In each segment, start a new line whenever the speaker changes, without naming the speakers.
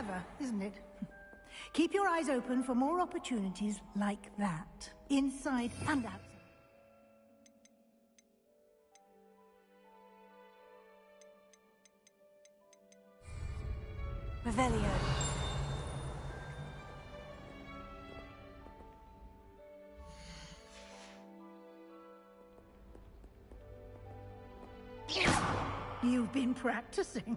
Clever, isn't it? Keep your eyes open for more opportunities like that, inside and outside.
Revelio.
You've been practicing.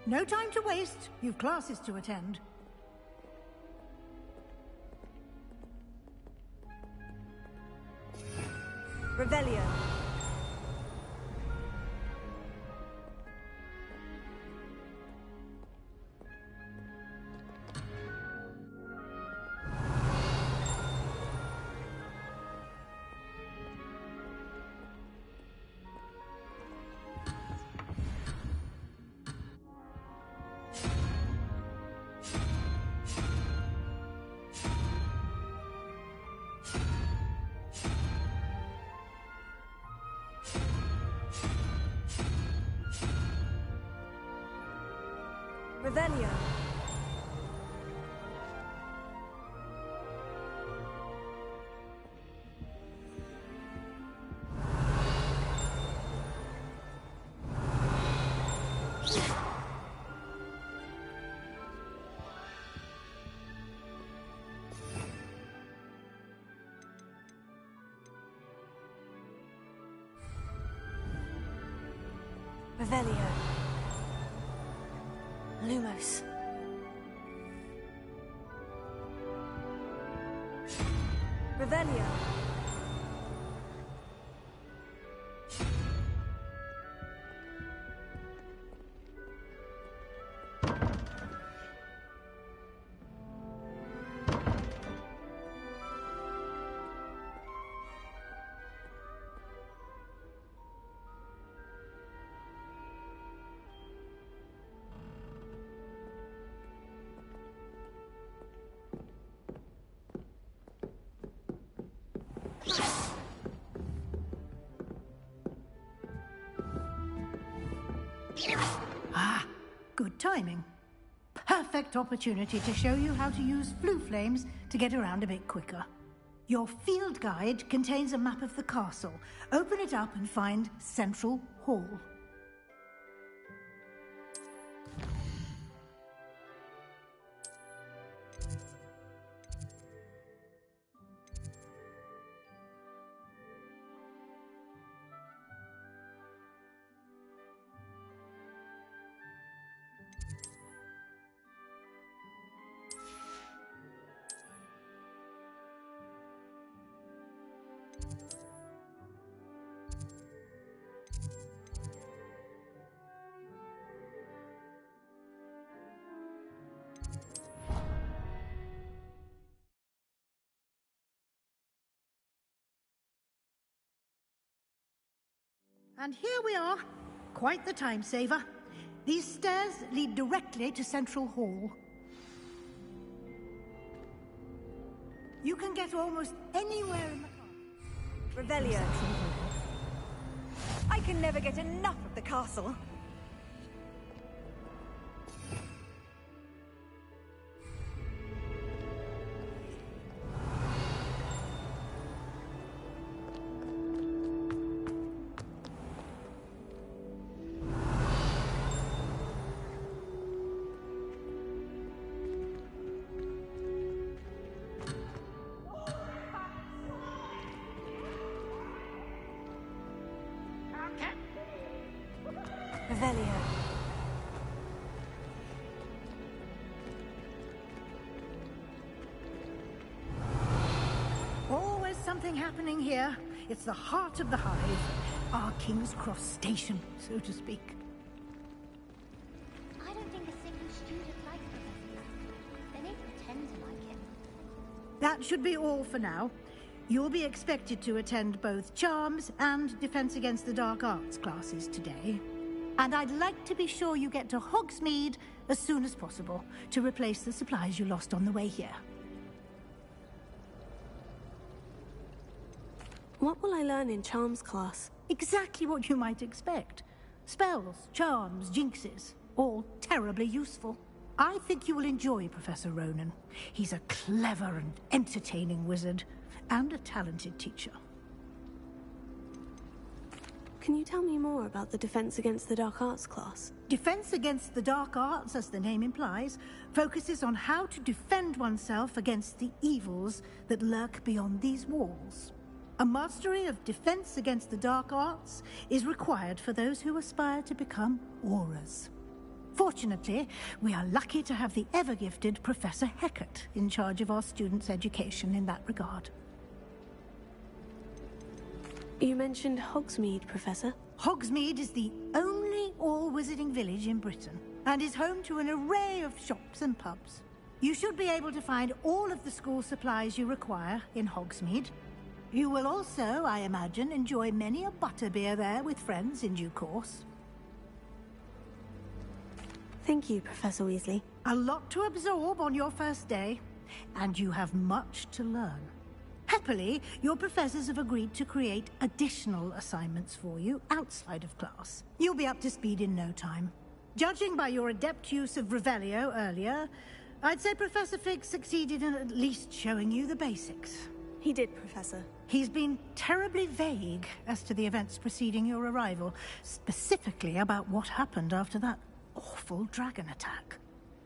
No time to waste. You've classes to attend.
Revelio. Revelio. Revelio. Lumos. Revelio.
Ah, good timing. Perfect opportunity to show you how to use flue flames to get around a bit quicker. Your field guide contains a map of the castle. Open it up and find Central Hall. And here we are. Quite the time saver. These stairs lead directly to Central Hall. You can get almost anywhere in the castle.
Revelio. I can never get enough of the castle. Revelio.
Always something happening here. It's the heart of the hive. Our King's Cross station, so to speak.
I don't think a single student likes Professor. They may pretend to like him.
That should be all for now. You'll be expected to attend both Charms and Defense Against the Dark Arts classes today. And I'd like to be sure you get to Hogsmeade as soon as possible to replace the supplies you lost on the way here.
What will I learn in Charms class?
Exactly what you might expect. Spells, charms, jinxes, all terribly useful. I think you will enjoy Professor Ronan. He's a clever and entertaining wizard, and a talented teacher.
Can you tell me more about the Defense Against the Dark Arts class?
Defense Against the Dark Arts, as the name implies, focuses on how to defend oneself against the evils that lurk beyond these walls. A mastery of Defense Against the Dark Arts is required for those who aspire to become Aurors. Fortunately, we are lucky to have the ever-gifted Professor Hecat in charge of our students' education in that regard.
You mentioned Hogsmeade, Professor.
Hogsmeade is the only all-wizarding village in Britain, and is home to an array of shops and pubs. You should be able to find all of the school supplies you require in Hogsmeade. You will also, I imagine, enjoy many a butterbeer there with friends in due course.
Thank you, Professor Weasley.
A lot to absorb on your first day, and you have much to learn. Happily, your professors have agreed to create additional assignments for you outside of class. You'll be up to speed in no time. Judging by your adept use of Revelio earlier, I'd say Professor Fig succeeded in at least showing you the basics.
He did, Professor.
He's been terribly vague as to the events preceding your arrival, specifically about what happened after that awful dragon attack.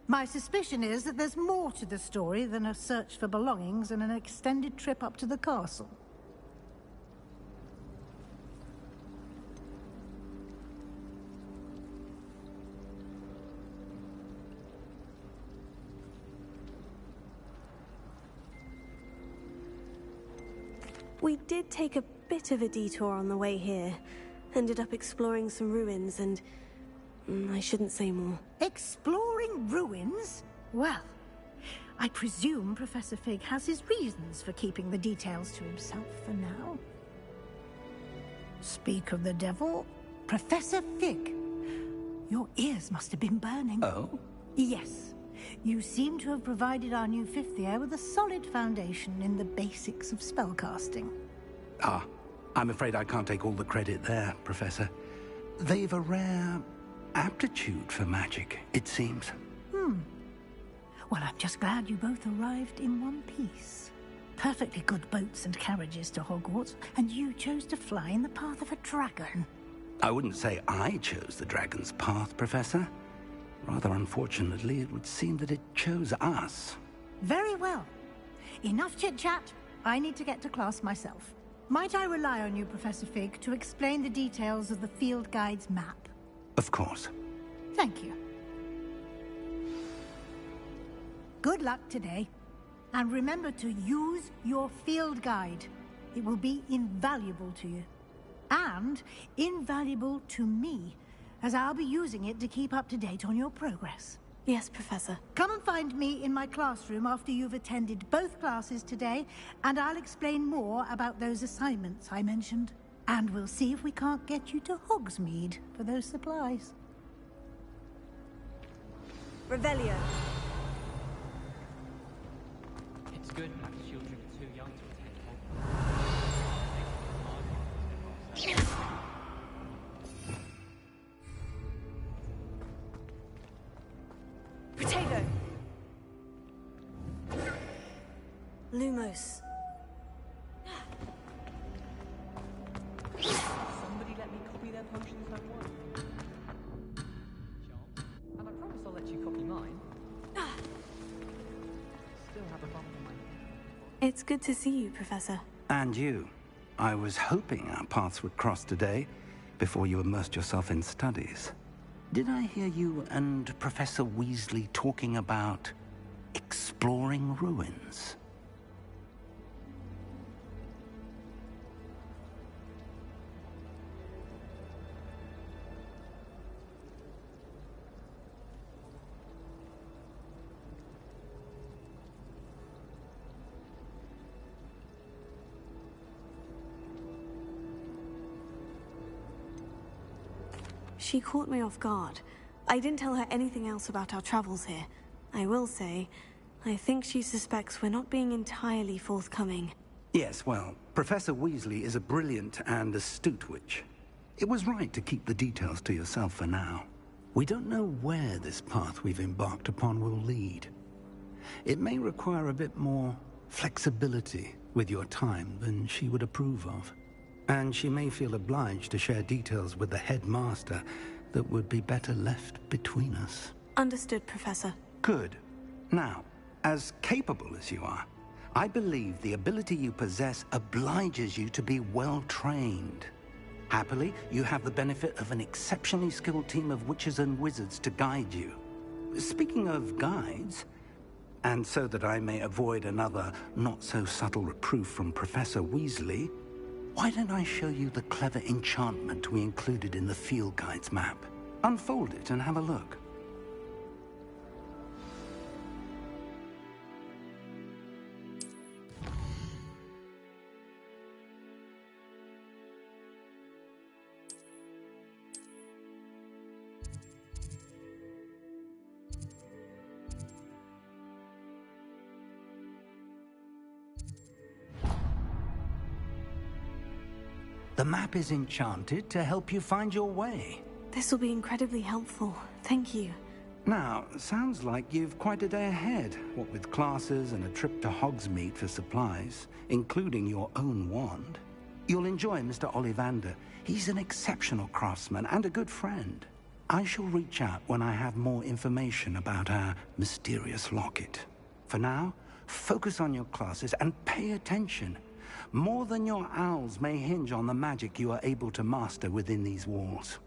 My suspicion is that there's more to the story than a search for belongings and an extended trip up to the castle.
We did take a bit of a detour on the way here. Ended up exploring some ruins and... I shouldn't say more.
Exploring ruins? Well, I presume Professor Fig has his reasons for keeping the details to himself for now. Speak of the devil, Professor Fig. Your ears must have been burning.
Oh?
Yes. You seem to have provided our new fifth year with a solid foundation in the basics of spellcasting.
Ah, I'm afraid I can't take all the credit there, Professor. They've a rare aptitude for magic, it seems.
Well, I'm just glad you both arrived in one piece. Perfectly good boats and carriages to Hogwarts, and you chose to fly in the path of a dragon.
I wouldn't say I chose the dragon's path, Professor. Rather unfortunately, it would seem that it chose us.
Very well. Enough chit-chat. I need to get to class myself. Might I rely on you, Professor Fig, to explain the details of the field guide's map?
Of course.
Thank you. Good luck today. And remember to use your field guide. It will be invaluable to you. And invaluable to me, as I'll be using it to keep up to date on your progress.
Yes, Professor.
Come and find me in my classroom after you've attended both classes today, and I'll explain more about those assignments I mentioned. And we'll see if we can't get you to Hogsmeade for those supplies.
Revelio.
It's good that children are too young to attend Hogwarts.
Potato. Lumos.
Somebody let me copy their potions at once. Charms, and I promise I'll let you copy mine. Still have a bump in my head.
It's good to see you, Professor.
And you. I was hoping our paths would cross today, before you immersed yourself in studies. Did I hear you and Professor Weasley talking about exploring ruins?
She caught me off guard. I didn't tell her anything else about our travels here. I will say, I think she suspects we're not being entirely forthcoming.
Yes, well, Professor Weasley is a brilliant and astute witch. It was right to keep the details to yourself for now. We don't know where this path we've embarked upon will lead. It may require a bit more flexibility with your time than she would approve of. And she may feel obliged to share details with the headmaster that would be better left between us.
Understood, Professor.
Good. Now, as capable as you are, I believe the ability you possess obliges you to be well-trained. Happily, you have the benefit of an exceptionally skilled team of witches and wizards to guide you. Speaking of guides, and so that I may avoid another not-so-subtle reproof from Professor Weasley, why don't I show you the clever enchantment we included in the field guide's map? Unfold it and have a look. The map is enchanted to help you find your way.
This will be incredibly helpful. Thank you.
Now, sounds like you've quite a day ahead, what with classes and a trip to Hogsmeade for supplies, including your own wand. You'll enjoy Mr. Ollivander. He's an exceptional craftsman and a good friend. I shall reach out when I have more information about our mysterious locket. For now, focus on your classes and pay attention. More than your owls may hinge on the magic you are able to master within these walls.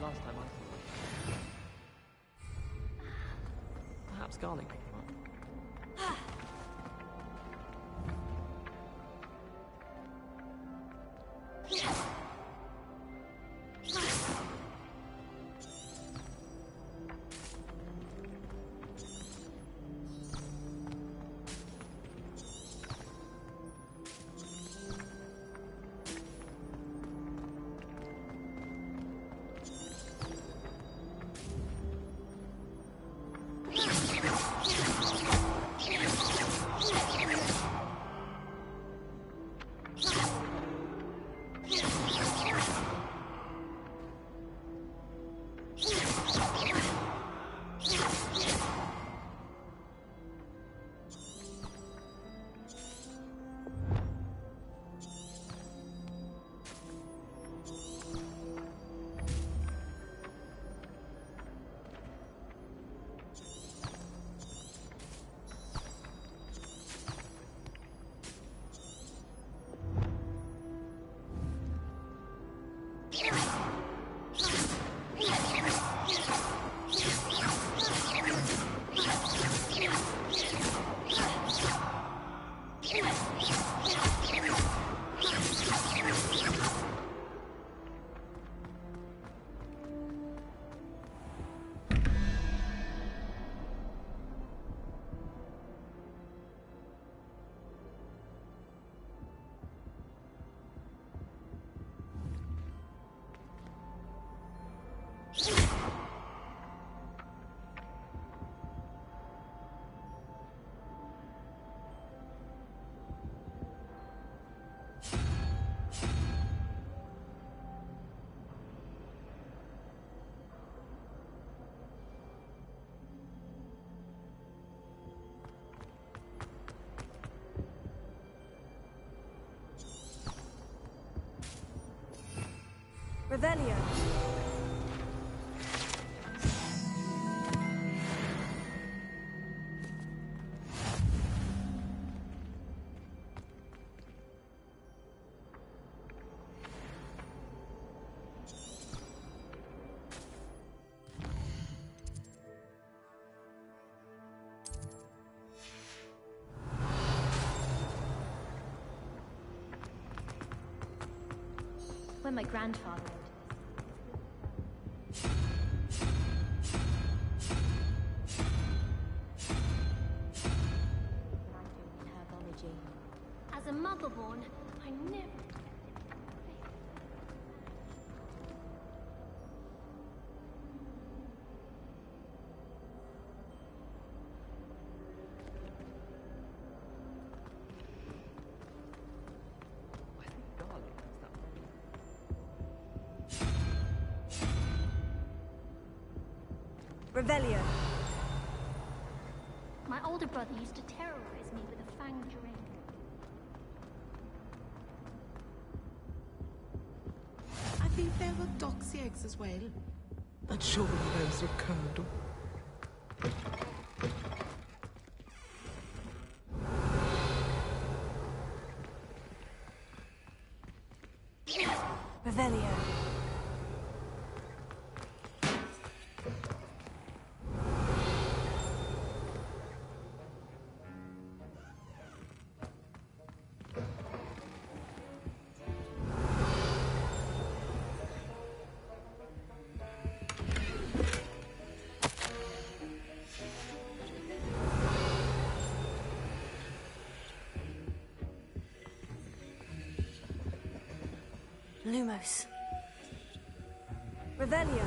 Last time I saw it. Perhaps garlic picked them up.
Revelio.
When my grandfather wrote in herbology. As a motherborn, I never expected
Revelio.
My older brother used to terrorize me with a fanged drake.
I think there were doxy eggs as well. But surely those were curdled.
Revelio.
Lumos.
Revelio.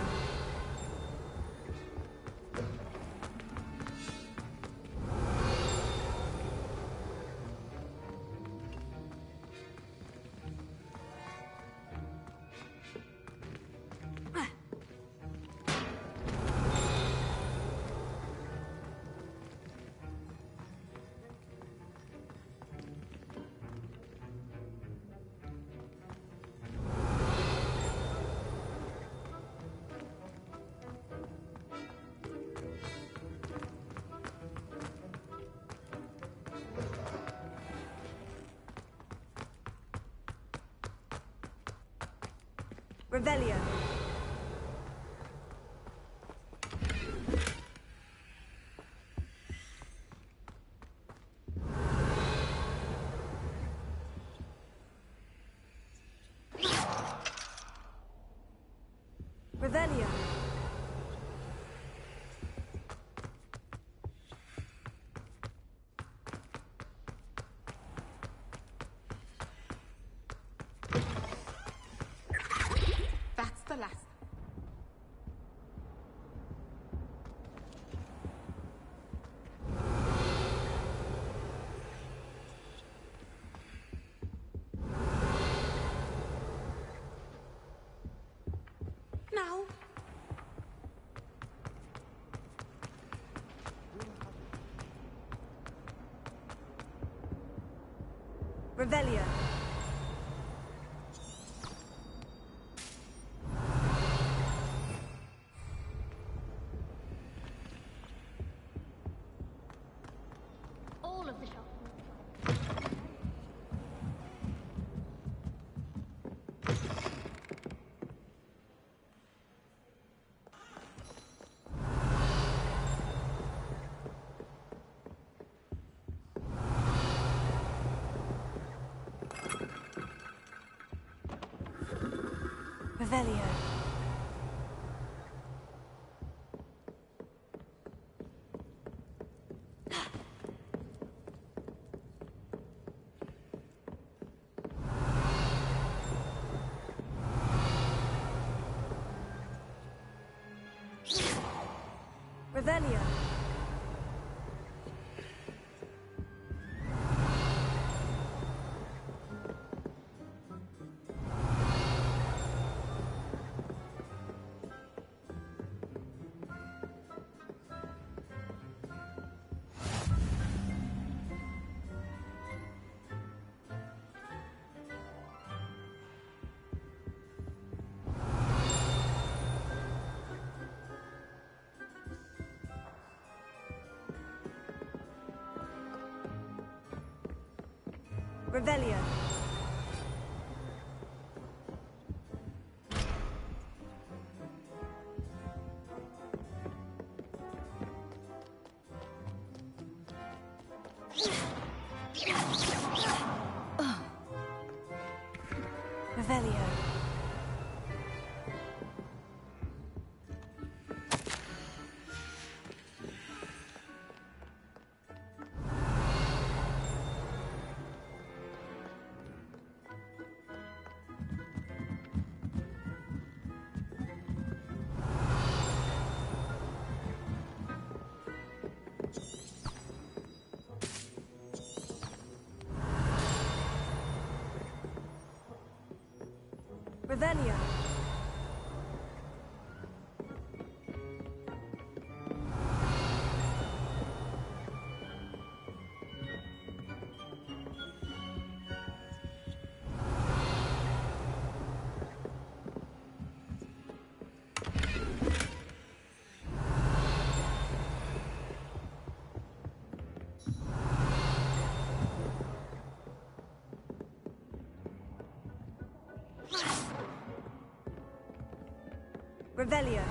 Revelio. Revelio.
That's the last.
Now.
Revelio.
All of the shops.
Revelio. Revelio. Revelio. Revelio. Revelio. Revelio.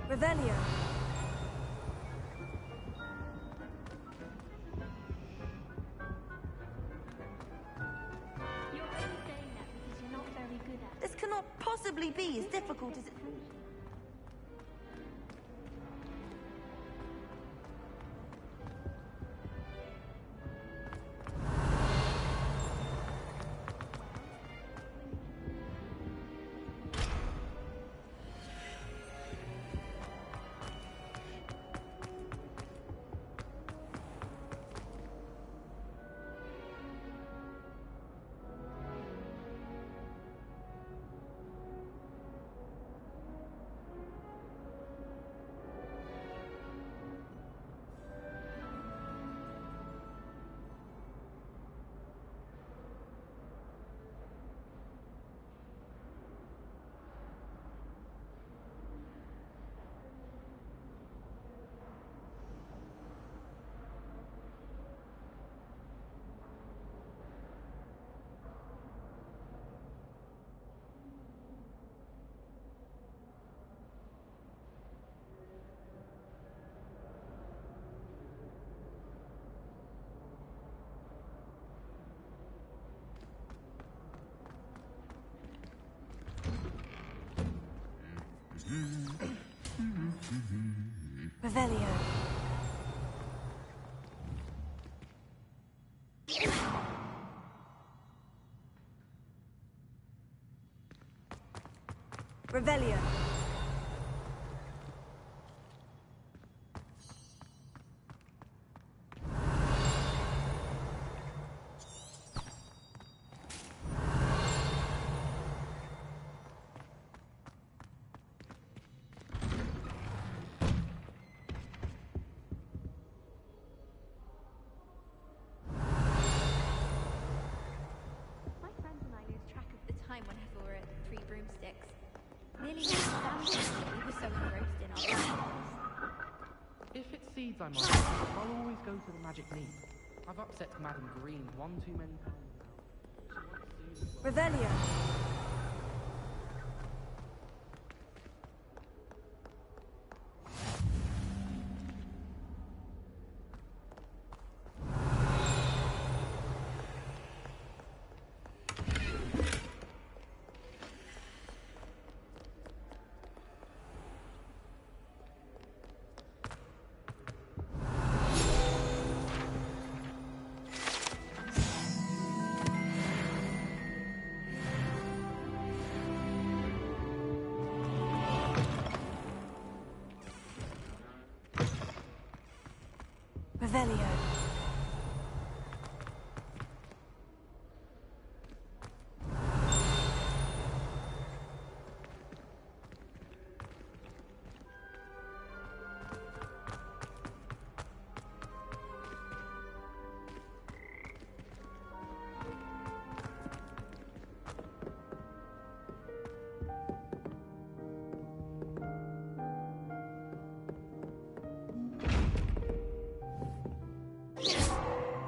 Revelio.
You're only saying that because you're not very good at it.
This cannot possibly be as difficult as it...
Revelio. Revelio.
My friends and I lose track of the time whenever we're at Three Broomsticks. Nearly understandably, we were so engrossed in our practice.
If it's seeds I'm after, I'll always go to the magic meat. I've upset Madam Green one too many times now. She wants soon as well.
Revelio. Revelio.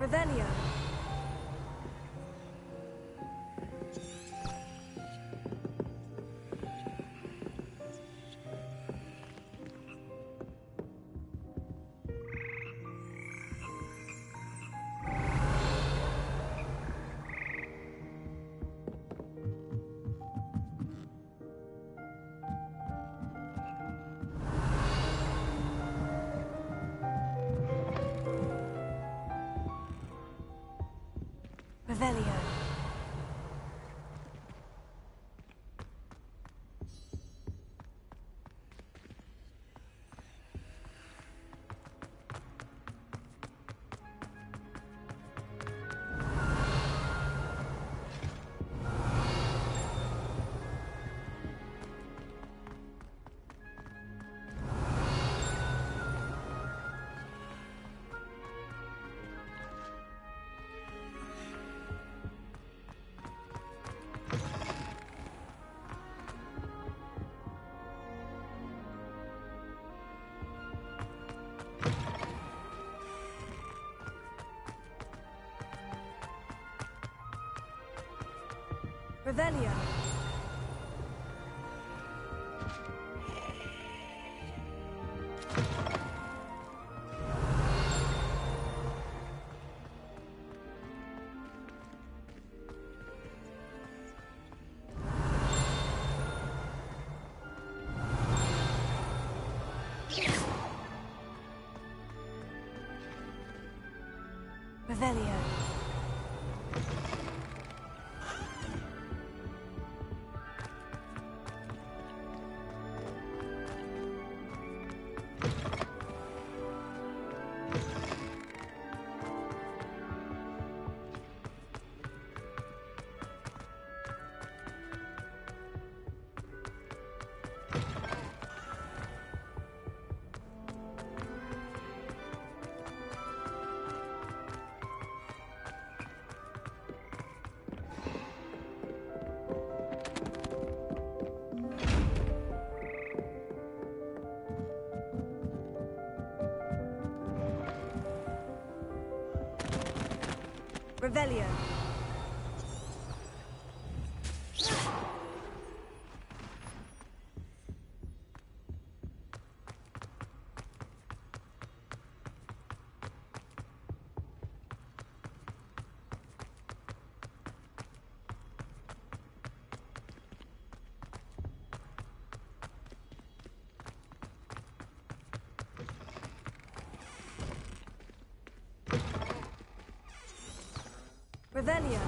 Revelio. Revelio. Revelio. Revelio. Revelio. Revelio.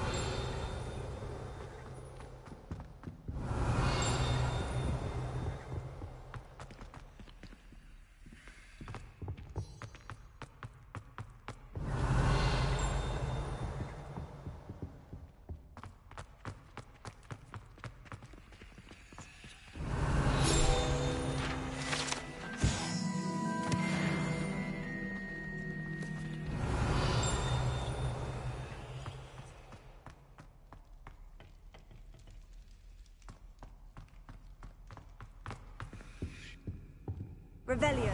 Revelio.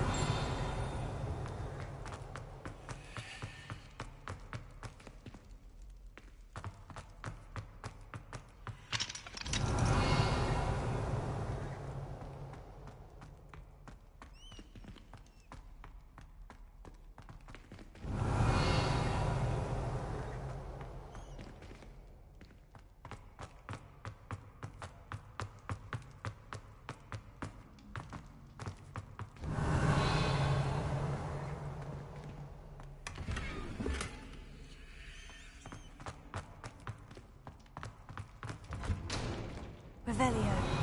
Revelio.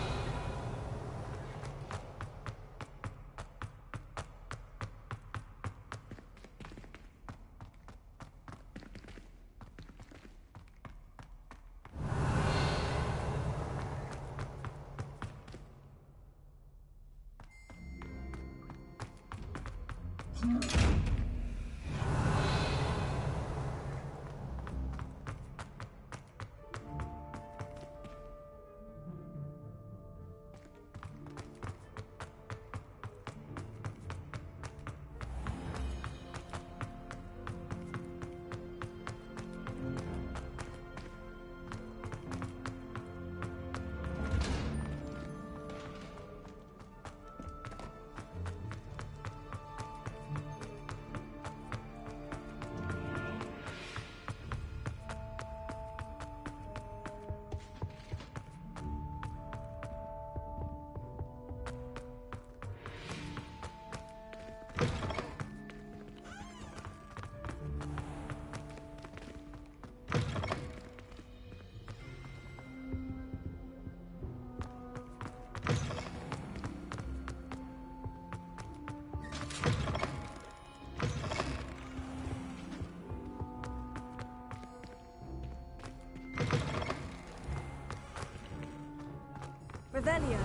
Revelio.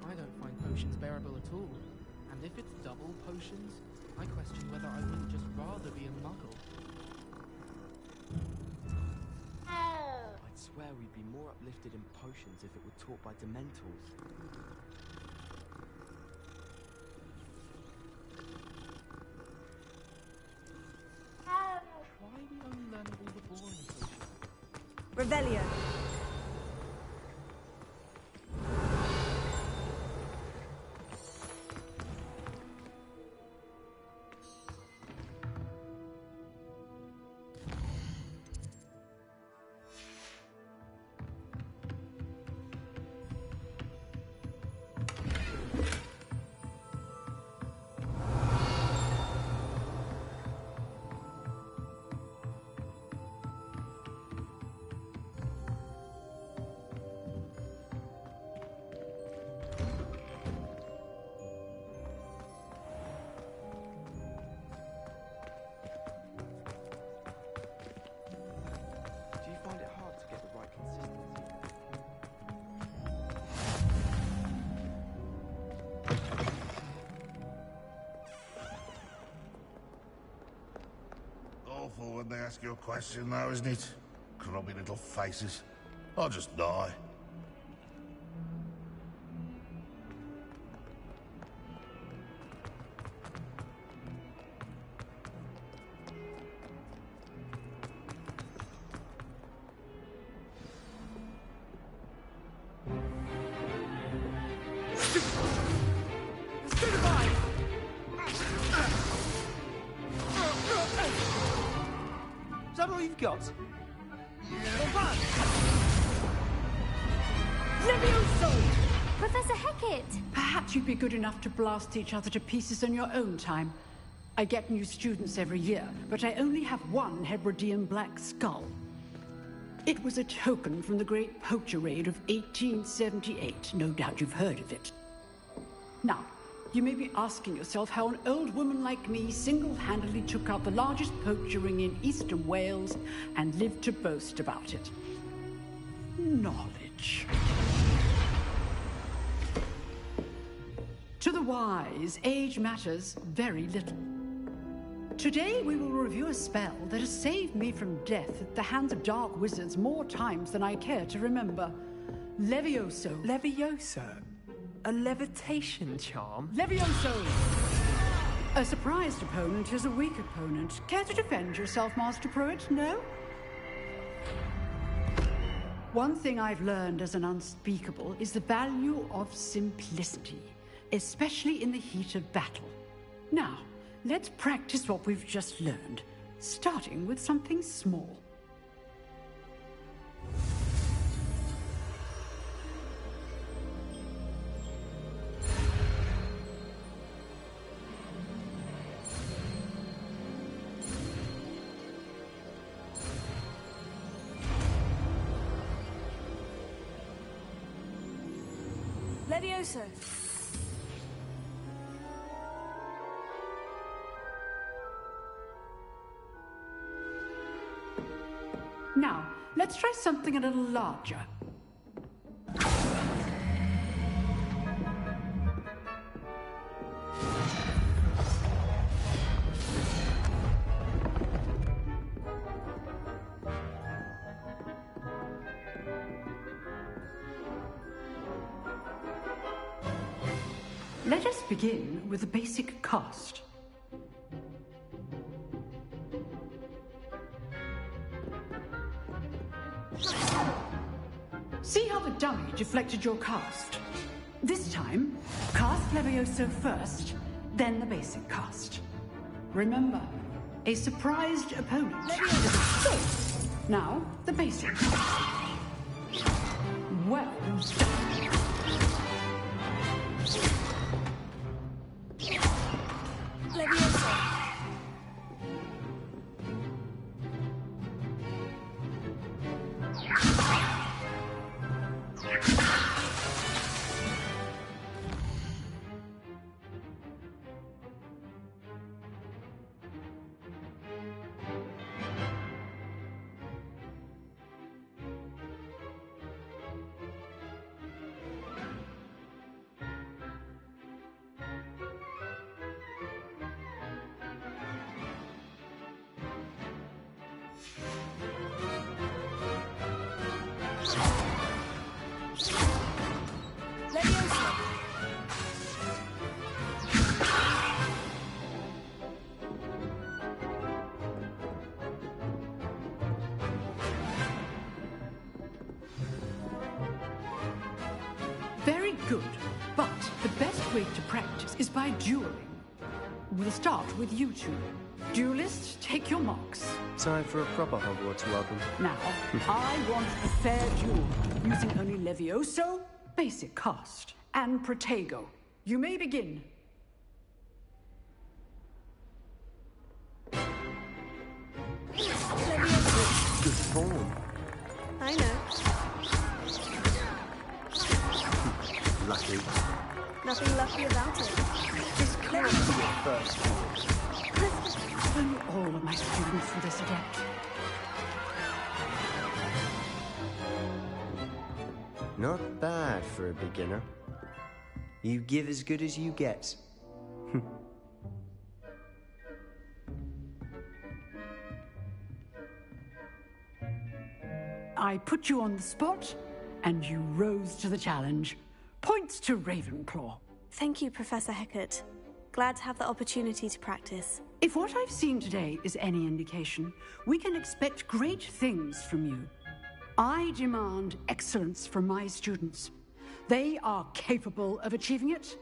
I don't find potions bearable at all. And if it's double potions, I question whether I wouldn't just rather be a muggle.
be more uplifted in potions if it were taught by Dementors.
Why are we only learning all the boring potions?
Revelio.
Do you find it hard to get the right consistency?
Awful when they ask you a question, though, isn't it? Grubby little faces. I'll just die.
Is that all you've got?
Professor Hecat!
Perhaps you'd be good enough to blast each other to pieces in your own time. I get new students every year, but I only have one Hebridean black skull. It was a token from the Great Poacher Raid of 1878. No doubt you've heard of it. Now, you may be asking yourself how an old woman like me single-handedly took out the largest poacher ring in eastern Wales and lived to boast about it. Knowledge. To the wise, age matters very little. Today we will review a spell that has saved me from death at the hands of dark wizards more times than I care to remember. Levioso.
Levioso? A levitation charm?
Levioso! A surprised opponent is a weak opponent. Care to defend yourself, Master Pruitt? No? One thing I've learned as an unspeakable is the value of simplicity, especially in the heat of battle. Now, let's practice what we've just learned, starting with something small.
Levioso.
Now, let's try something a little larger. Let us begin with the basic cast. See how the dummy deflected your cast? This time, cast Levioso first, then the basic cast. Remember, a surprised opponent is a choice. Now, the basic cast. Well done.
Levioso.
Very good. But the best way to practice is by dueling. We'll start with you two. Duelists, take your marks.
Time for a proper Hogwarts welcome.
Now, I want a fair duel, using only Levioso, basic cast, and Protego. You may begin.
Good form.
I know.
Lucky.
Nothing lucky about it.
This can't be your first duel.
If only all of my students were this adept.
Not bad for a beginner. You give as good as you get.
I put you on the spot, and you rose to the challenge. Points to Ravenclaw.
Thank you, Professor Hecat. Glad to have the opportunity to practice.
If what I've seen today is any indication, we can expect great things from you. I demand excellence from my students. They are capable of achieving it,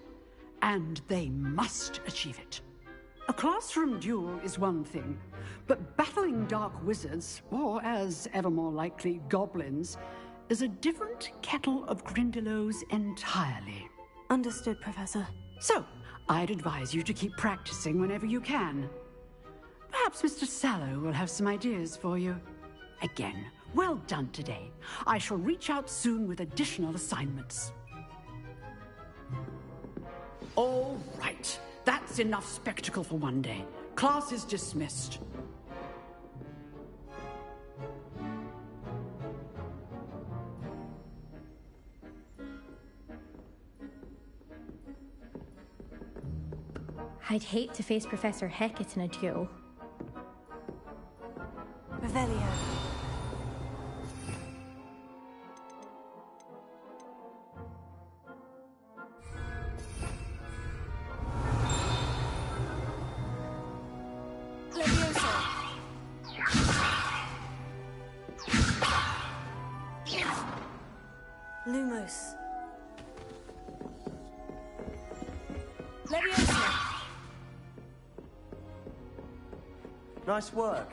and they must achieve it. A classroom duel is one thing, but battling dark wizards, or as ever more likely, goblins, is a different kettle of Grindylows entirely.
Understood, Professor.
So, I'd advise you to keep practicing whenever you can. Perhaps Mr. Sallow will have some ideas for you. Again, well done today. I shall reach out soon with additional assignments. All right. That's enough spectacle for one day. Class is dismissed.
I'd hate to face Professor Hecat in a duel.
Revelio. Lumos.
Leviosa!
Nice work.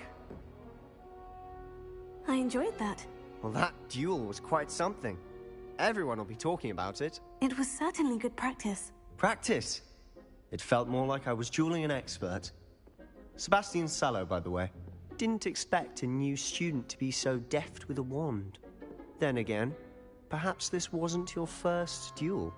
I enjoyed that.
Well, that duel was quite something. Everyone will be talking about it.
It was certainly good practice.
Practice? It felt more like I was dueling an expert. Sebastian Sallow, by the way. Didn't expect a new student to be so deft with a wand. Then again, perhaps this wasn't your first duel.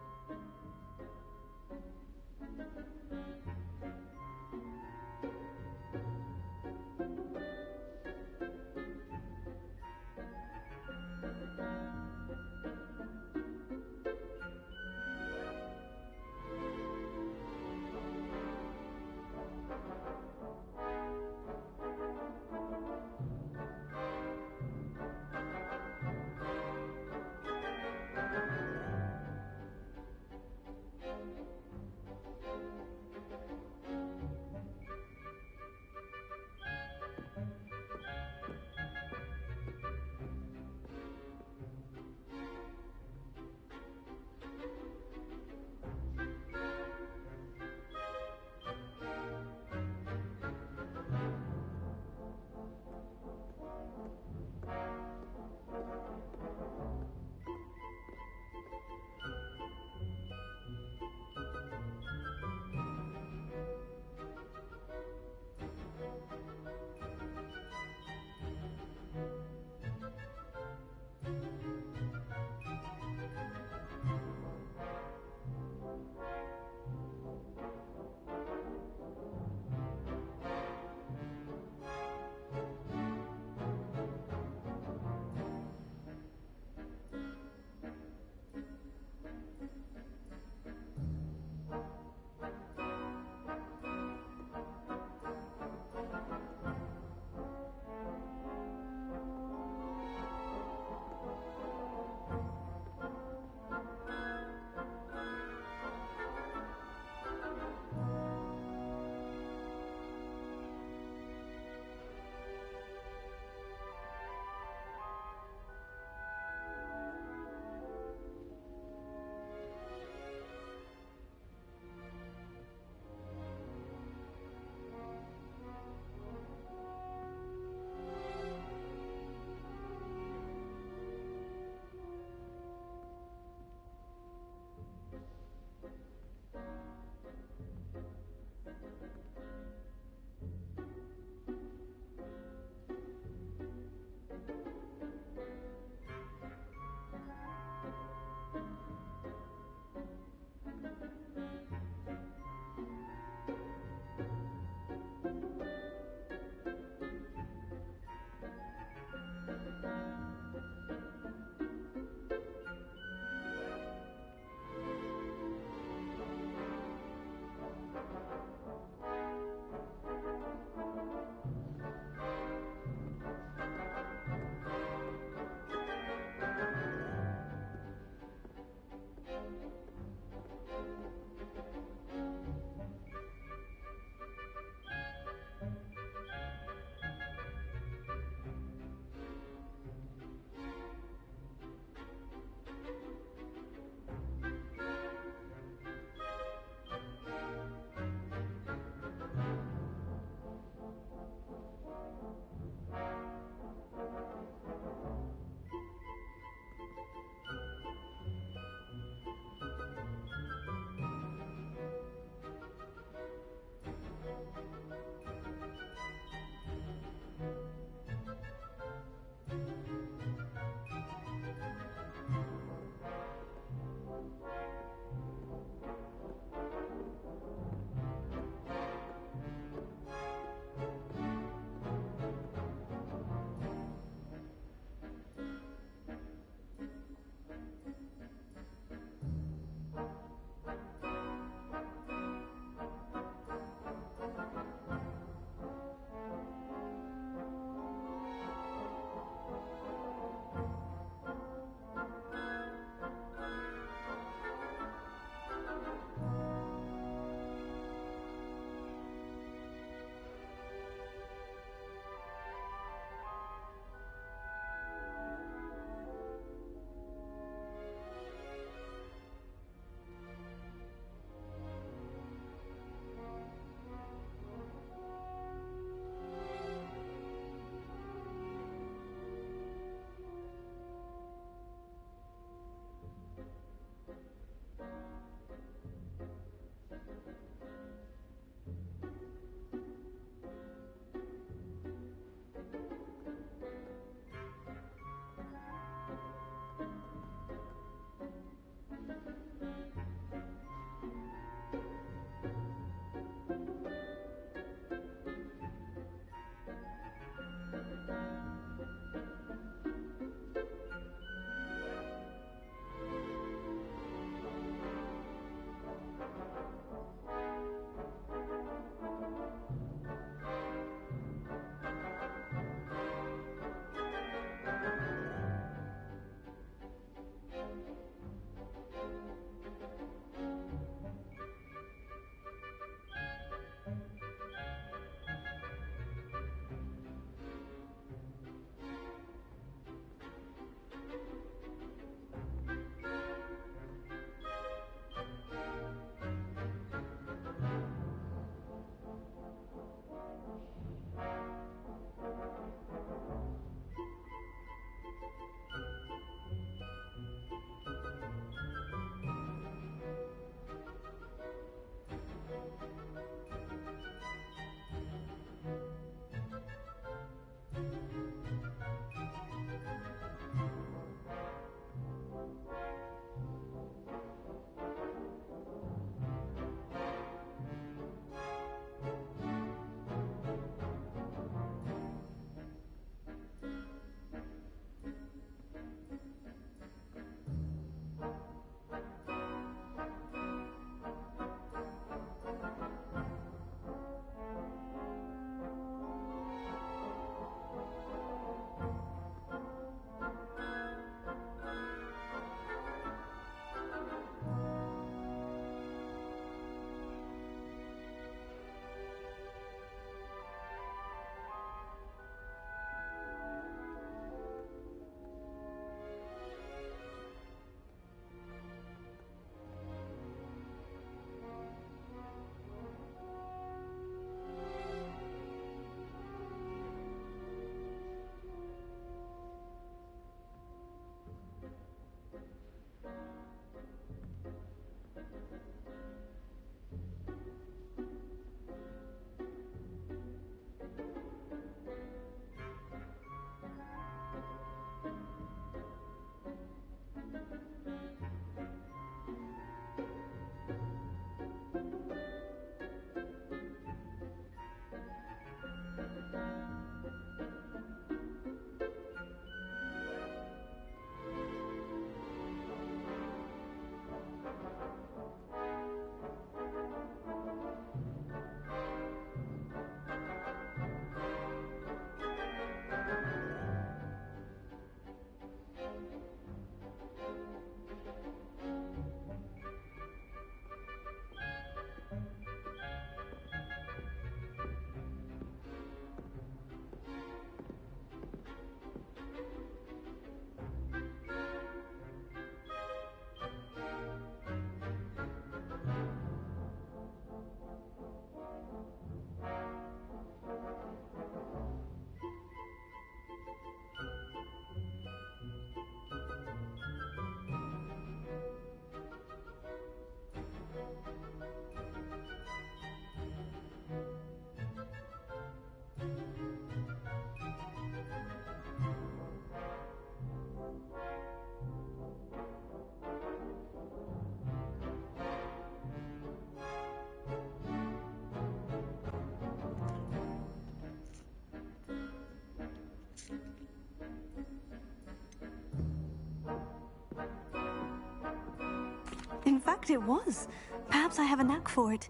fact, it was. Perhaps I have a knack for it.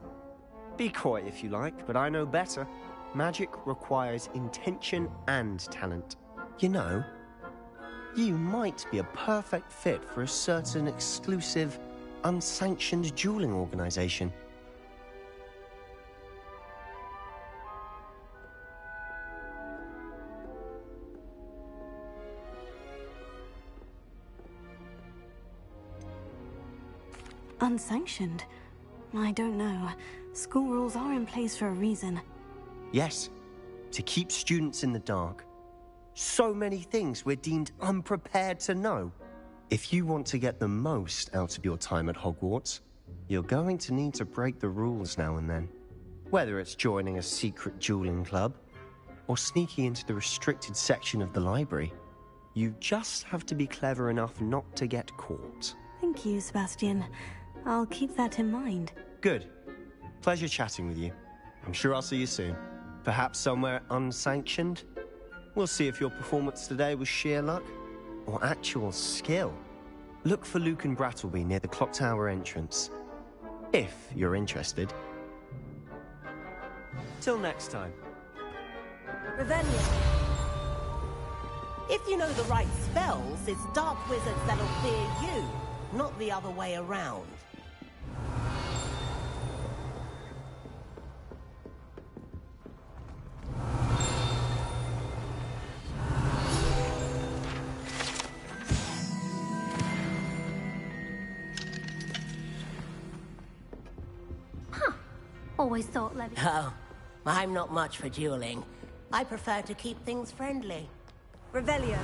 Be coy if you like, but I know better. Magic requires intention and talent. You know, you might be a perfect fit for a certain exclusive, unsanctioned dueling organization.
Unsanctioned? I don't know. School rules are in place for a reason.
Yes, to keep students in the dark. So many things we're deemed unprepared to know. If you want to get the most out of your time at Hogwarts, you're going to need to break the rules now and then. Whether it's joining a secret dueling club, or sneaking into the restricted section of the library, you just have to be clever enough not to get caught.
Thank you, Sebastian. I'll keep that in mind.
Good. Pleasure chatting with you. I'm sure I'll see you soon. Perhaps somewhere unsanctioned? We'll see if your performance today was sheer luck or actual skill. Look for Luke and Brattleby near the clock tower entrance, if you're interested. Till next time.
Revelio. If you know the right spells, it's dark wizards that'll fear you, not the other way around.
Always thought Levy.
Oh, I'm not much for dueling. I prefer to keep things friendly.
Revelio.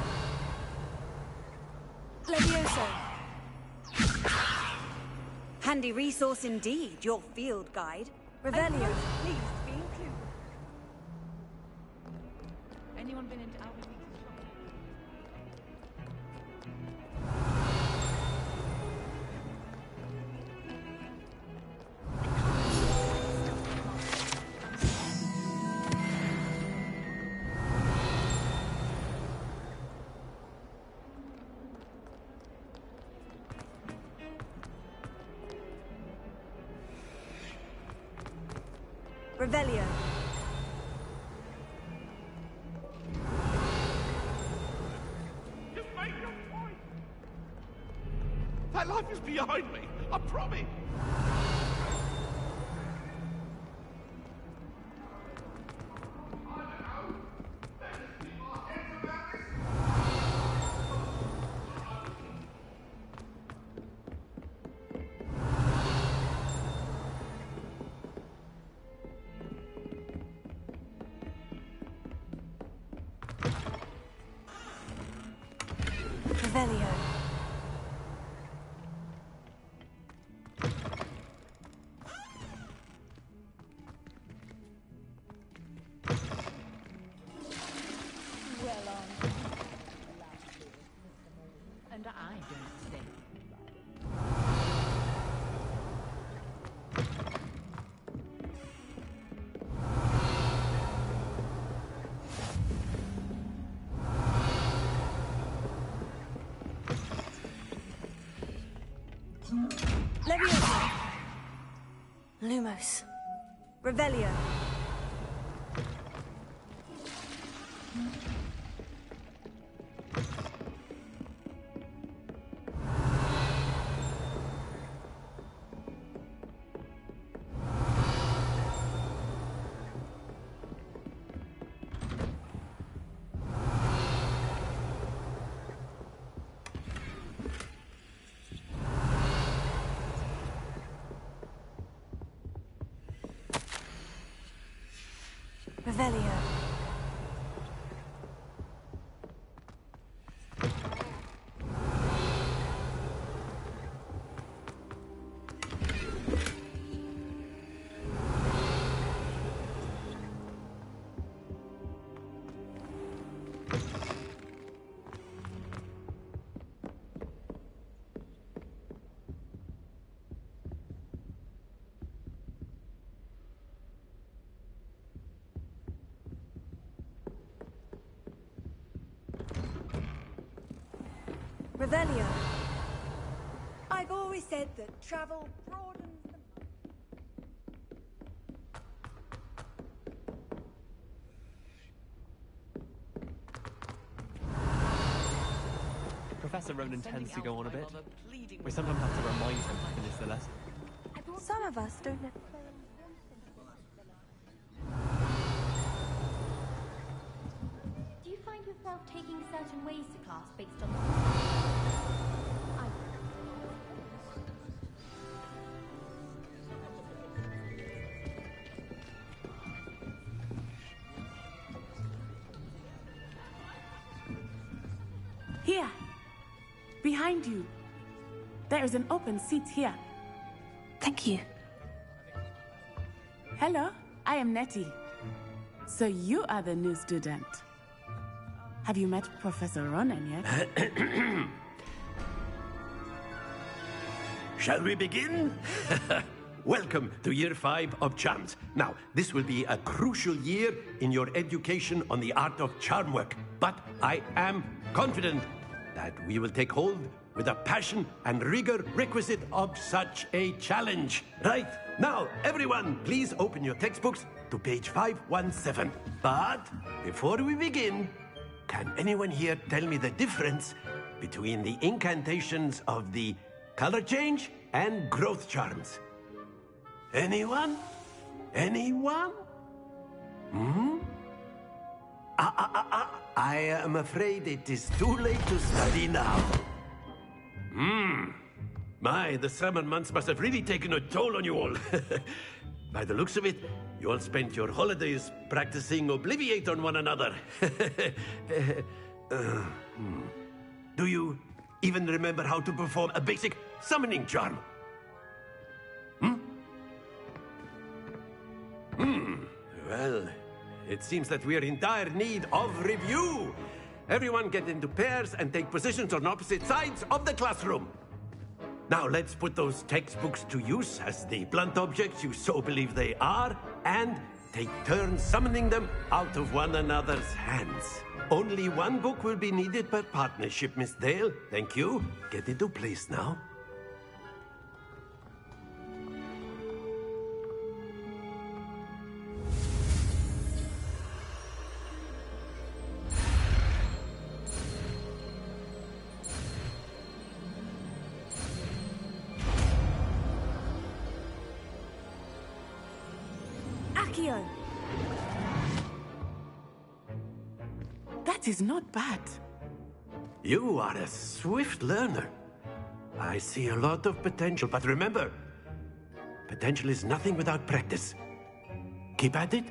Levioso. Handy resource indeed, your field guide. Revelio. Please be included.
Anyone been into Albert Weeks' shop?
Revelio.
You've made your point. That life is behind me. I promise.
Revelio.
Well on. And I don't think.
Levioso.
Lumos.
Revelio.
Revelio.
Revelio. I've already always said that travel broadens the...
Professor Ronan tends to go on a bit. We sometimes have to remind him to finish the lesson.
Some of us don't necessarily...
Do you find yourself taking certain ways to class based on...
Here! Behind you. There is an open seat here.
Thank you.
Hello, I am Nettie. So you are the new student. Have you met Professor Ronan yet?
Shall we begin? Welcome to Year 5 of Charms. Now, this will be a crucial year in your education on the art of charm work. But I am confident that we will take hold with the passion and rigor requisite of such a challenge. Right, now, everyone, please open your textbooks to page 517. But before we begin, can anyone here tell me the difference between the incantations of the color change and growth charms? Anyone? Anyone? I am afraid it is too late to study now. My, the summer months must have really taken a toll on you all. By the looks of it, you all spent your holidays practicing Obliviate on one another. Do you even remember how to perform a basic summoning charm? Well, it seems that we are in dire need of review. Everyone get into pairs and take positions on opposite sides of the classroom. Now let's put those textbooks to use as the blunt objects you so believe they are, and take turns summoning them out of one another's hands. Only one book will be needed per partnership, Miss Dale. Thank you. Get into place now.
Accio! That is not bad.
You are a swift learner. I see a lot of potential, but remember, potential is nothing without practice. Keep at it.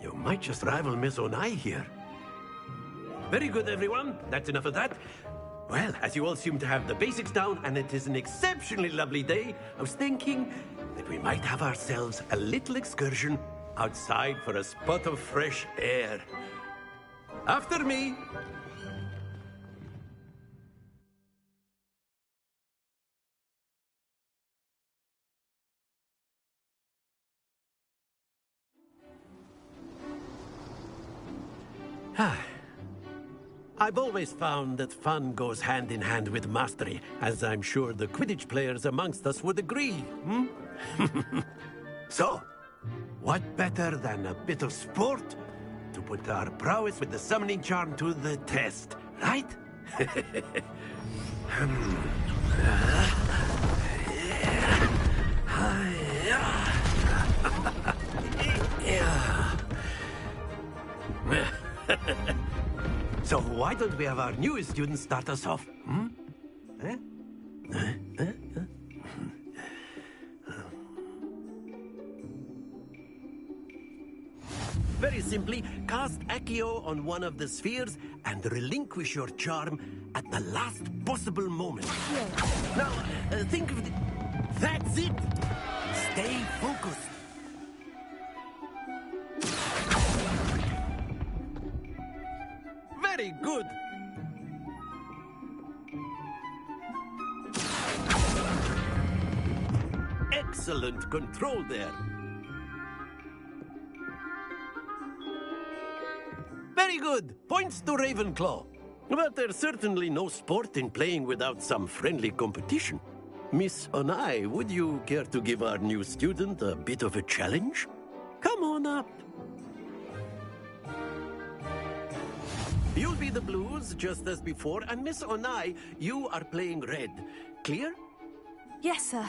You might just rival Miss Onai here. Very good, everyone. That's enough of that. Well, as you all seem to have the basics down, and it is an exceptionally lovely day, I was thinking that we might have ourselves a little excursion outside for a spot of fresh air. After me. I've always found that fun goes hand in hand with mastery, as I'm sure the Quidditch players amongst us would agree. So, what better than a bit of sport to put our prowess with the summoning charm to the test, right? So why don't we have our newest student start us off? Very simply, cast Accio on one of the spheres and relinquish your charm at the last possible moment. Now, think of it. That's it! Stay focused. Very good. Excellent control there. Very good. Points to Ravenclaw. But there's certainly no sport in playing without some friendly competition. Miss Onai, would you care to give our new student a bit of a challenge? Come on up. You'll be the blues, just as before, and Miss Onai, you are playing red. Clear?
Yes, sir.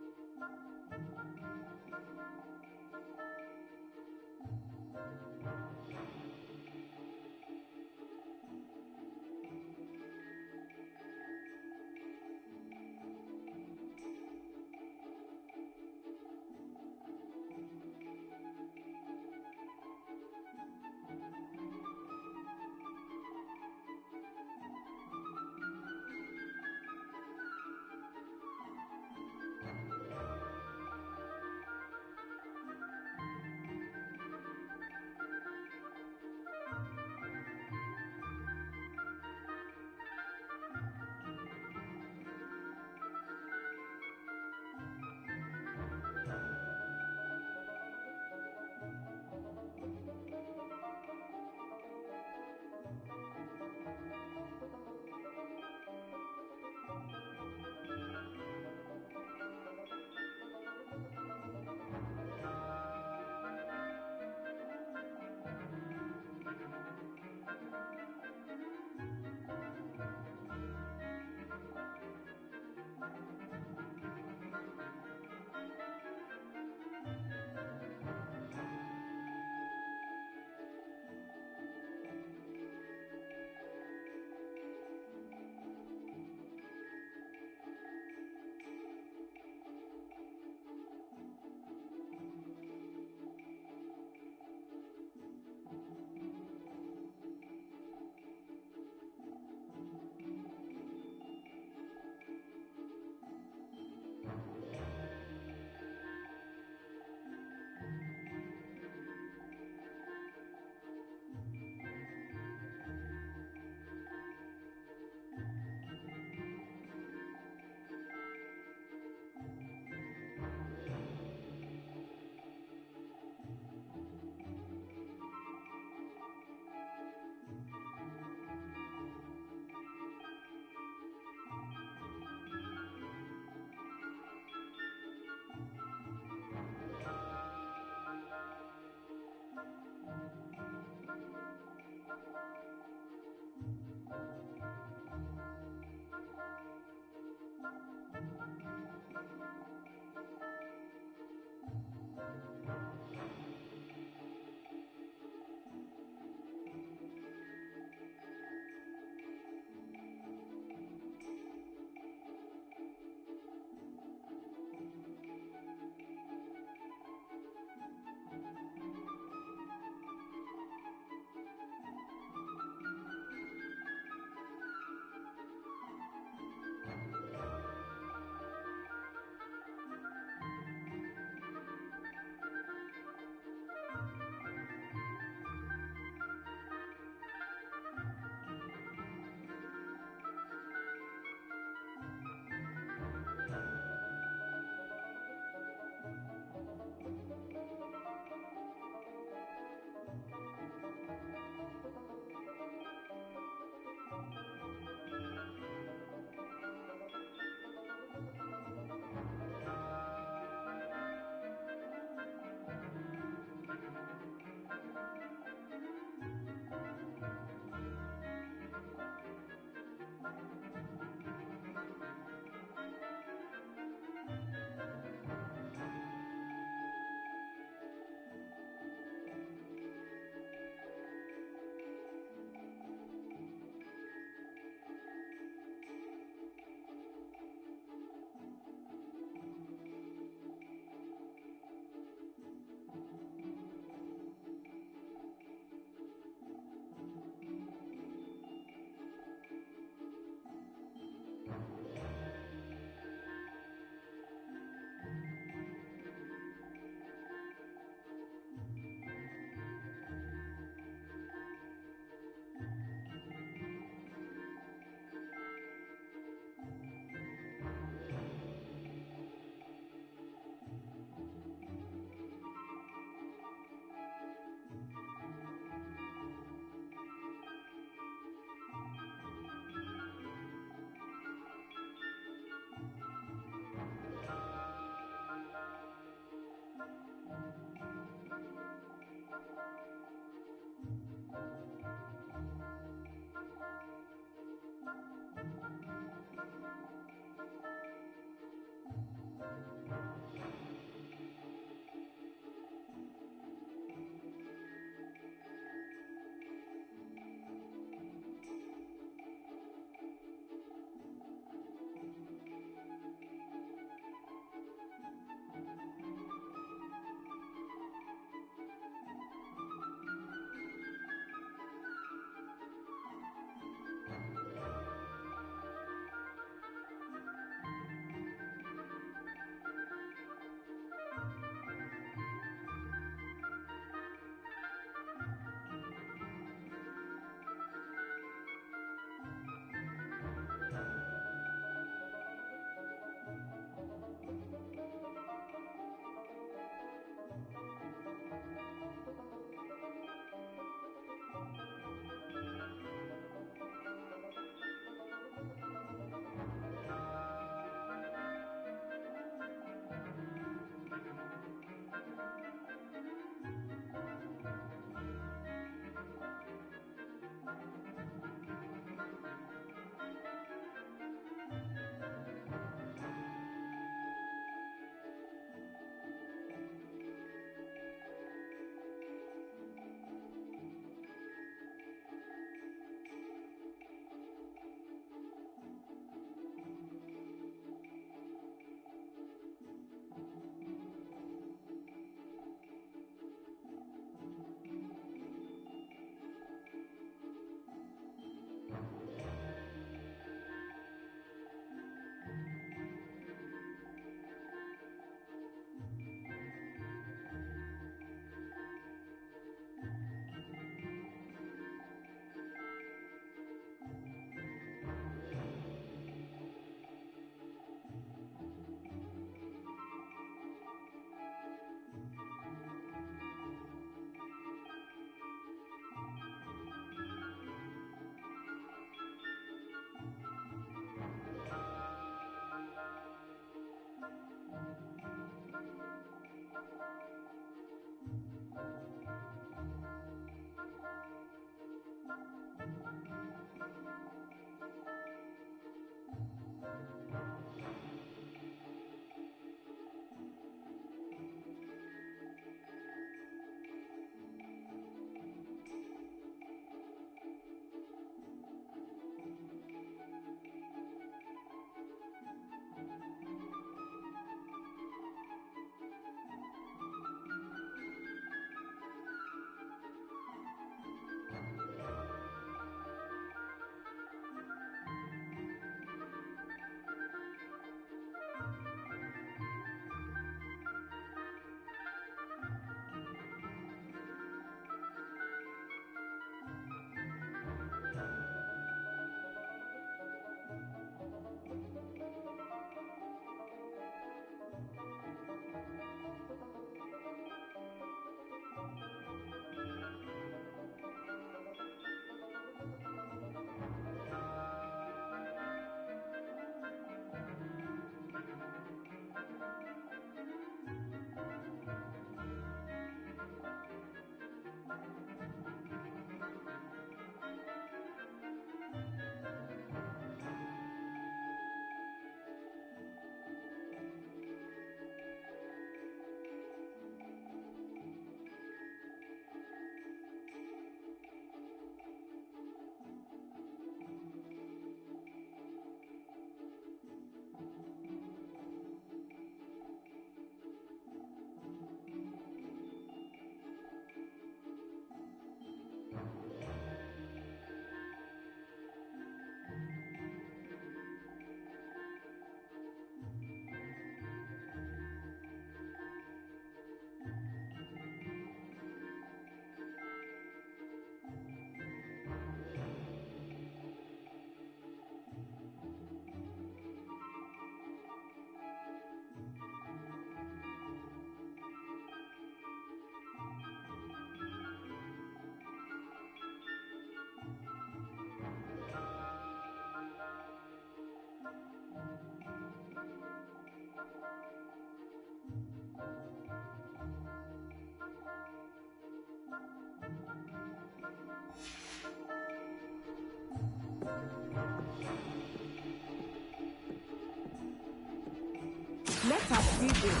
Let us see this.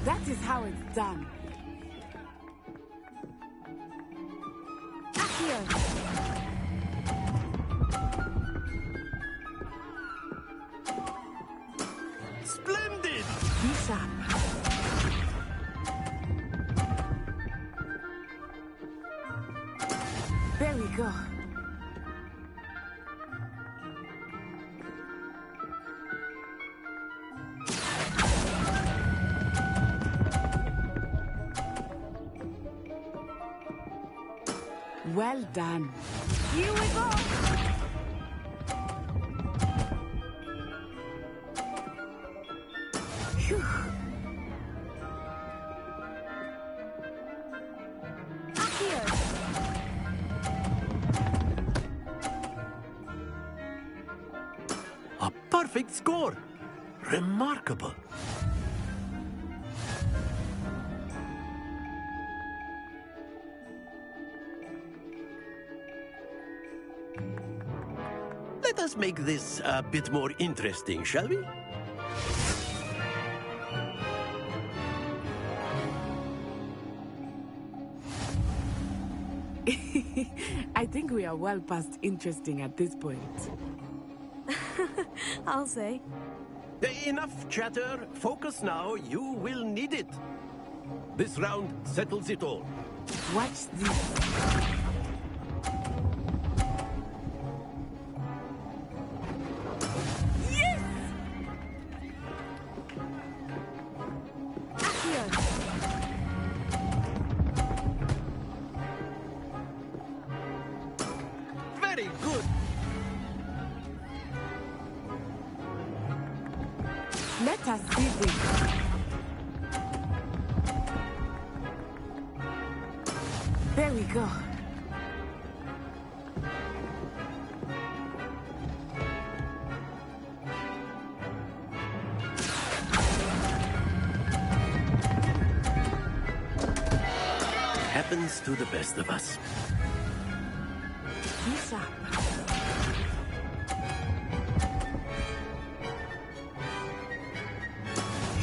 That is how it's done.
Splendid!
Be sharp. There we go. Well done.
Here we go!
Phew.
A perfect score! Remarkable! Let us make this a bit more interesting, shall we?
I think we are well past interesting at this point.
I'll say.
Enough chatter. Focus now. You will need it. This round settles it all.
Watch this.
Very good.
Let us see this. There we go.
Happens to the best of us.
Be sharp.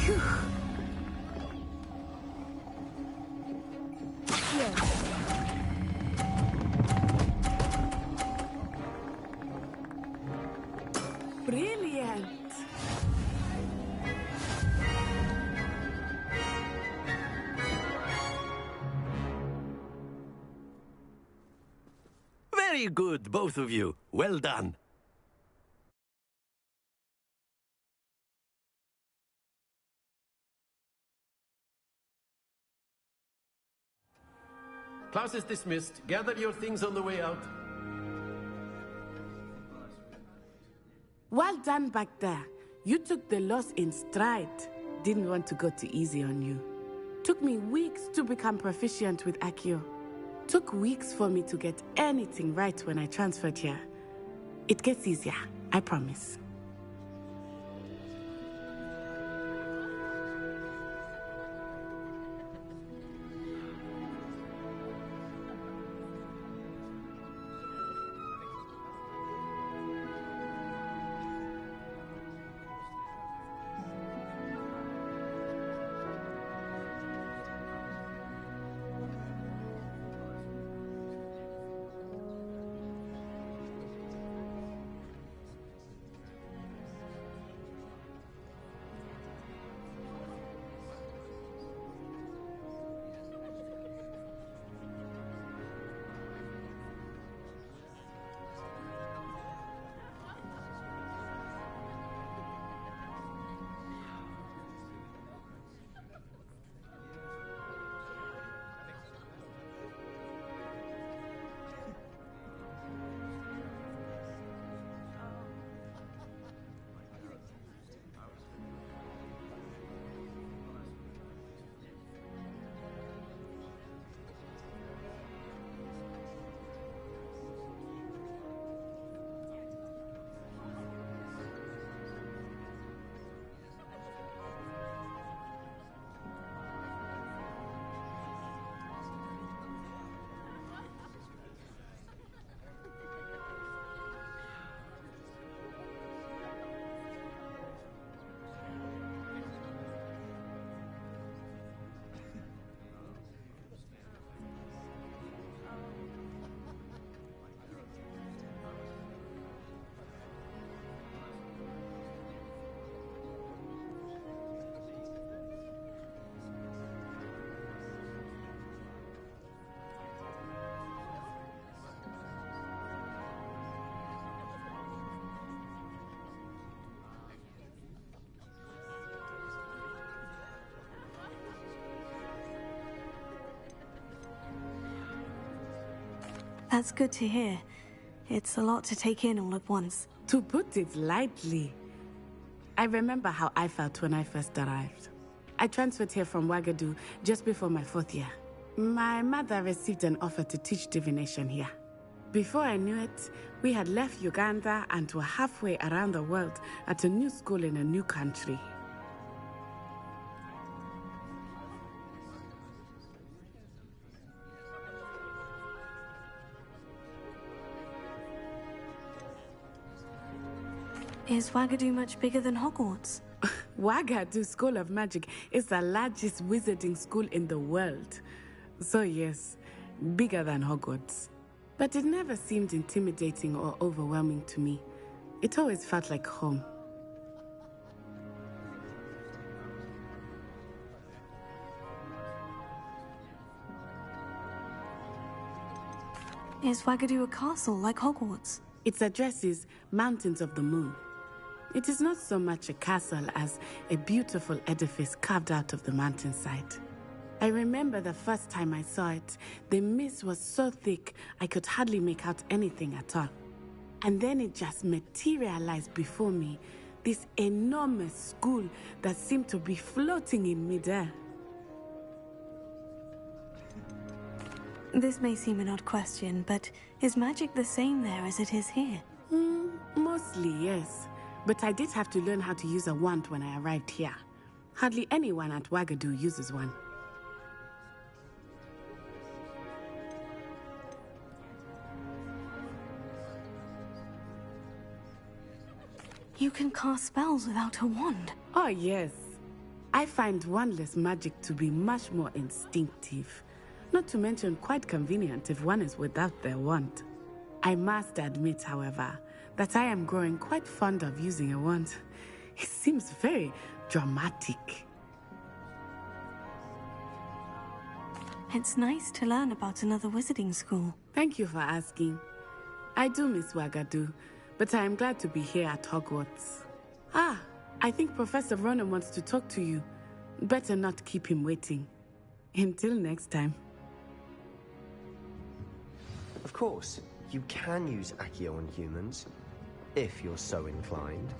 Phew. Brilliant.
Very good, both of you. Well done. Class is dismissed. Gather your things on the way out.
Well done back there. You took the loss in stride. Didn't want to go too easy on you. Took me weeks to become proficient with Accio. Took weeks for me to get anything right when I transferred here. It gets easier, I promise.
That's good to hear. It's a lot to take in all at once.
To put it lightly, I remember how I felt when I first arrived. I transferred here from Wagadu just before my 4th year. My mother received an offer to teach divination here. Before I knew it, we had left Uganda and were halfway around the world at a new school in a new country.
Is Wagadu much bigger than Hogwarts?
Wagadu School of Magic is the largest wizarding school in the world. So yes, bigger than Hogwarts. But it never seemed intimidating or overwhelming to me. It always felt like home.
Is Wagadu a castle like Hogwarts?
Its address is Mountains of the Moon. It is not so much a castle as a beautiful edifice carved out of the mountainside. I remember the first time I saw it, the mist was so thick I could hardly make out anything at all. And then it just materialized before me, this enormous school that seemed to be floating in midair.
This may seem an odd question, but is magic the same there as it is here?
Mostly, yes. But I did have to learn how to use a wand when I arrived here. Hardly anyone at Wagadu uses one.
You can cast spells without a wand?
Oh, yes. I find wandless magic to be much more instinctive. Not to mention quite convenient if one is without their wand. I must admit, however, that I am growing quite fond of using a wand. It seems very dramatic.
It's nice to learn about another wizarding school.
Thank you for asking. I do miss Wagadu, but I am glad to be here at Hogwarts. Ah, I think Professor Ronan wants to talk to you. Better not keep him waiting. Until next time.
Of course, you can use Accio on humans, if you're so inclined.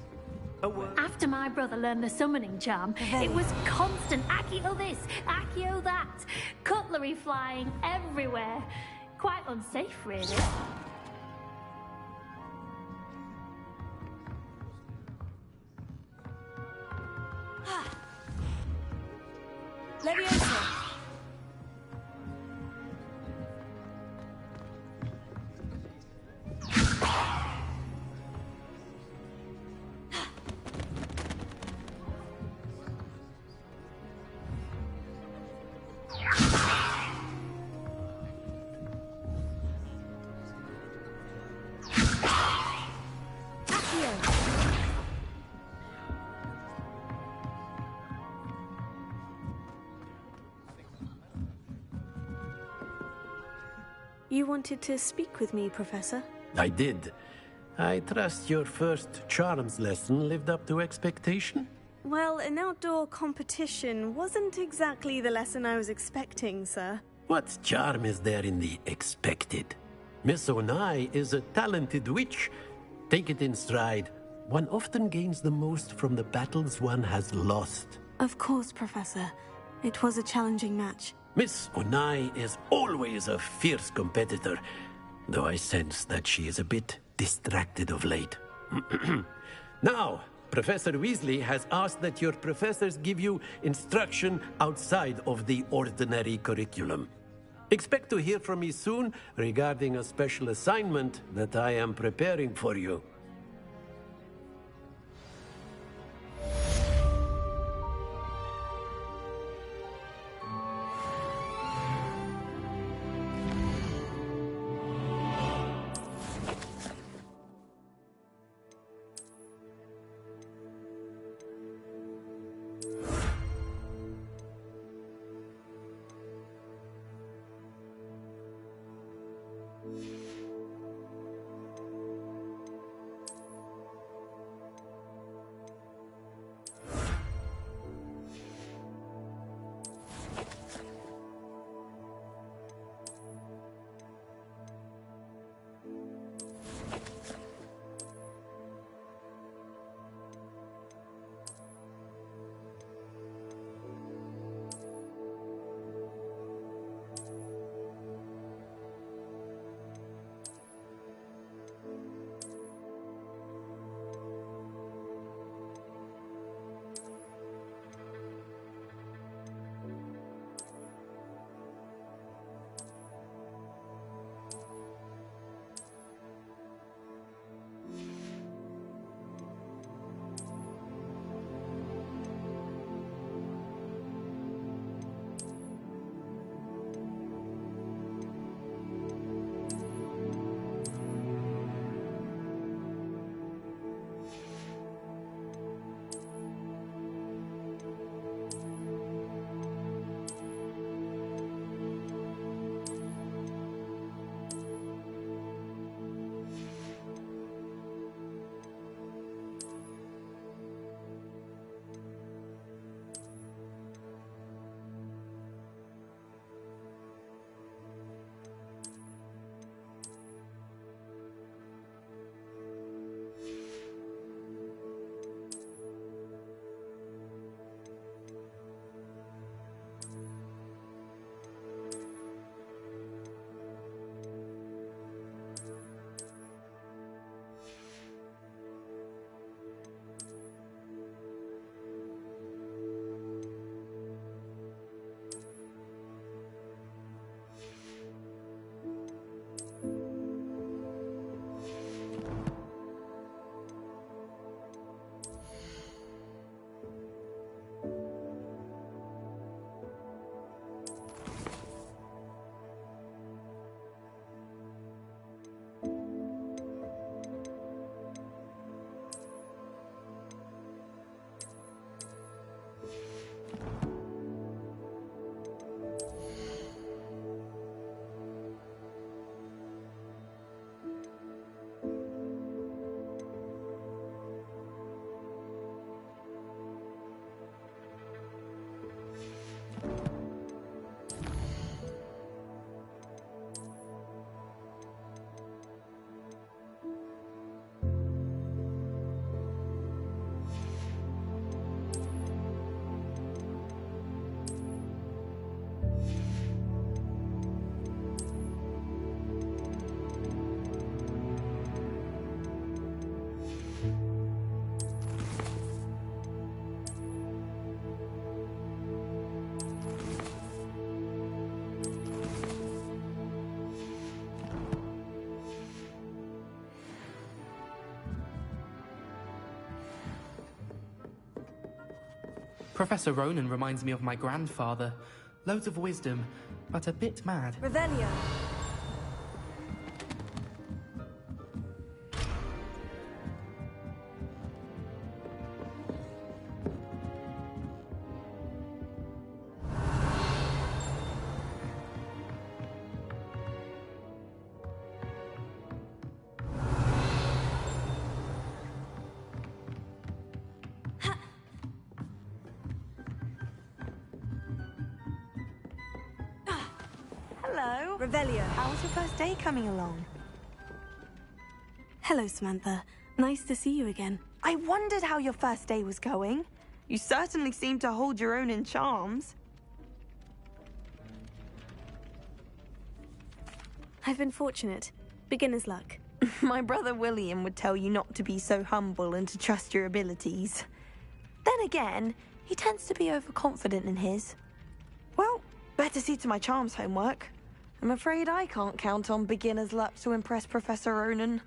After my brother learned the summoning charm, it was constant Accio this, Accio that, cutlery flying everywhere. Quite unsafe, really.
Leviosa!
You wanted to speak with me, Professor?
I did. I trust your first charms lesson lived up to expectation?
Well, an outdoor competition wasn't exactly the lesson I was expecting, sir.
What charm is there in the expected? Miss Onai is a talented witch. Take it in stride. One often gains the most from the battles one has lost.
Of course, Professor. It was a challenging match.
Miss Onai is always a fierce competitor, though I sense that she is a bit distracted of late. Now, Professor Weasley has asked that your professors give you instruction outside of the ordinary curriculum. Expect to hear from me soon regarding a special assignment that I am preparing for you.
Professor Ronan reminds me of my grandfather. Loads of wisdom, but a bit mad.
Revelio.
Hello.
Revelio.
How's your first day coming along? Hello, Samantha. Nice to see you again.
I wondered how your first day was going. You certainly seem to hold your own in charms.
I've been fortunate. Beginner's luck.
My brother William would tell you not to be so humble and to trust your abilities. Then again, he tends to be overconfident in his. Well, better see to my charms homework. I'm afraid I can't count on beginner's luck to impress Professor Ronan.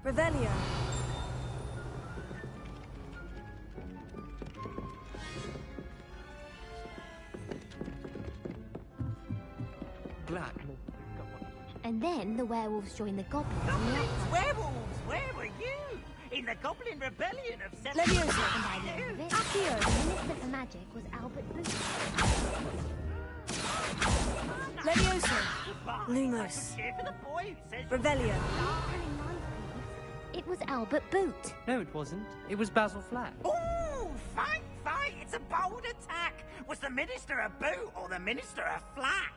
Revelio.
Black.
And then the werewolves joined the goblins.
Werewolves! Where were you? In the Goblin Rebellion of
Leviosa.
And by the end of it, the Minister for Magic was Albert Booth.
Leviosa.
Lumos.
Revelio.
It was Albert Boot.
No, it wasn't. It was Basil Flack.
Ooh, fight! It's a bold attack! Was the Minister a boot or the Minister a flack?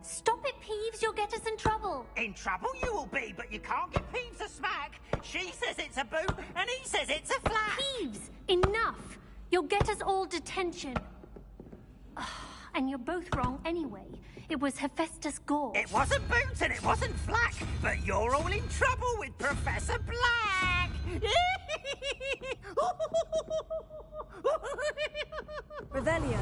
Stop it, Peeves. You'll get us in trouble.
In trouble you will be, but you can't give Peeves a smack. She says it's a boot, and he says it's a flack.
Peeves, enough. You'll get us all detention. And you're both wrong anyway. It was Hephaestus Gore.
It wasn't boot and it wasn't flack, but you're all in trouble with Professor Black.
Revelio.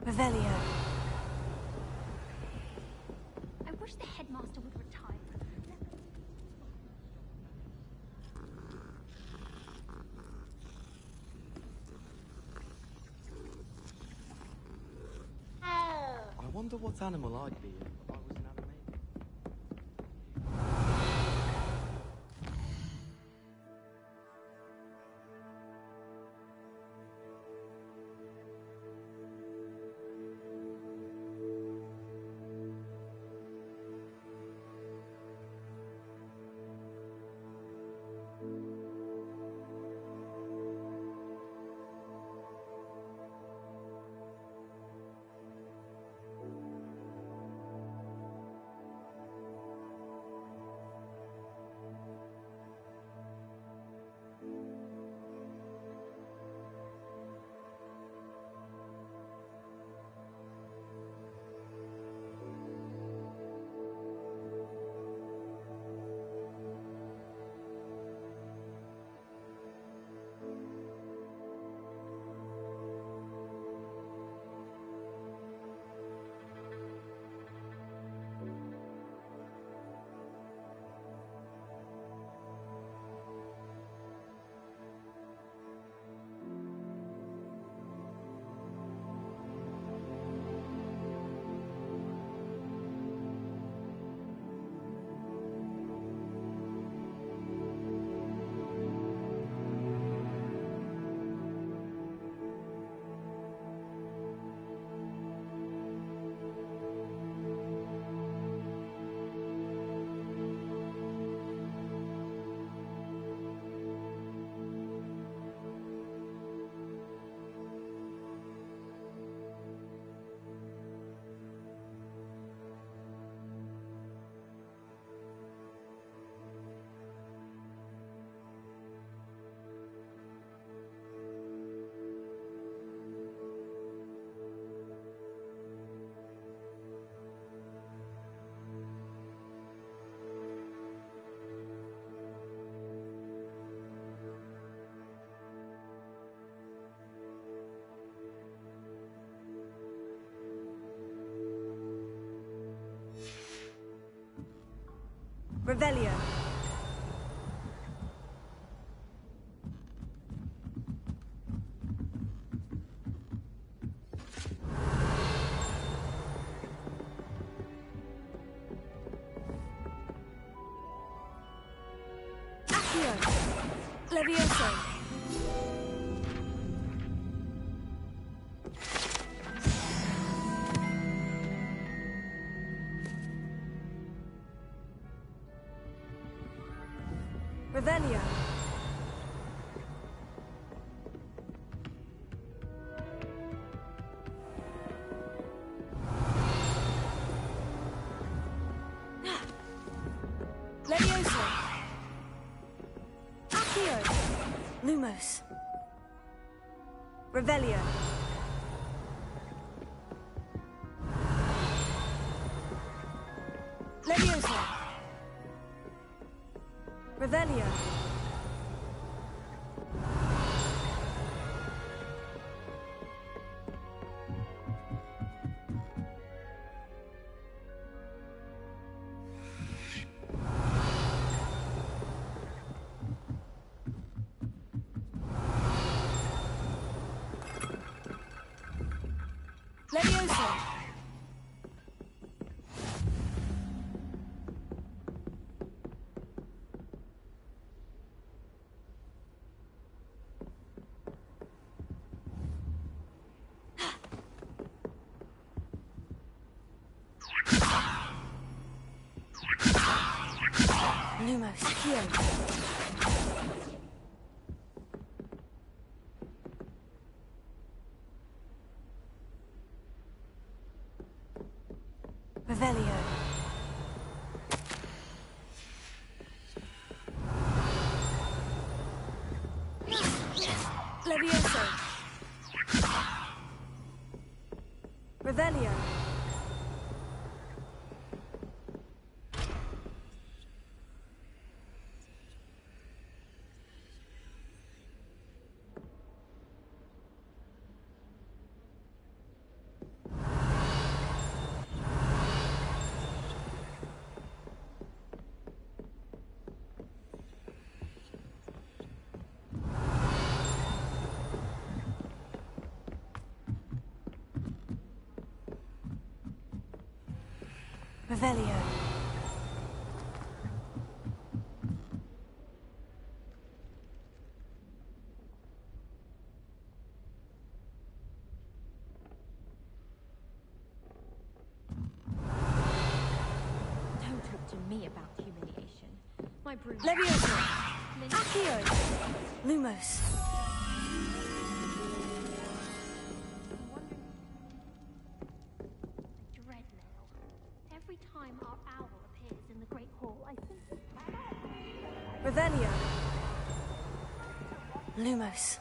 Revelio.
I wish the headmaster would retire.
I wonder what animal I'd be if I was an animated.
Revelio. Accio. Levioso. Revelio. Levioso. Accio. Lumos. Revelio. Levioso. Revelio. Levioso. Lumos. Accio. Revelio. Levioso. Revelio. Revelio.
Don't talk to me about humiliation. My broom.
Levioso. Accio. Lumos.
Dread now. Every time our owl appears in the Great Hall, I simply...
Revelio. Lumos.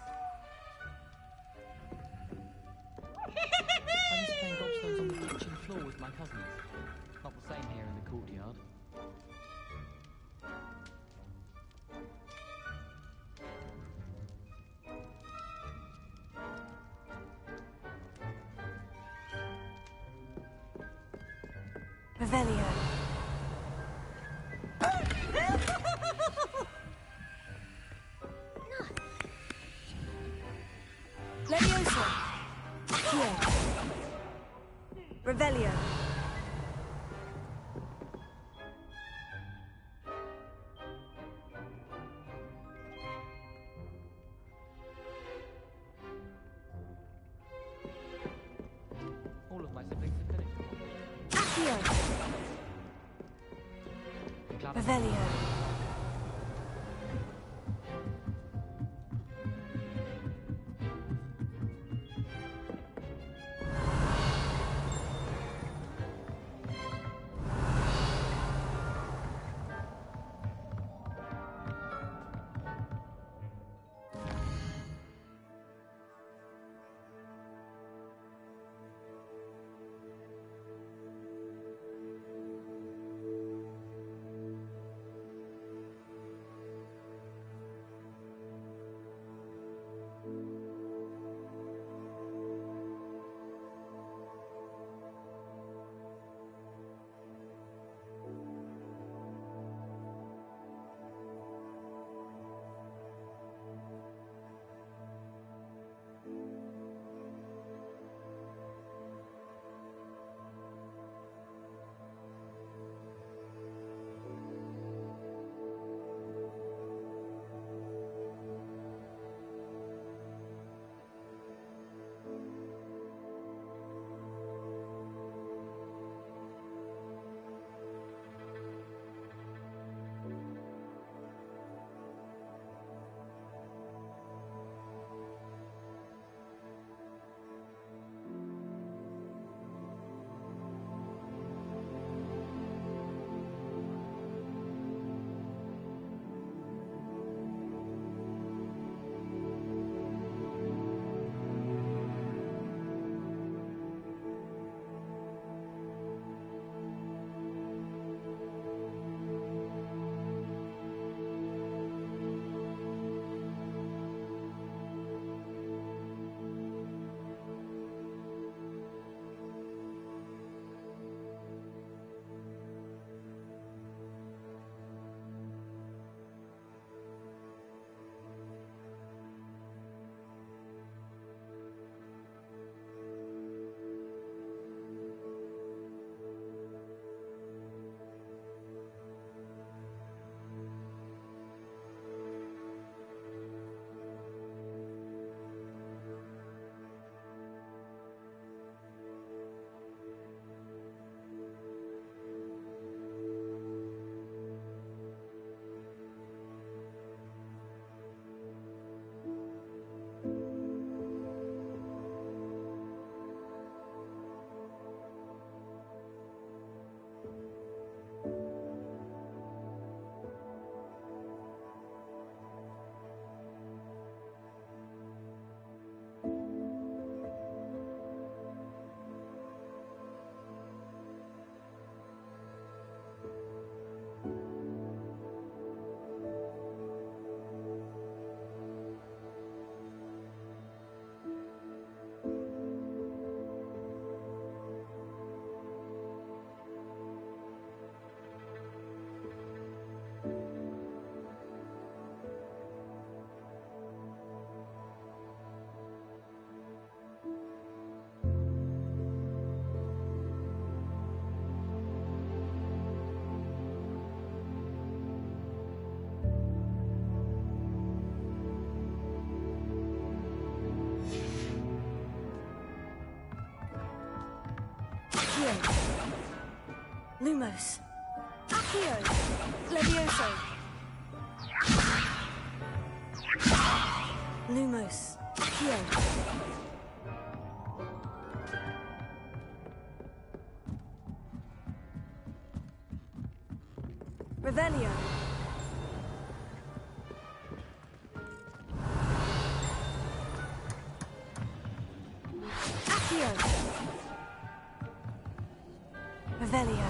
I miss playing gobstones on the kitchen floor with my cousins. Not the same here in the courtyard.
Revelio. Levioso. Accio. Revelio.
All of my siblings are finished.
Accio. Revelio.
Accio. Lumos. Accio. Levioso. Lumos. Accio. Revelio. Accio. Revelio.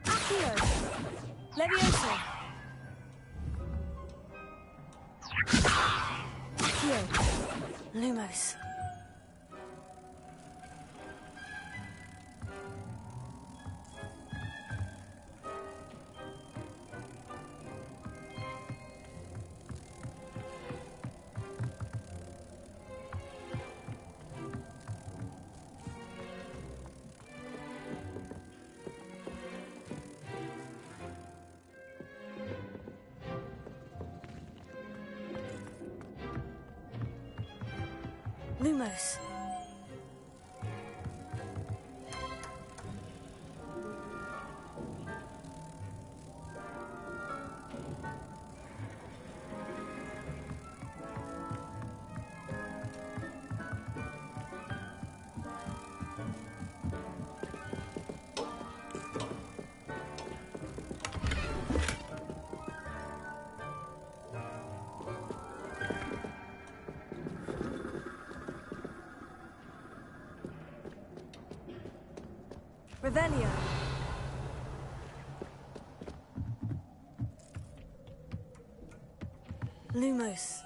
Accio. Levioso. Accio. Lumos. Lumos. Revelio. Lumos.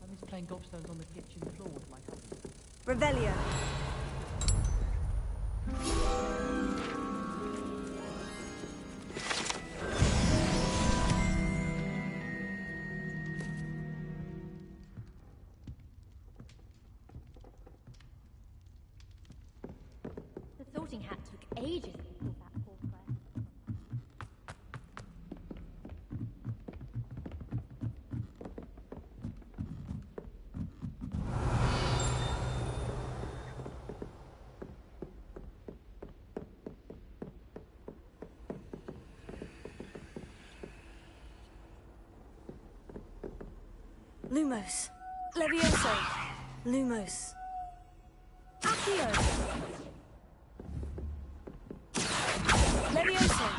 I miss playing gobstones on the kitchen floor with my cousin.
Revelio.
The sorting hat took ages to pull that poor Claire.
Lumos. Levioso. Lumos. Accio. Levioso.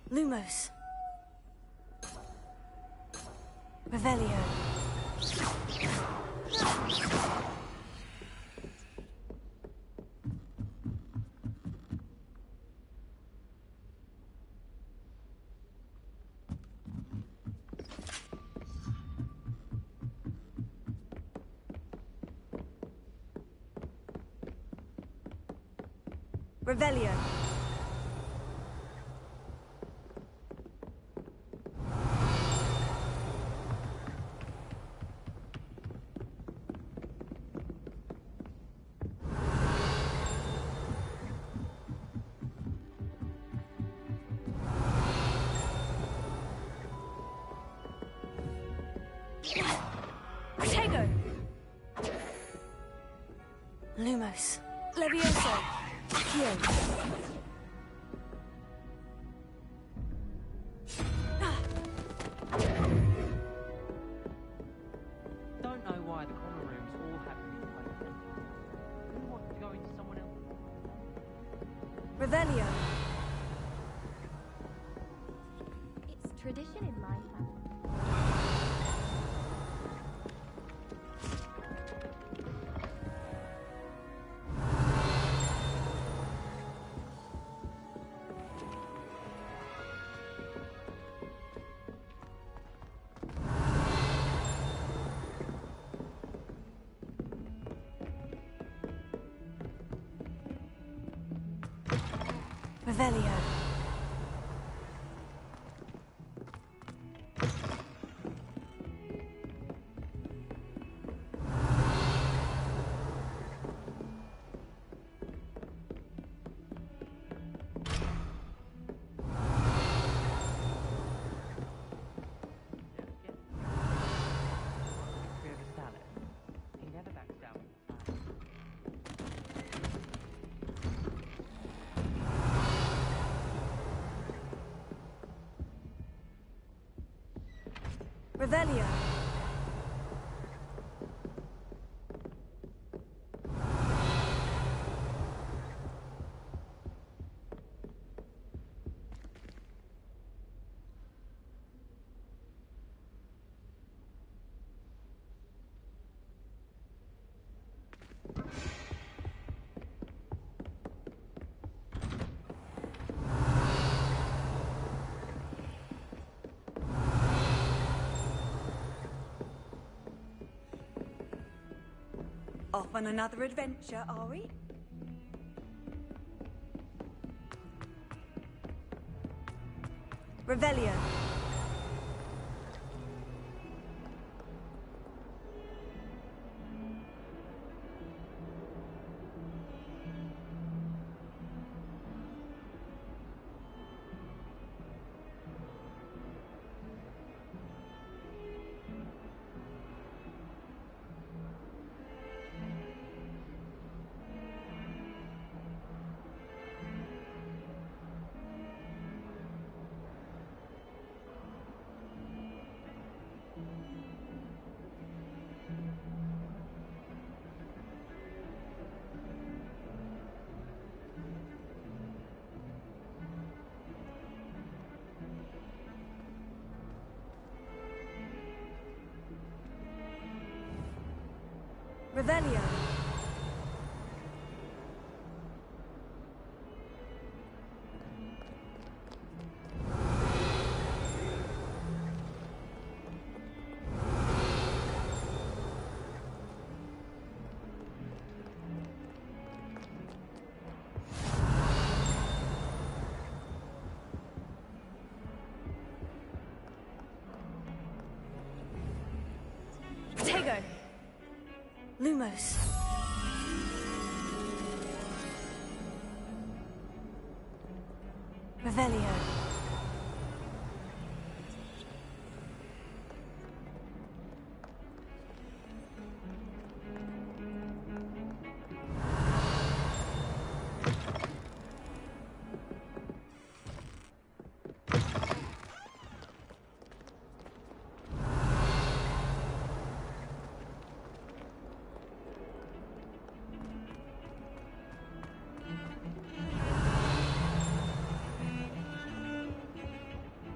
Lumos. Revelio.
Revelio.
Protego. Lumos. Levioso. Accio.
Don't know why the common rooms all have to be played. Who wants to go into someone else's?
Revelio.
It's tradition in my family.
Revelio. Revelio.
Off on another adventure, are we?
Revelio. Revelio. Tego. Lumos. Revelio.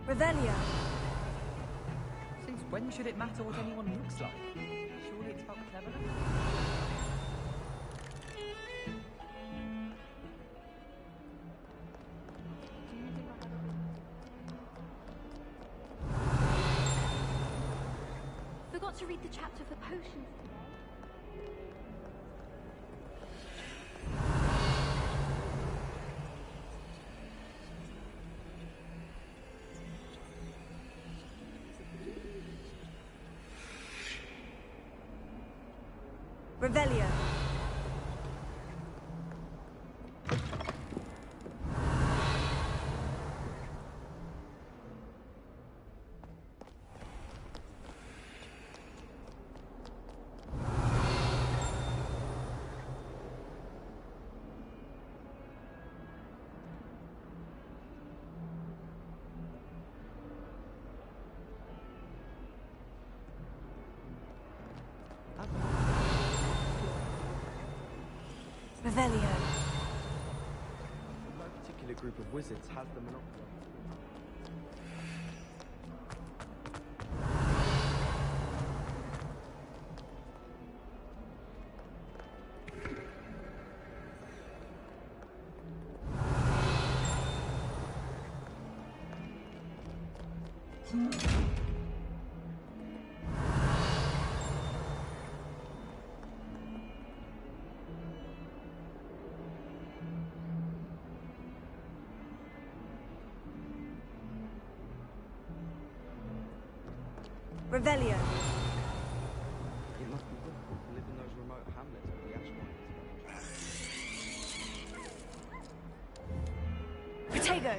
Revelio.
Since when should it matter what anyone looks like? Surely it's about cleverness?
Forgot to read the chapter for potions today.
Revelio. Revelio.
No particular group of wizards has the monopoly.
Revelio.
It must be difficult to live in those remote hamlets with the ash mines.
Protego.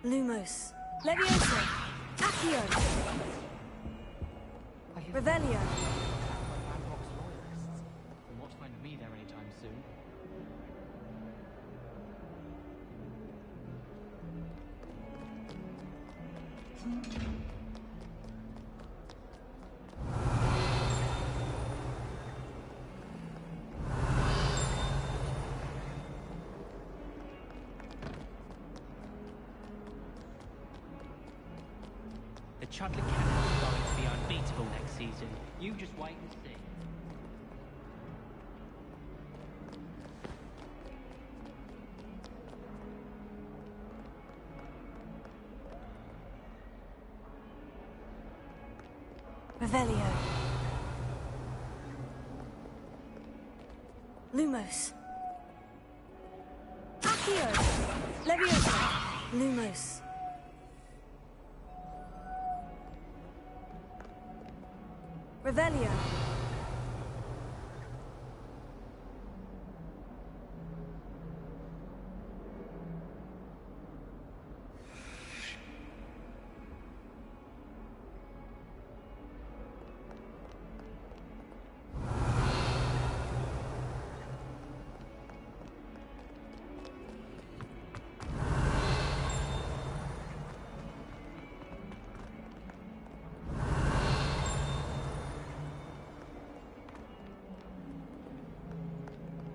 Lumos.
Levioso. Accio. Revelio.
Bangkok's loyalists. Will not find me there anytime soon. The Chudley Cannon is going to be unbeatable next season. You just wait and see.
Revelio. Lumos.
Accio. Levioso.
Lumos.
Revelio.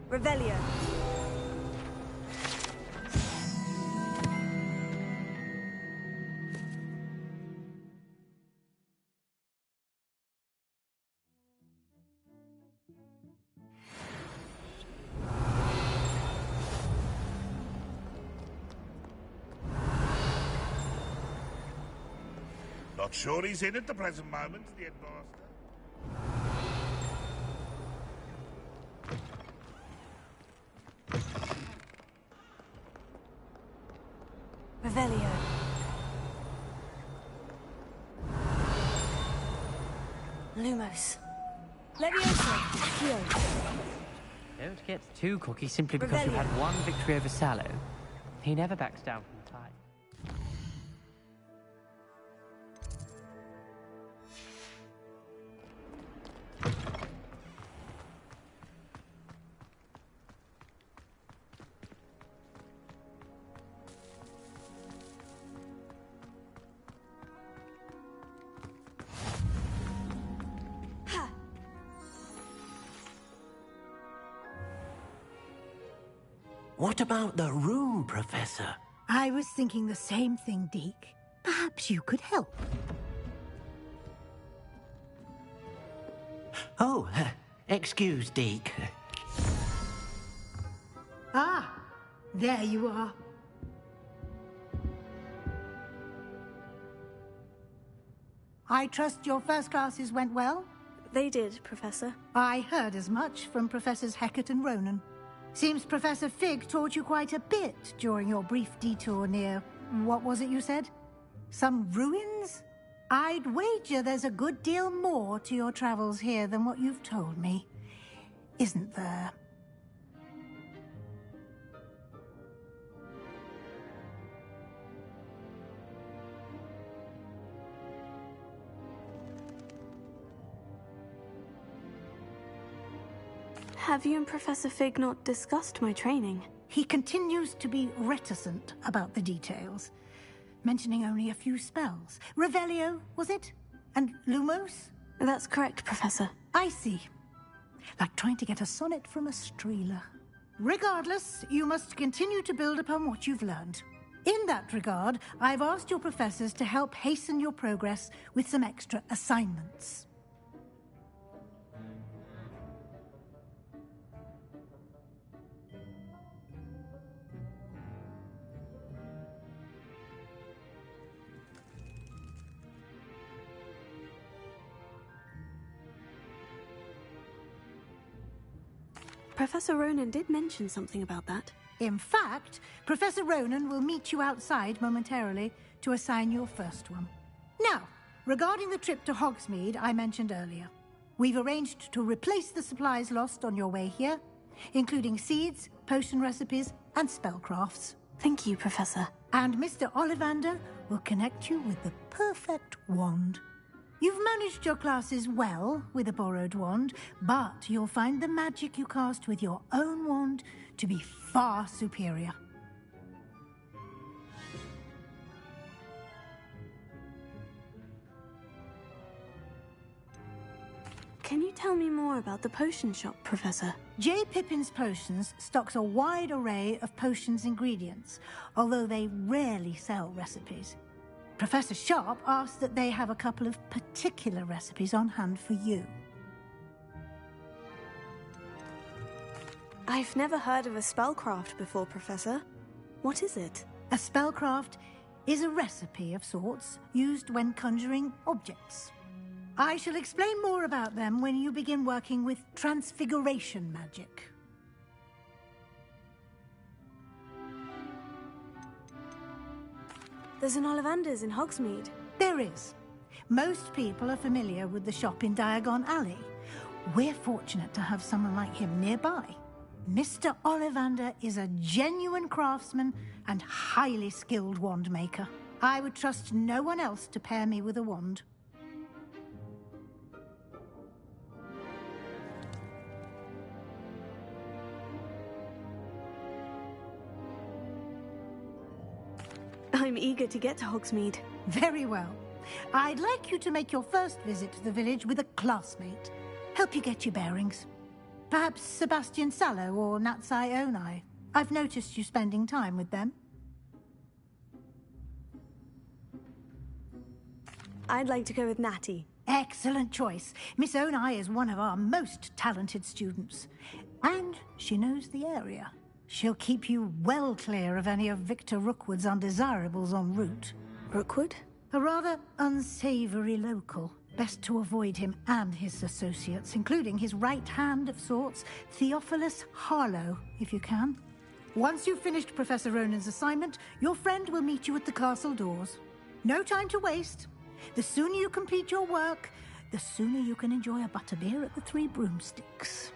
Revelio.
Not sure he's in at the present moment, the headmaster.
Revelio. Lumos.
Levioso. Accio.
Don't get too cocky simply because you had one victory over Sallow. He never backs down from the fight.
What about the room, Professor?
I was thinking the same thing, Deke. Perhaps you could help.
Oh, excuse, Deke.
Ah, there you are. I trust your first classes went well?
They did, Professor.
I heard as much from Professors Hecat and Ronan. Seems Professor Fig taught you quite a bit during your brief detour near... what was it you said? Some ruins? I'd wager there's a good deal more to your travels here than what you've told me. Isn't there?
Have you and Professor Fig not discussed my training?
He continues to be reticent about the details, mentioning only a few spells. Revelio, was it? And Lumos?
That's correct, Professor.
I see. Like trying to get a sonnet from a streeler. Regardless, you must continue to build upon what you've learned. In that regard, I've asked your professors to help hasten your progress with some extra assignments.
Professor Ronan did mention something about that.
In fact, Professor Ronan will meet you outside momentarily to assign your first one. Now, Regarding the trip to Hogsmeade I mentioned earlier, we've arranged to replace the supplies lost on your way here, including seeds, potion recipes, and spellcrafts.
Thank you, Professor.
And Mr. Ollivander will connect you with the perfect wand. You've managed your classes well with a borrowed wand, but you'll find the magic you cast with your own wand to be far superior.
Can you tell me more about the potion shop, Professor?
J. Pippin's Potions stocks a wide array of potions ingredients, although they rarely sell recipes. Professor Sharp asked that they have a couple of particular recipes on hand for you.
I've never heard of a spellcraft before, Professor. What is it?
A spellcraft is a recipe of sorts used when conjuring objects. I shall explain more about them when you begin working with transfiguration magic.
There's an Ollivander's in Hogsmeade.
There is. Most people are familiar with the shop in Diagon Alley. We're fortunate to have someone like him nearby. Mr. Ollivander is a genuine craftsman and highly skilled wand maker. I would trust no one else to pair me with a wand.
I'm eager to get to Hogsmeade.
Very well. I'd like you to make your first visit to the village with a classmate. Help you get your bearings. Perhaps Sebastian Sallow or Natsai Onai. I've noticed you spending time with them.
I'd like to go with Natty.
Excellent choice. Miss Onai is one of our most talented students. And she knows the area. She'll keep you well clear of any of Victor Rookwood's undesirables en route.
Rookwood?
A rather unsavory local. Best to avoid him and his associates, including his right hand of sorts, Theophilus Harlow, if you can. Once you've finished Professor Ronan's assignment, your friend will meet you at the castle doors. No time to waste. The sooner you complete your work, the sooner you can enjoy a butterbeer at the Three Broomsticks.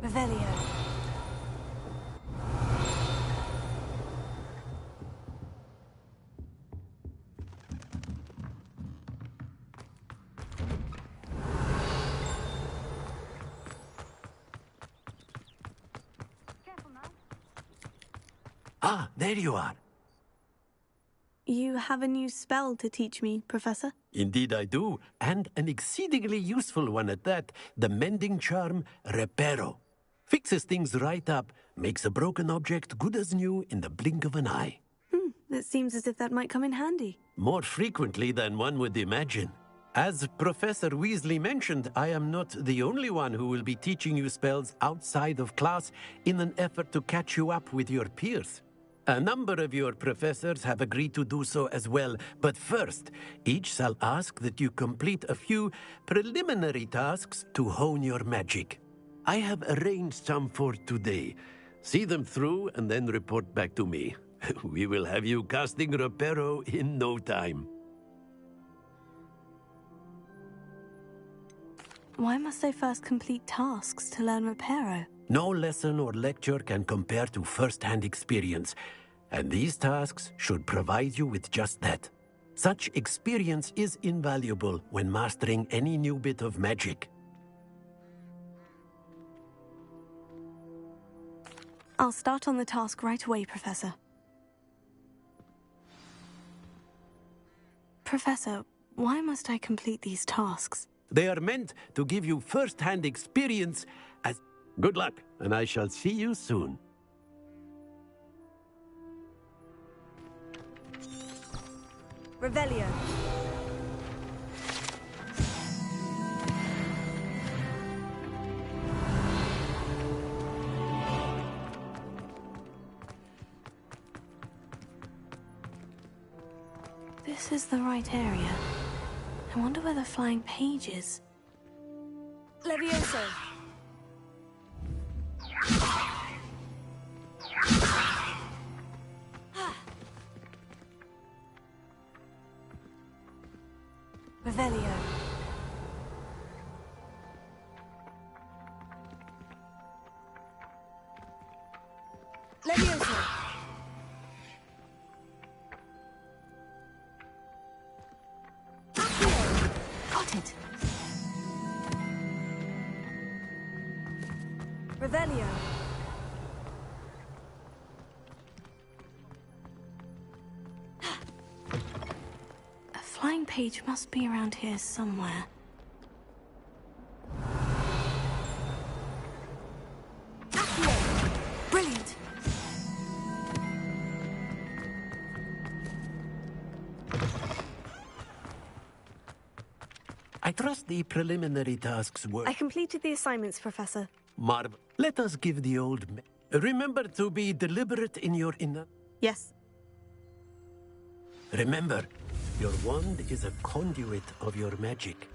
Revelio.
Ah, there you are.
You have a new spell to teach me, Professor?
Indeed I do, and an exceedingly useful one at that, the mending charm Reparo. Fixes things right up, makes a broken object good as new in the blink of an eye.
It seems as if that might come in handy.
More frequently than one would imagine. As Professor Weasley mentioned, I am not the only one who will be teaching you spells outside of class in an effort to catch you up with your peers. A number of your professors have agreed to do so as well, but first, each shall ask that you complete a few preliminary tasks to hone your magic. I have arranged some for today. See them through and then report back to me. We will have you casting Reparo in no time.
Why must I first complete tasks to learn Reparo?
No lesson or lecture can compare to first-hand experience, and these tasks should provide you with just that. Such experience is invaluable when mastering any new bit of magic.
I'll start on the task right away, Professor. Professor, why must I complete these tasks?
They are meant to give you first-hand experience as... Good luck, and I shall see you soon.
Revelio.
This is the right area. I wonder where the flying page is.
Levioso. Revelio. Levioso.
Got it.
Revelio.
A flying page must be around here somewhere. Brilliant.
I trust the preliminary tasks were...
I completed the assignments, Professor.
Marv, let us give the old... Remember to be deliberate in your
Yes.
Remember, your wand is a conduit of your magic.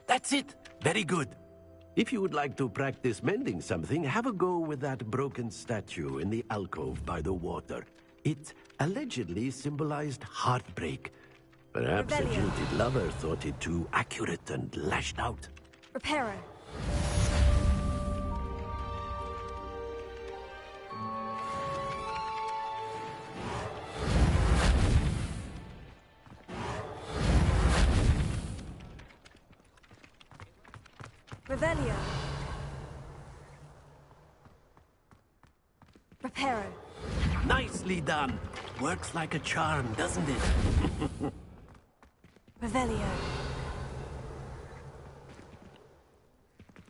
That's it. Very good. If you would like to practice mending something, have a go with that broken statue in the alcove by the water. It allegedly symbolized heartbreak. Perhaps a jilted lover thought it too accurate and lashed out.
Reparo. Revelio. Reparo.
Nicely done. Works like a charm, doesn't it?
Revelio.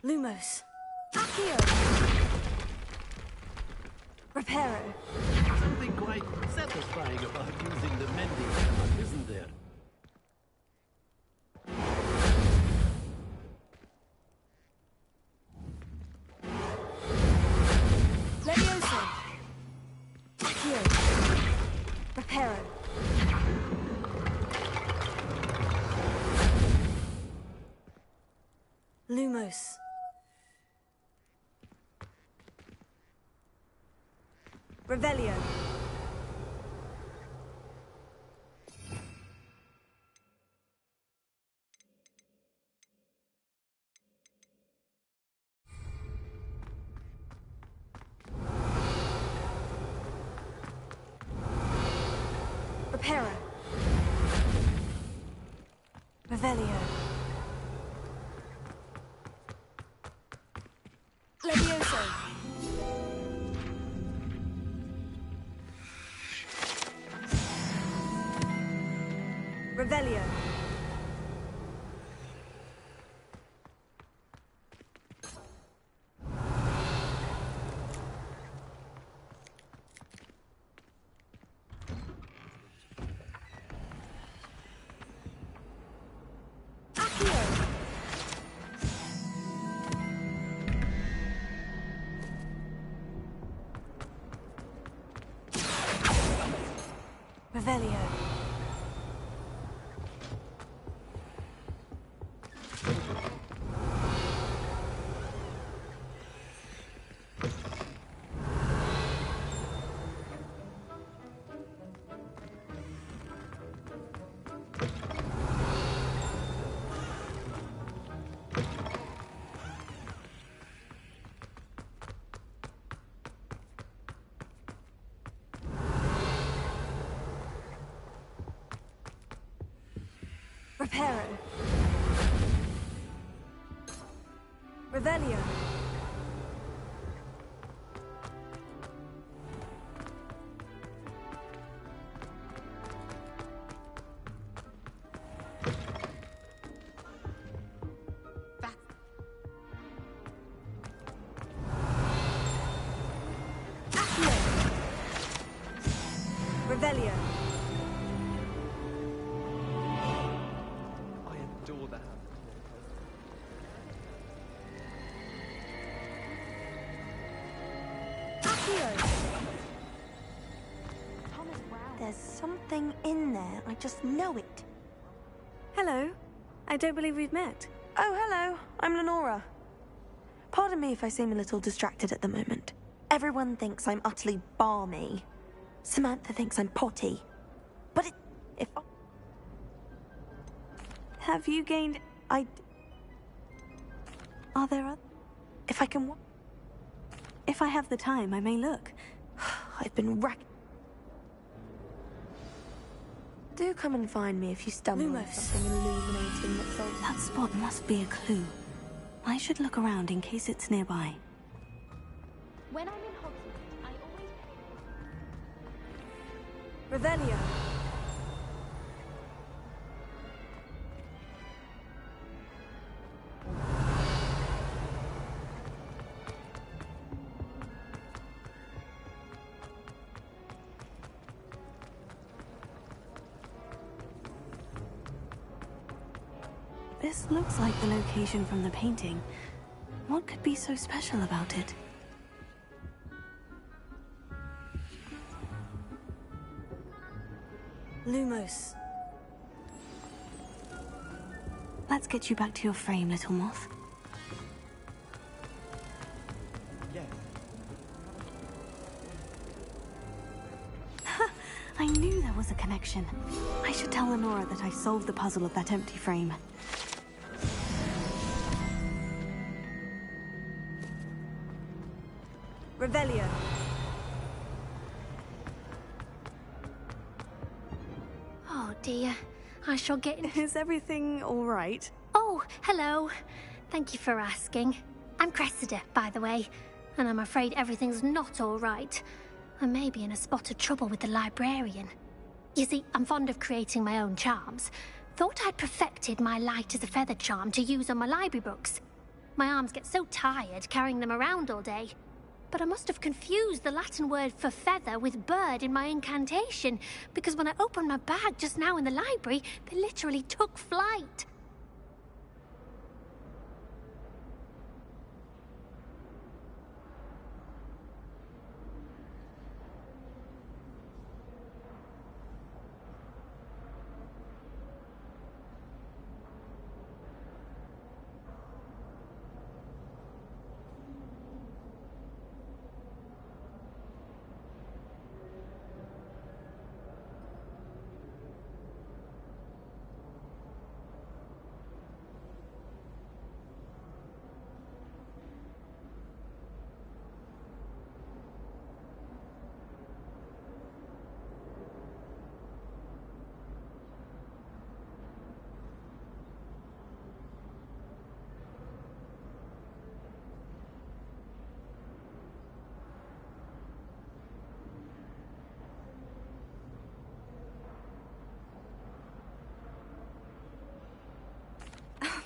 Lumos. Accio. Reparo.
Something quite satisfying about using the mending hammer, isn't there?
Levioso. Accio. Reparo. Lumos. Revelio. Reparo. Revelio. Levioso. Revelio. Revelio. Reparo. Revelio. Accio. Revelio.
I adore that.
There's something in there. I just know it.
Hello. I don't believe we've met.
Oh, hello. I'm Lenora. Pardon me if I seem a little distracted at the moment. Everyone thinks I'm utterly balmy. Samantha thinks I'm potty. But if...
Have you gained... Are there other...
If I can...
If I have the time, I may look.
I've been Do come and find me if you stumble on something illuminating that's all...
That spot must be a clue. I should look around in case it's nearby.
When I'm in Hogwarts, I always...
Revelio.
This looks like the location from the painting. What could be so special about it?
Lumos.
Let's get you back to your frame, little moth. I knew there was a connection. I should tell Lenora that I solved the puzzle of that empty frame.
Revelio.
Oh dear, I shall get...
Is everything all right?
Oh, hello. Thank you for asking. I'm Cressida, by the way, and I'm afraid everything's not all right. I may be in a spot of trouble with the librarian. You see, I'm fond of creating my own charms. Thought I'd perfected my light as a feather charm to use on my library books. My arms get so tired carrying them around all day. But I must have confused the Latin word for feather with bird in my incantation, because when I opened my bag just now in the library, they literally took flight.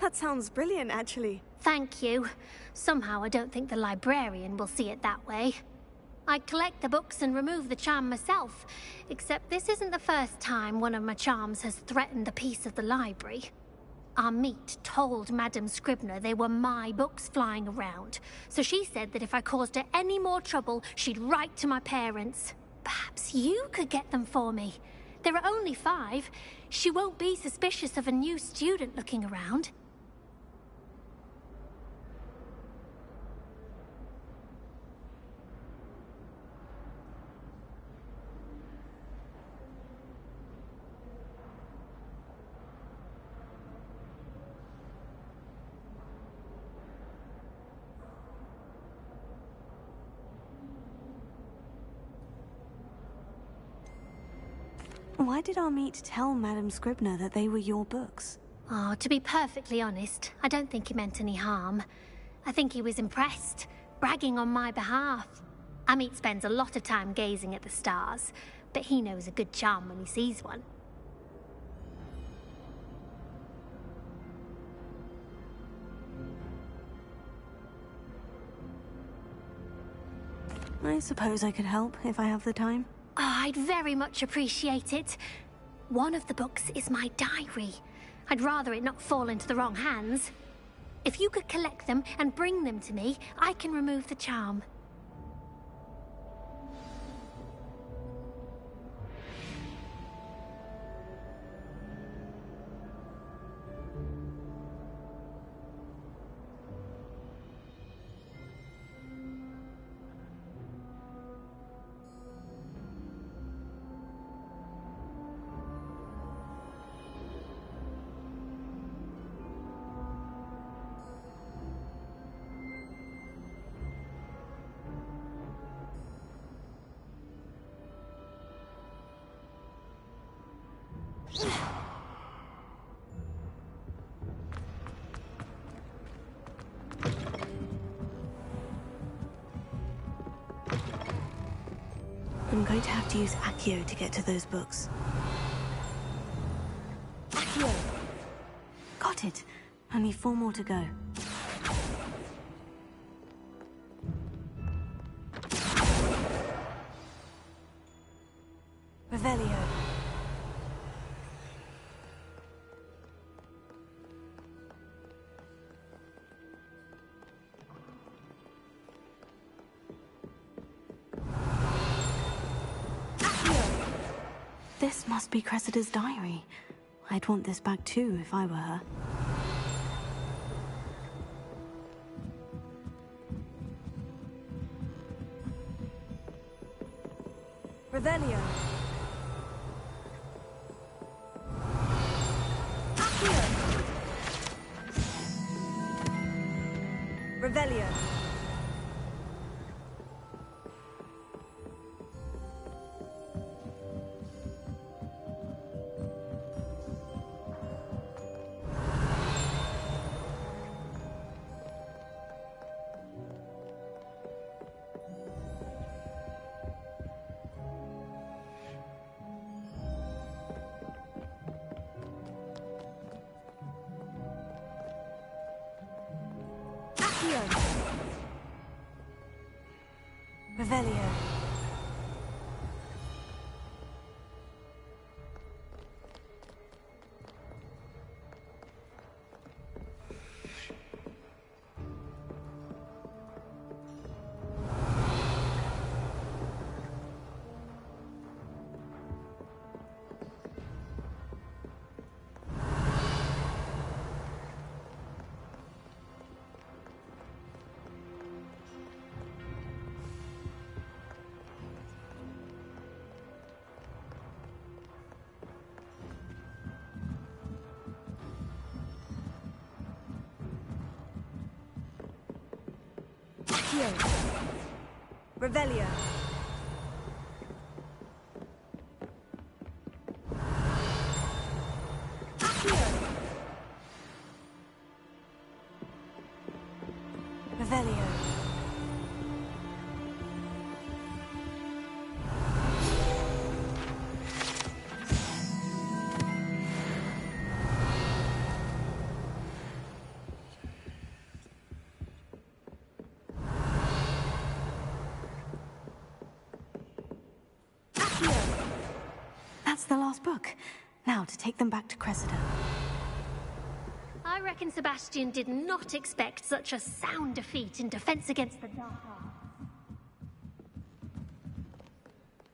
That sounds brilliant, actually.
Thank you. Somehow I don't think the librarian will see it that way. I collect the books and remove the charm myself, except this isn't the first time one of my charms has threatened a piece of the library. Our meet told Madame Scribner they were my books flying around, so she said that if I caused her any more trouble, she'd write to my parents. Perhaps you could get them for me. There are only 5. She won't be suspicious of a new student looking around.
Why did our meet tell Madame Scribner that they were your books?
Oh, to be perfectly honest, I don't think he meant any harm. I think he was impressed, bragging on my behalf. Amit spends a lot of time gazing at the stars, but he knows a good charm when he sees one.
I suppose I could help if I have the time.
Oh, I'd very much appreciate it. One of the books is my diary. I'd rather it not fall into the wrong hands. If you could collect them and bring them to me, I can remove the charm.
I'm going to have to use Accio to get to those books.
Accio!
Got it. Only 4 more to go. Revelio. This must be Cressida's diary. I'd want this back too if I were her.
Revelio. Revelio. Revelio. Revelio. Revelio.
the last book. Now to take them back to Cressida.
I reckon Sebastian did not expect such a sound defeat in defense against the dark arts.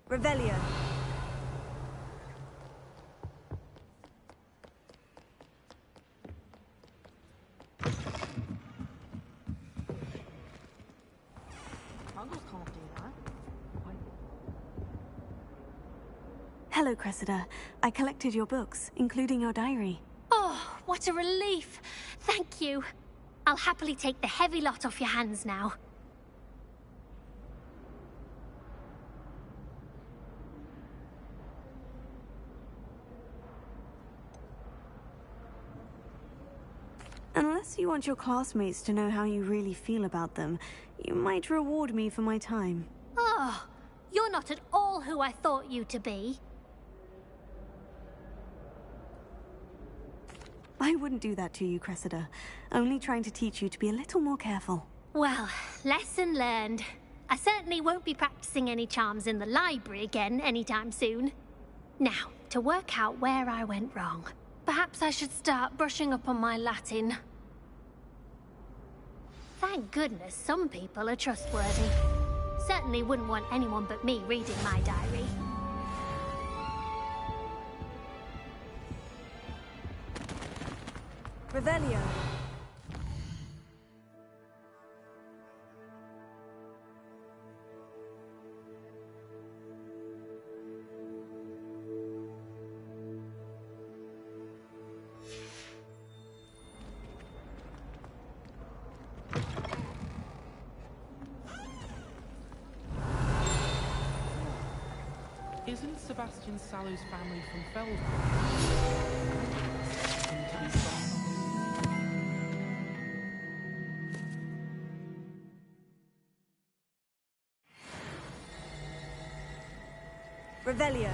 Revelio.
Hello, Cressida. I collected your books, including your diary.
Oh, what a relief. Thank you. I'll happily take the heavy lot off your hands now.
Unless you want your classmates to know how you really feel about them, you might reward me for my time.
Oh, you're not at all who I thought you to be.
I wouldn't do that to you, Cressida. Only trying to teach you to be a little more careful.
Well, lesson learned. I certainly won't be practicing any charms in the library again anytime soon. Now, to work out where I went wrong. Perhaps I should start brushing up on my Latin. Thank goodness some people are trustworthy. Certainly wouldn't want anyone but me reading my diary.
Revelio.
Isn't Sebastian Sallow's family from Feldman?
Revelio.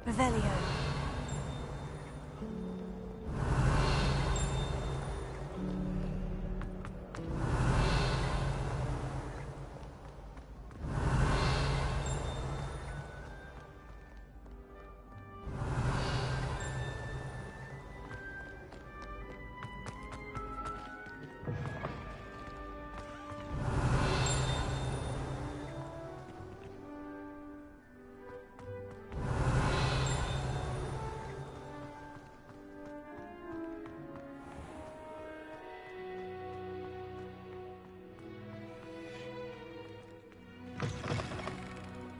Revelio.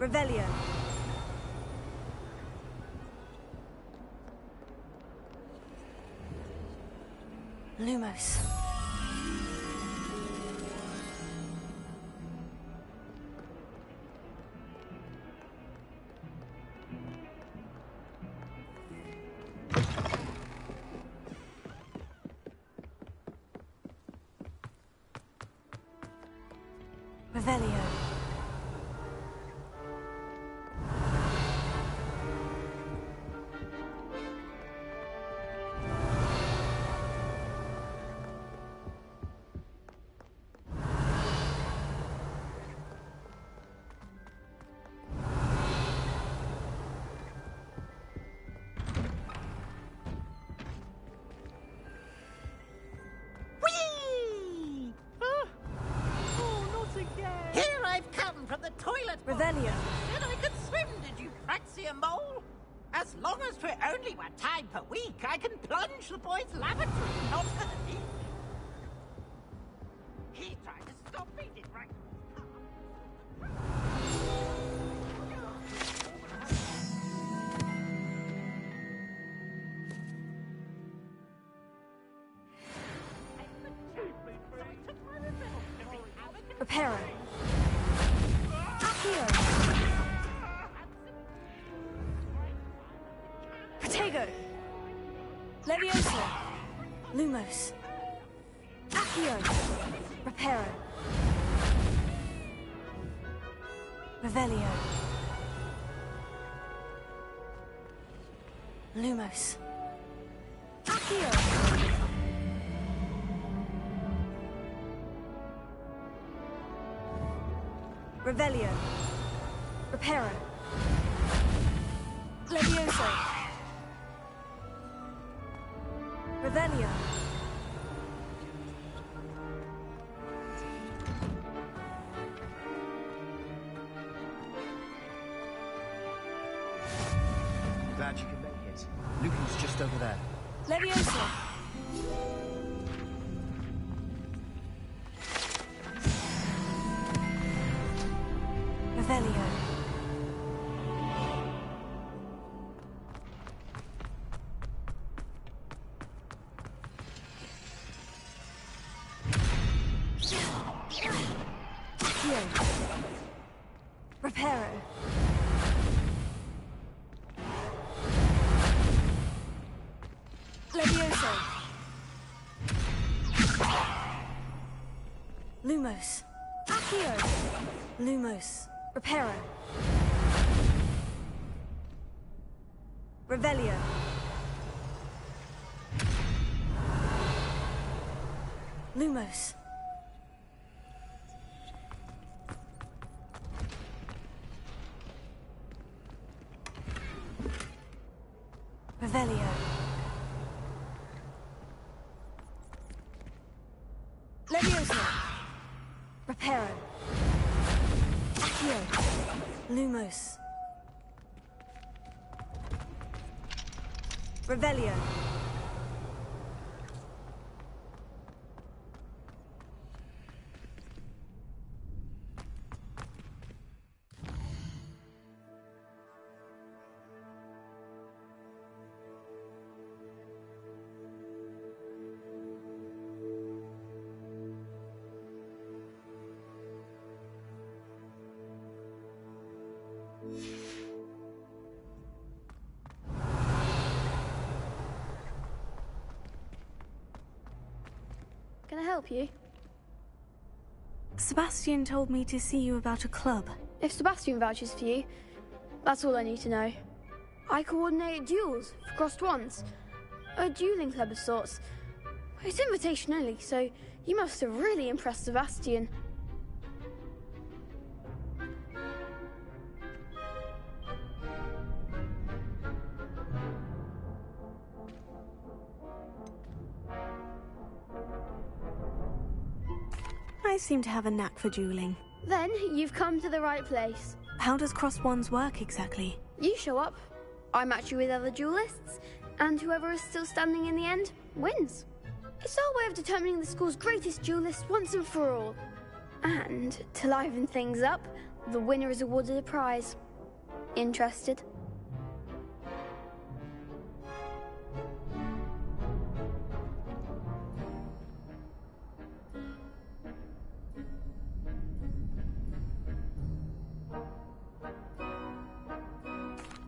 Revelio.
Lumos.
Revelio.
Whee! Oh, not again! Here I've come from the toilet.
Revelio.
Said I could swim, did you, Praxia Mole? As long as we're only one time per week, I can plunge the boy's lavatory, not to the deep. He tried to stop me, did right?
Reparo. Accio.
Tego! Levioso! Lumos! Accio! Reparo! Revelio! Lumos! Accio! Revelio! Reparo! Levioso! Revelio!
Glad you could make it. Lucan's just over there.
Levioso! Revelio! Reparo! Levioso! Lumos! Accio! Lumos! Reparo! Revelio! Lumos! Revelio! Levioso! Reparo! Accio! Lumos! Revelio!
Can I help you?
Sebastian told me to see you about a club.
If Sebastian vouches for you, that's all I need to know. I coordinate duels for crossed wands. A dueling club of sorts. It's invitation only, so you must have really impressed Sebastian.
I seem to have a knack for dueling.
Then you've come to the right place.
How does crossed wands work exactly?
You show up, I match you with other duelists, and whoever is still standing in the end wins. It's our way of determining the school's greatest duelist once and for all. And to liven things up, the winner is awarded a prize. Interested?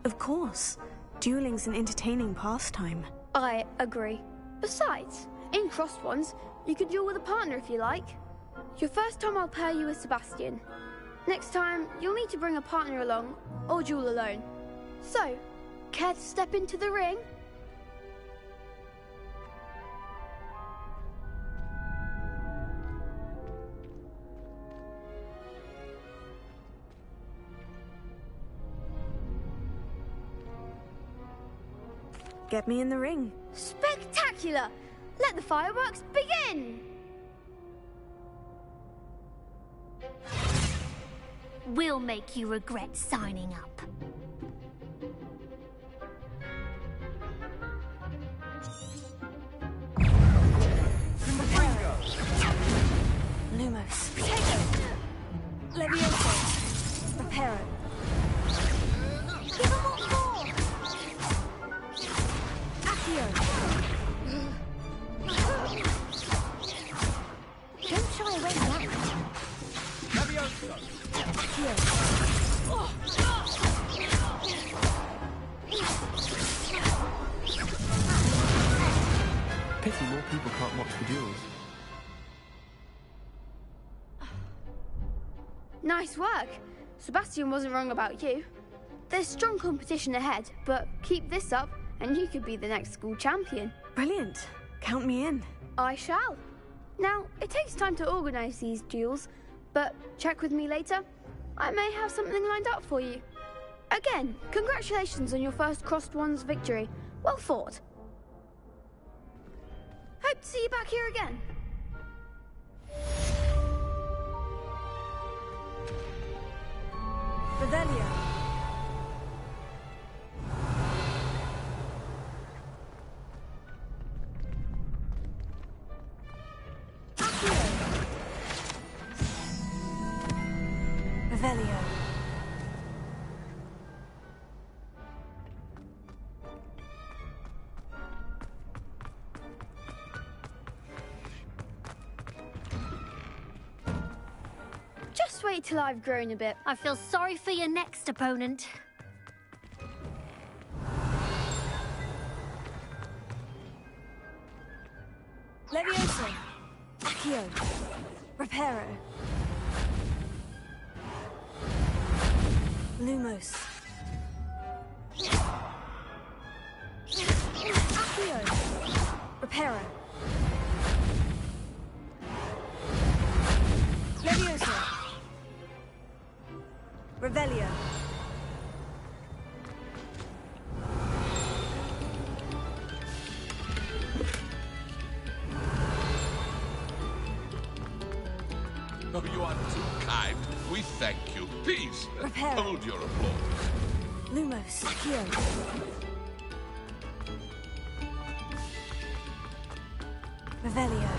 Of course. Dueling's an entertaining pastime.
I agree. Besides, in crossed ones, you could duel with a partner if you like. Your first time I'll pair you with Sebastian. Next time, you'll need to bring a partner along, or duel alone. So, care to step into the ring?
Get me in the ring.
Spectacular! Let the fireworks begin!
We'll make you regret signing up.
Lumos. Levioso. Reparo.
Give them what more!
Accio.
Don't shy away now.
Levioso.
obviously more people can't watch the duels.
Nice work. Sebastian wasn't wrong about you. There's strong competition ahead, but keep this up and you could be the next school champion.
Brilliant. Count me in.
I shall. Now, it takes time to organise these duels, but check with me later. I may have something lined up for you. Again, congratulations on your first Crossed Wands victory. Well fought. Hope to see you back here again.
Revelio. Revelio.
Just wait till I've grown a bit.
I feel sorry for your next opponent.
Levioso. Accio. Reparo. Lumos. Accio. Reparo. Levioso. Revelio.
Oh, you are too kind. We thank you. Please,
Repair.
hold your applause.
Lumos. Accio. Revelio.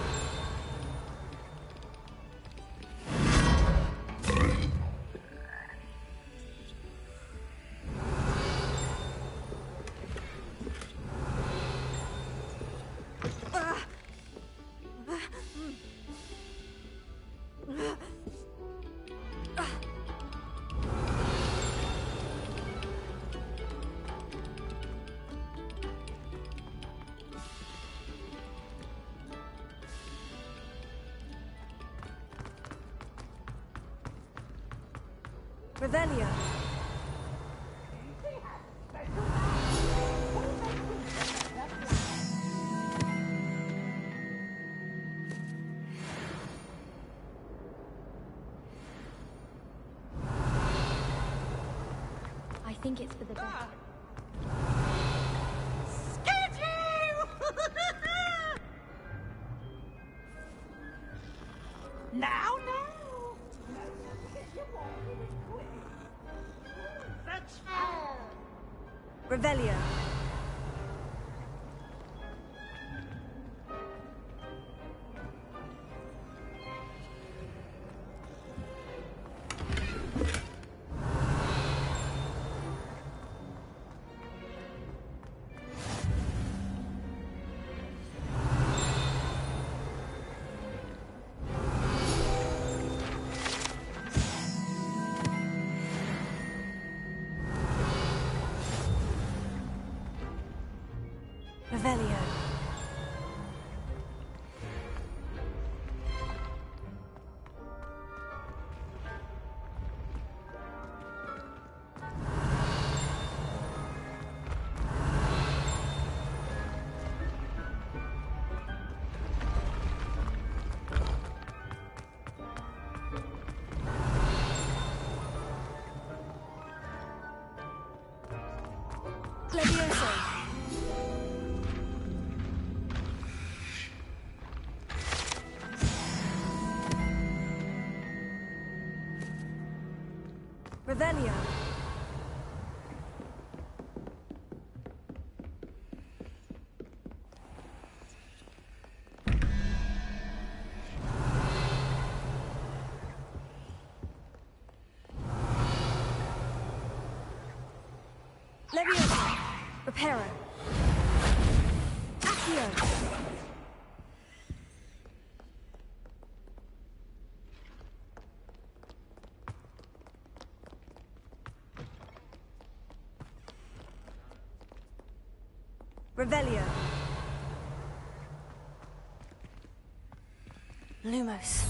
Revelio.
I think it's for the better.
Now.
Revelio. Revelio. Levioso. Revelio. Levioso. Reparo. Accio. Revelio.
Lumos.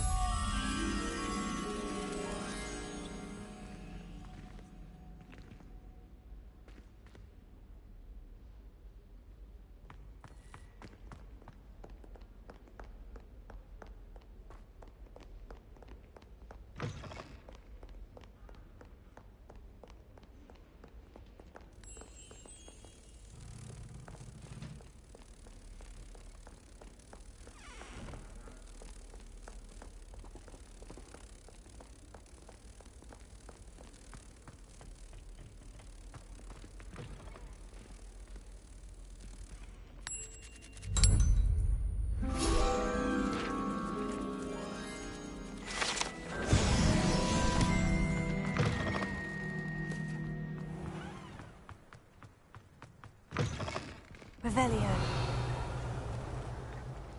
Revelio.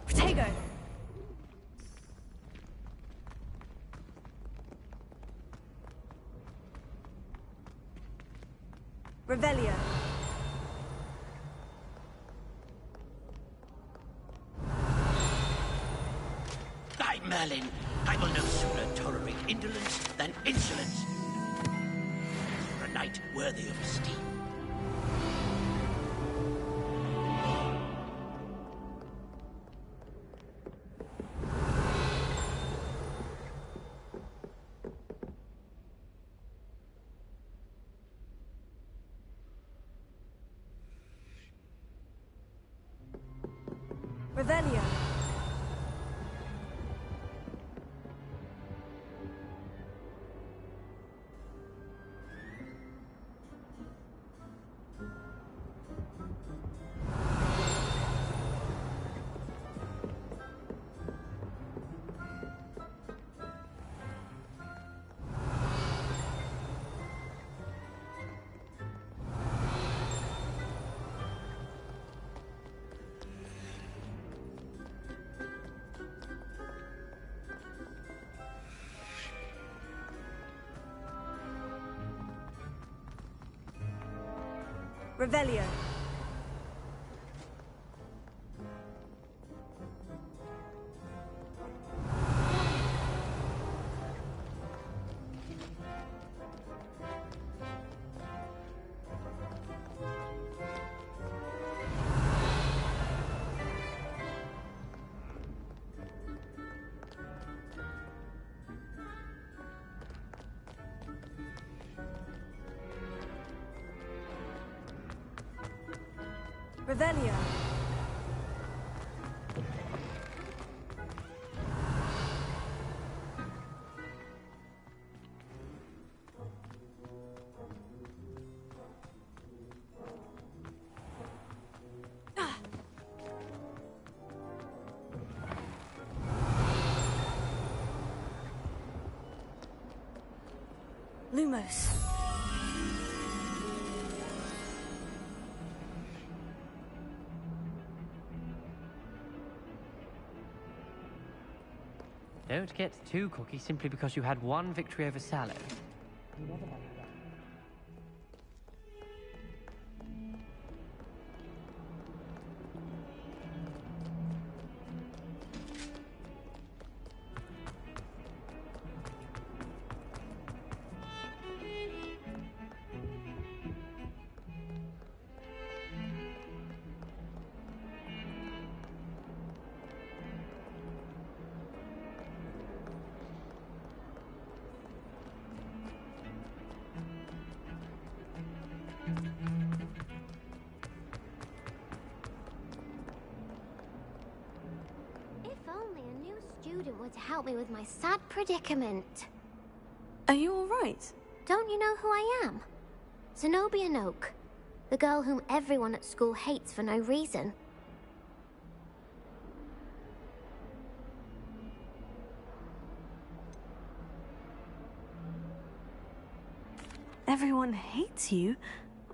Protego.
Revelio.
By Merlin, I will no sooner tolerate indolence than insolence. For a knight worthy of esteem.
Revelio. Revelio. Revelio.
Lumos.
Don't get too cocky simply because you had one victory over Sallow.
If only a new student were to help me with my sad predicament.
Are you all right?
Don't you know who I am? Zenobia Noak, the girl whom everyone at school hates for no reason.
Everyone hates you?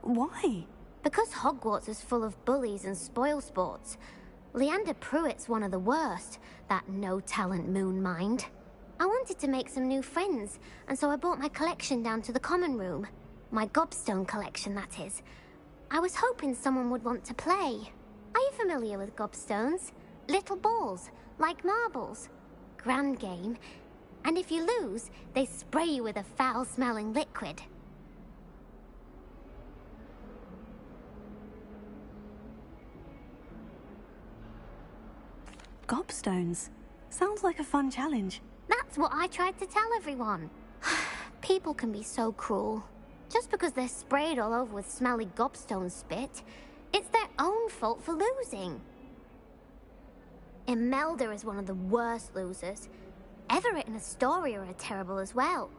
Why?
Because Hogwarts is full of bullies and spoilsports. Leander Pruitt's one of the worst, that no-talent moon mind. I wanted to make some new friends, and so I brought my collection down to the common room. My gobstone collection, that is. I was hoping someone would want to play. Are you familiar with gobstones? Little balls, like marbles. grand game. And if you lose, they spray you with a foul-smelling liquid.
Gobstones. Sounds like a fun challenge.
That's what I tried to tell everyone. People can be so cruel. Just because they're sprayed all over with smelly gobstone spit, it's their own fault for losing. Imelda is one of the worst losers. Everett and Astoria are terrible as well.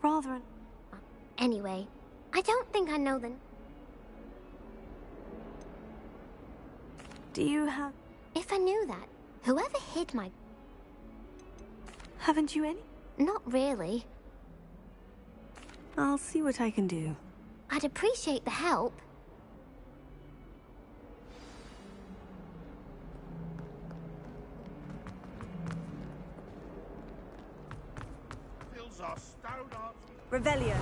Rather.
Anyway, I don't think I know the...
Do you have...
If I knew that, whoever hid my...
Haven't you any?
Not really.
I'll see what I can do.
I'd appreciate the help.
Revelio.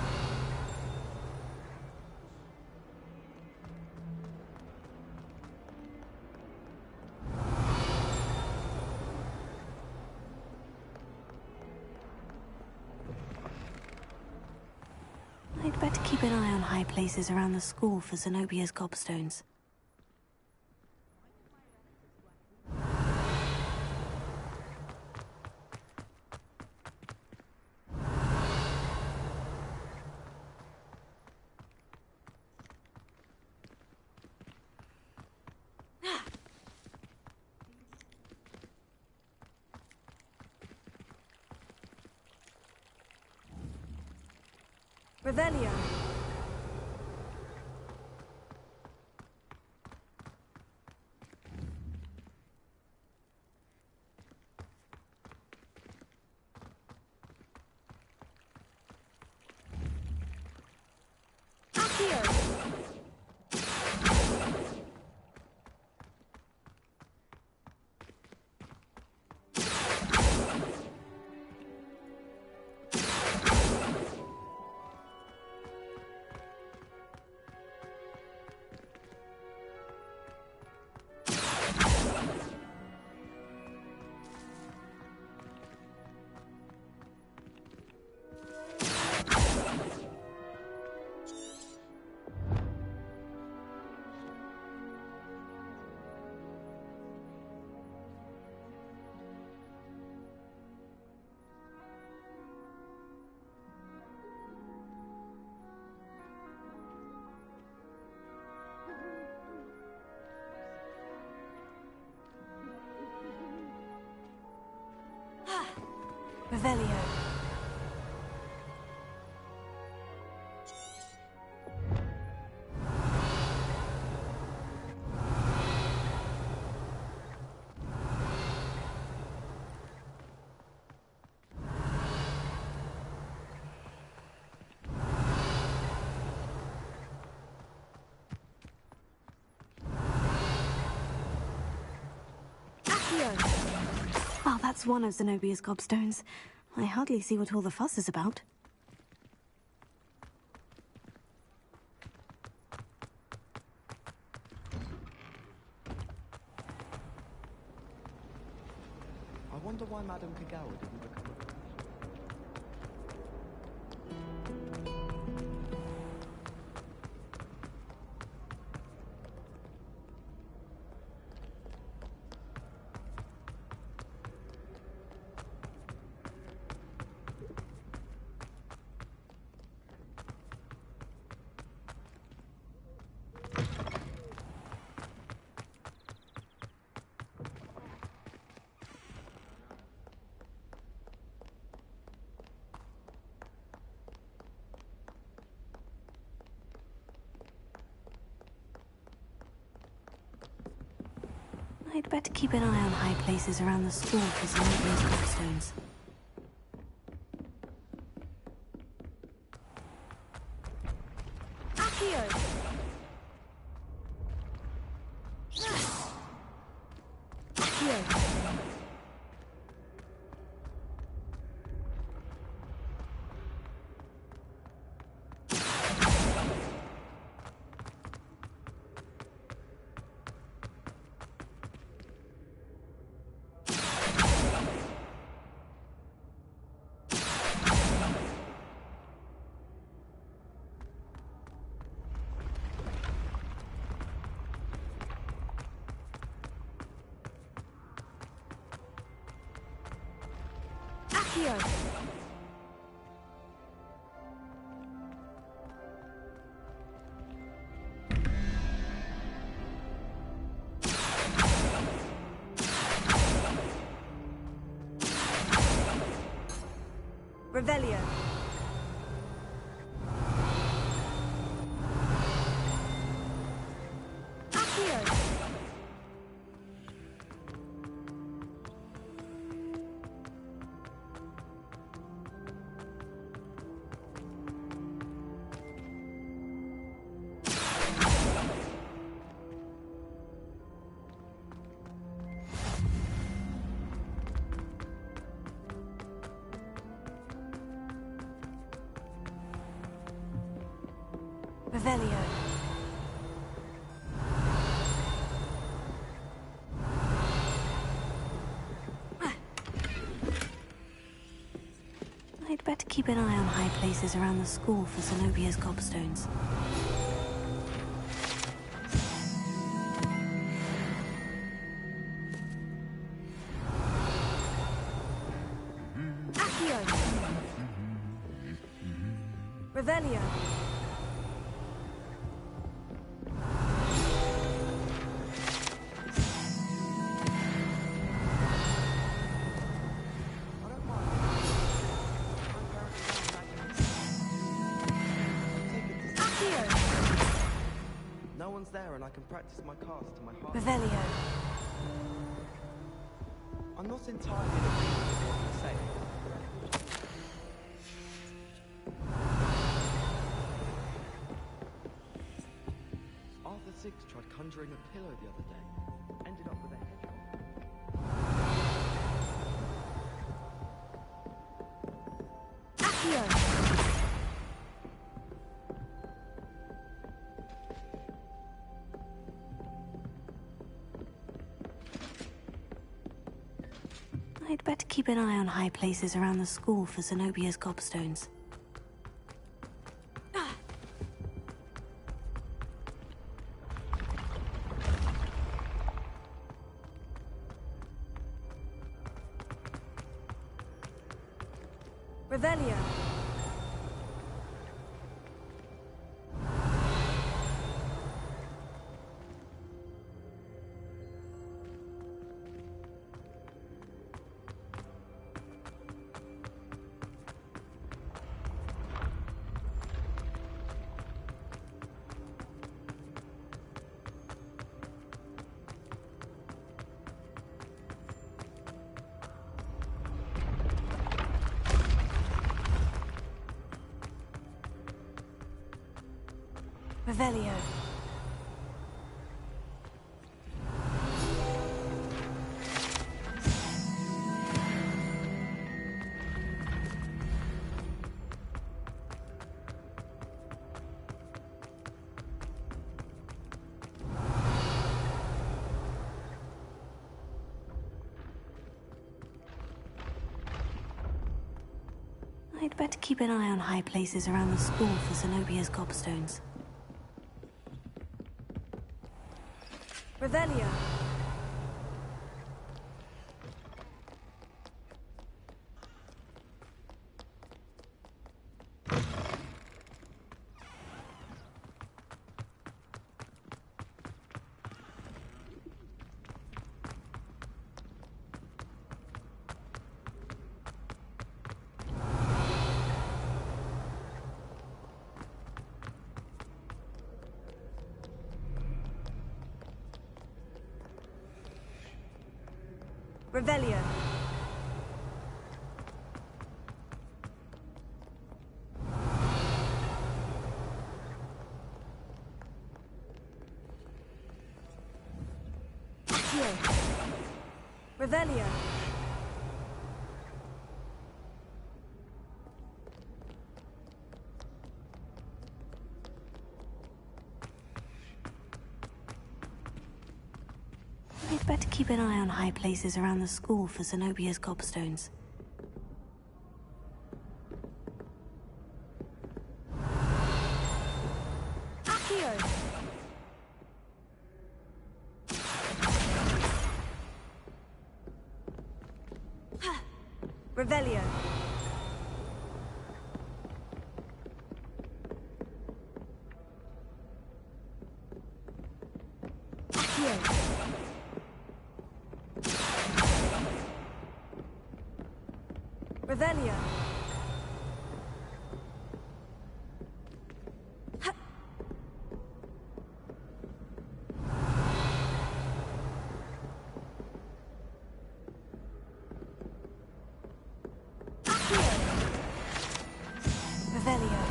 I'd better keep an eye on high places around the school for Zenobia's gobstones.
Revelio.
Revelio. Well, that's one of Zenobia's gobstones. I hardly see what all the fuss is about.
I wonder why Madame Kagawa didn't become a...
I'd better keep an eye on high places around the school for Zenobia's gobstones.
Accio! Revelio. Accio. Revelio.
I'd better keep an eye on high places around the school for Zenobia's gobstones.
Accio. Revelio.
No one's there and I can practice my cast to my heart.
Revelio.
I'm not entirely in agreement with what you're saying. Arthur Six tried conjuring a pillow the other day. Ended up with a hedgehog.
Accio.
I'd better keep an eye on high places around the school for Zenobia's gobstones.
Revelio. Revelio.
I'd better keep an eye on high places around the school for Zenobia's gobstones.
Revelio. Revelio. Accio. Revelio.
I'd better keep an eye on high places around the school for Zenobia's gobstones.
Accio. Revelio.
Revelio. Revelio.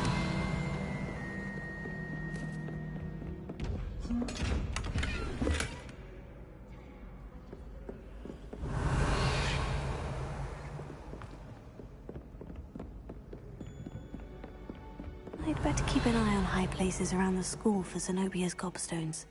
I'd better keep an eye on high places around the school for Zenobia's gobstones.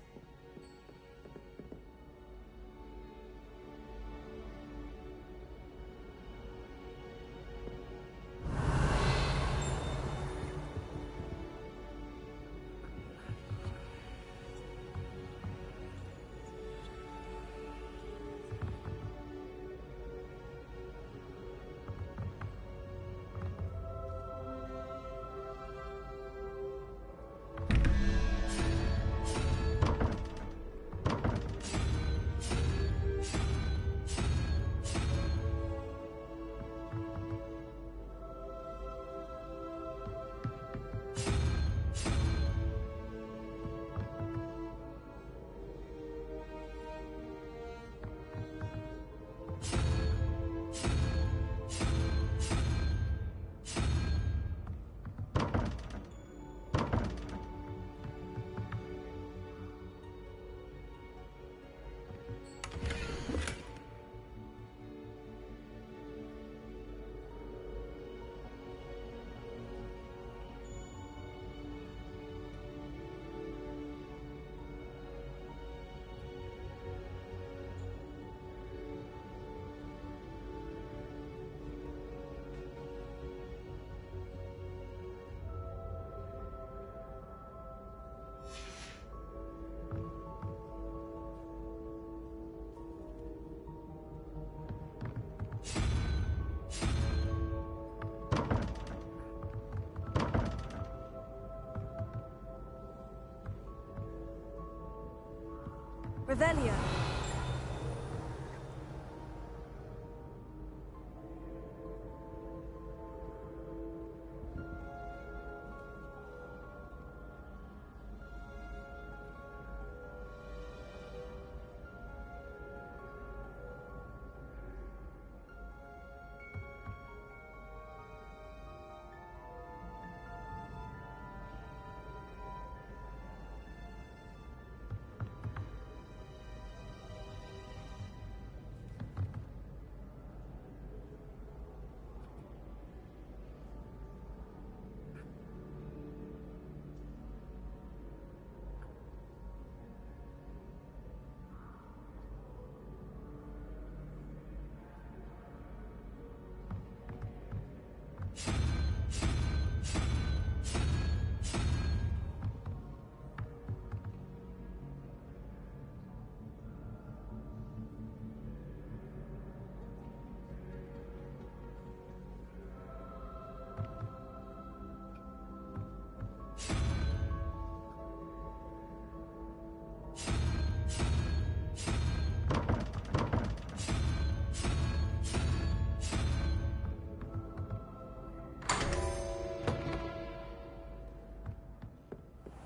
Revelio.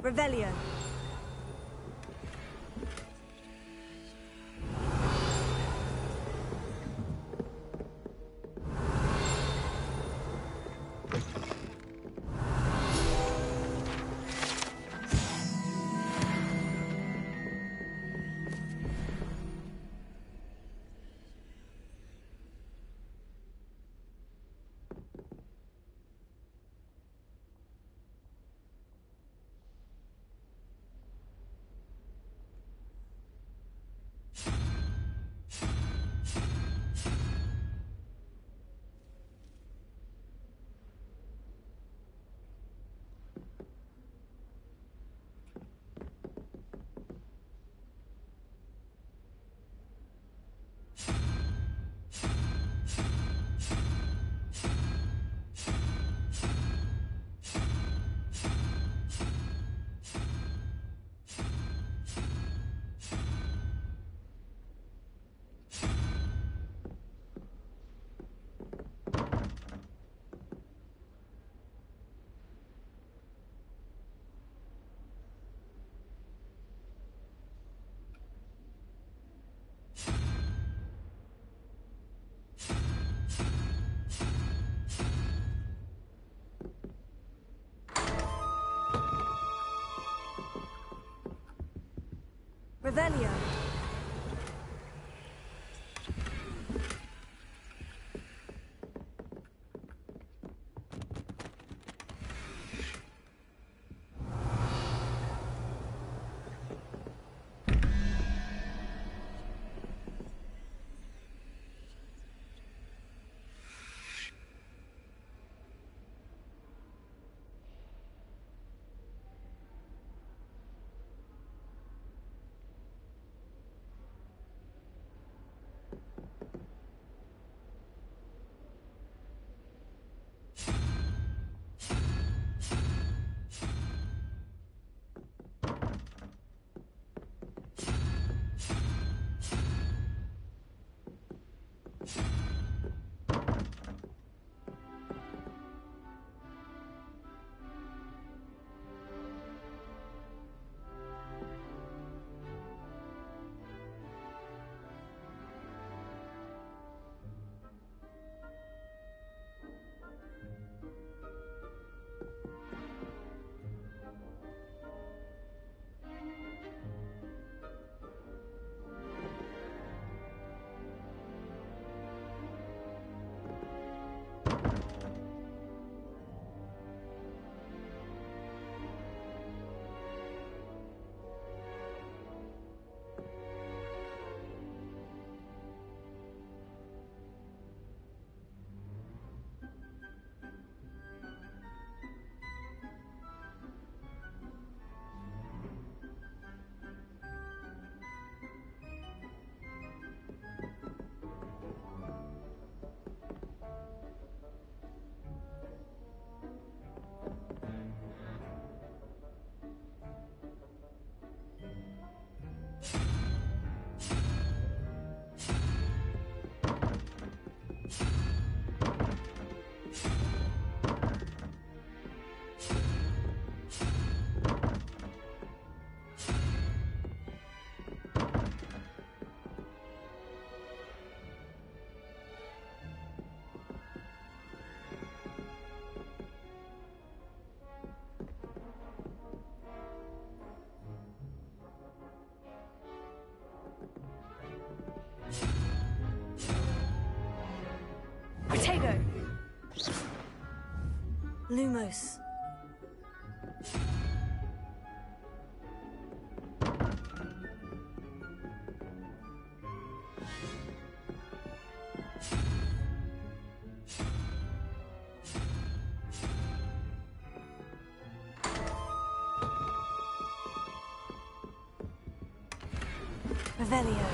Revelio. Revelio.
Potato. Lumos. Revelio.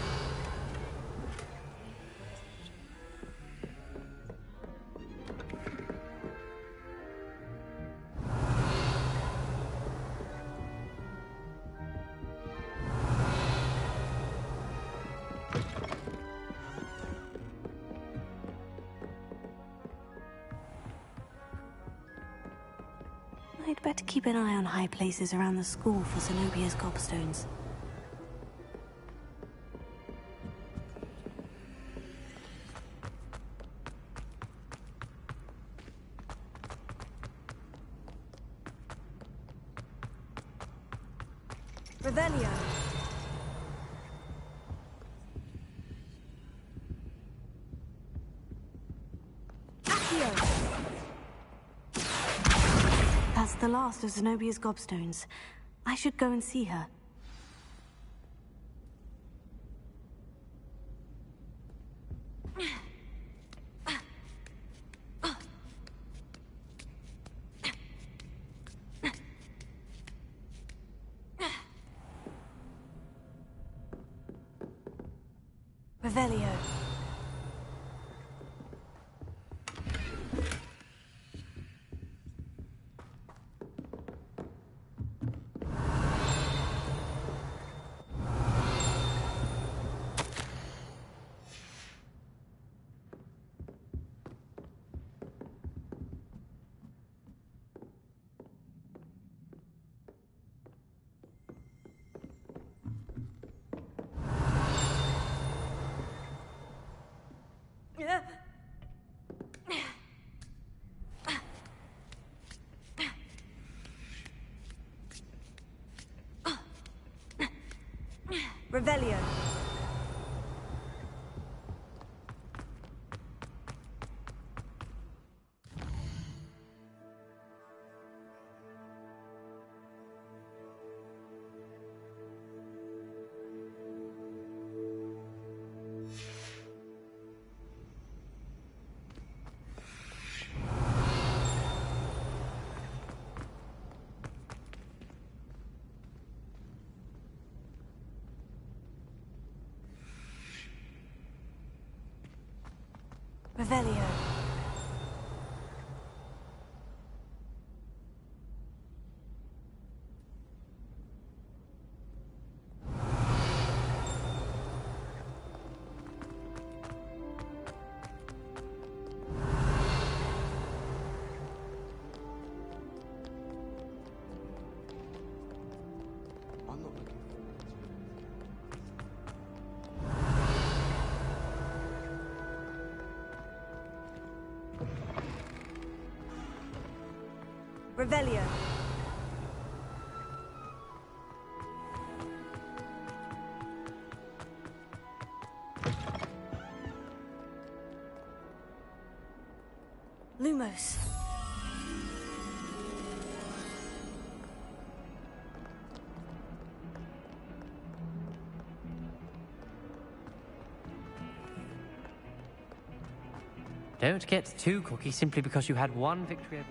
I'd better keep an eye on high places around the school for Zenobia's gobstones.
Revelio.
That's the last of Zenobia's gobstones. I should go and see her.
Revelio.
Revelio.
Revelio.
I'm not looking forward to it.
Revelio.
Lumos.
Don't get too cocky simply because you had one victory over...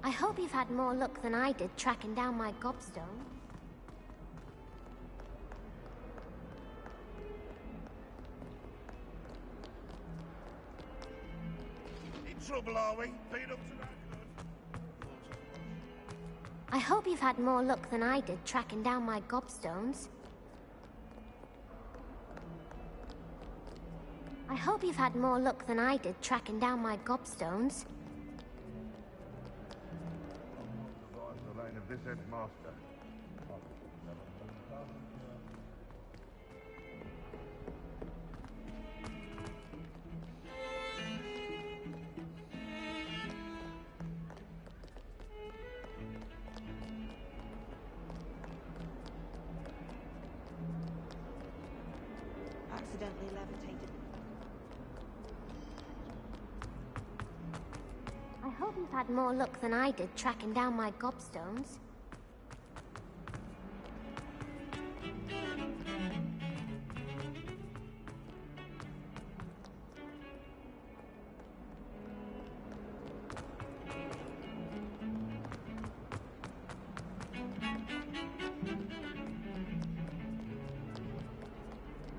I hope you've had more luck than I did tracking down my gobstone.
In trouble, are we? Been up to that
I hope you've had more luck than I did tracking down my gobstones. I hope you've had more luck than I did tracking down my gobstones.
the reign of this headmaster.
Accidentally levitated.
I hope you've had more luck than I did tracking down my gobstones.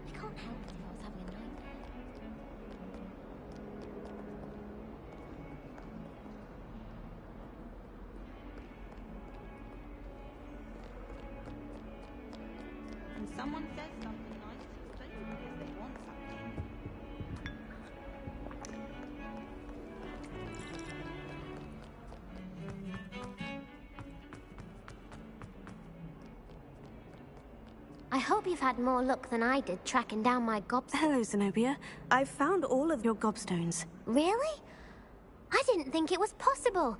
I can't help it if I was having a nightmare.
When someone says something nice, it's only because they want something.
I hope you've had more luck than I did tracking down my gobstones.
Hello, Zenobia. I've found all of your gobstones.
Really? I didn't think it was possible.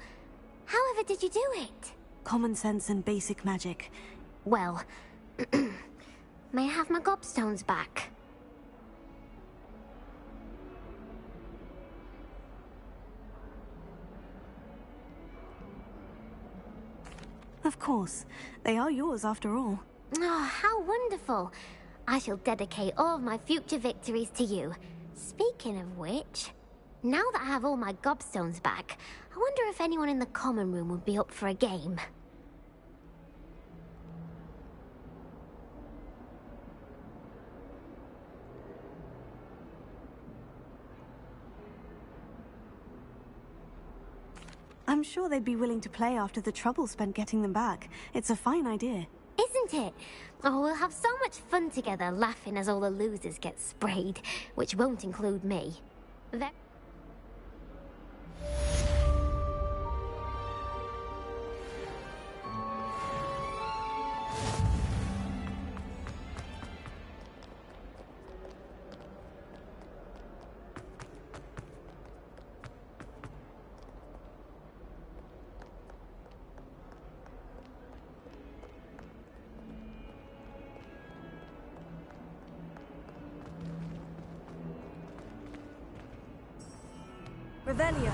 However did you do it?
Common sense and basic magic.
Well, may I have my gobstones back?
Of course. They are yours after all.
Oh, how wonderful. I shall dedicate all of my future victories to you. Speaking of which, now that I have all my gobstones back, I wonder if anyone in the common room would be up for a game.
I'm sure they'd be willing to play after the trouble spent getting them back. It's a fine idea.
Isn't it? Oh, we'll have so much fun together, laughing as all the losers get sprayed, which won't include me.
Revelio.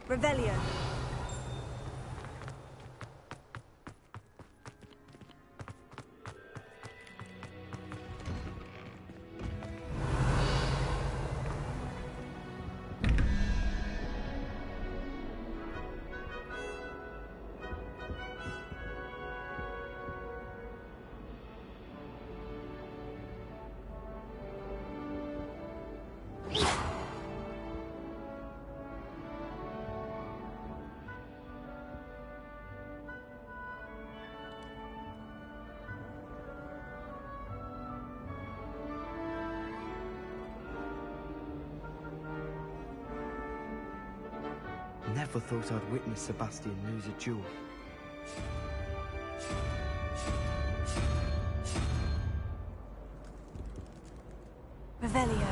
Revelio.
Never thought I'd witness Sebastian lose a duel.
Revelio.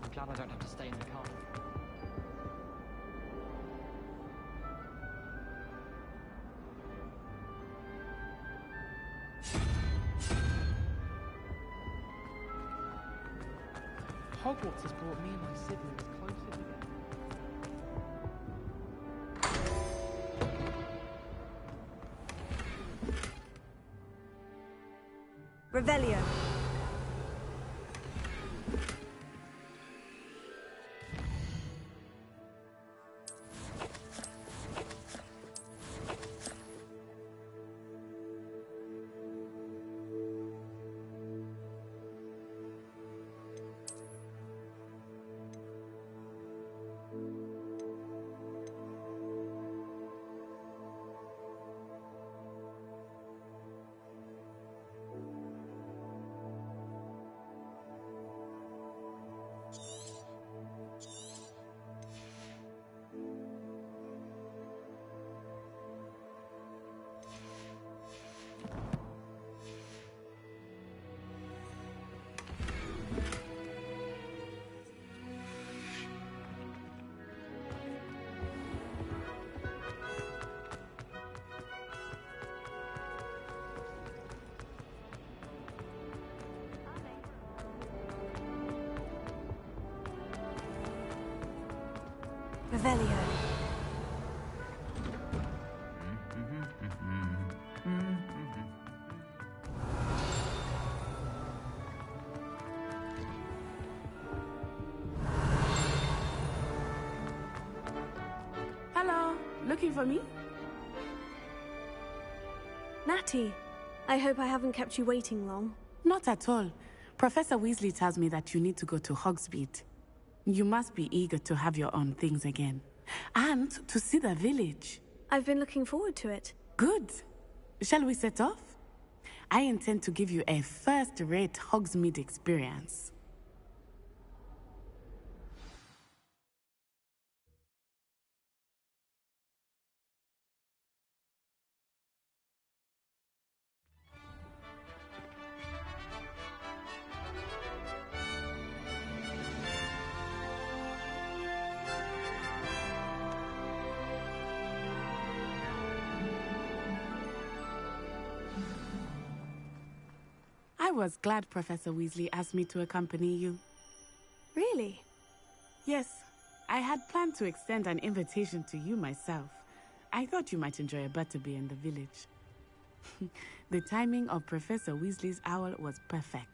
I'm glad I don't have to stay in the car.
Hogwarts has brought me and my siblings closer together.
Revelio.
Revelio.
Hello, looking for me?
Natty, I hope I haven't kept you waiting long.
Not at all. Professor Weasley tells me that you need to go to Hogsmeade. You must be eager to have your own things again. And to see the village.
I've been looking forward to it.
Good. Shall we set off? I intend to give you a first-rate Hogsmeade experience. I was glad Professor Weasley asked me to accompany you.
Really?
Yes, I had planned to extend an invitation to you myself. I thought you might enjoy a butterbeer in the village. The timing of Professor Weasley's owl was perfect.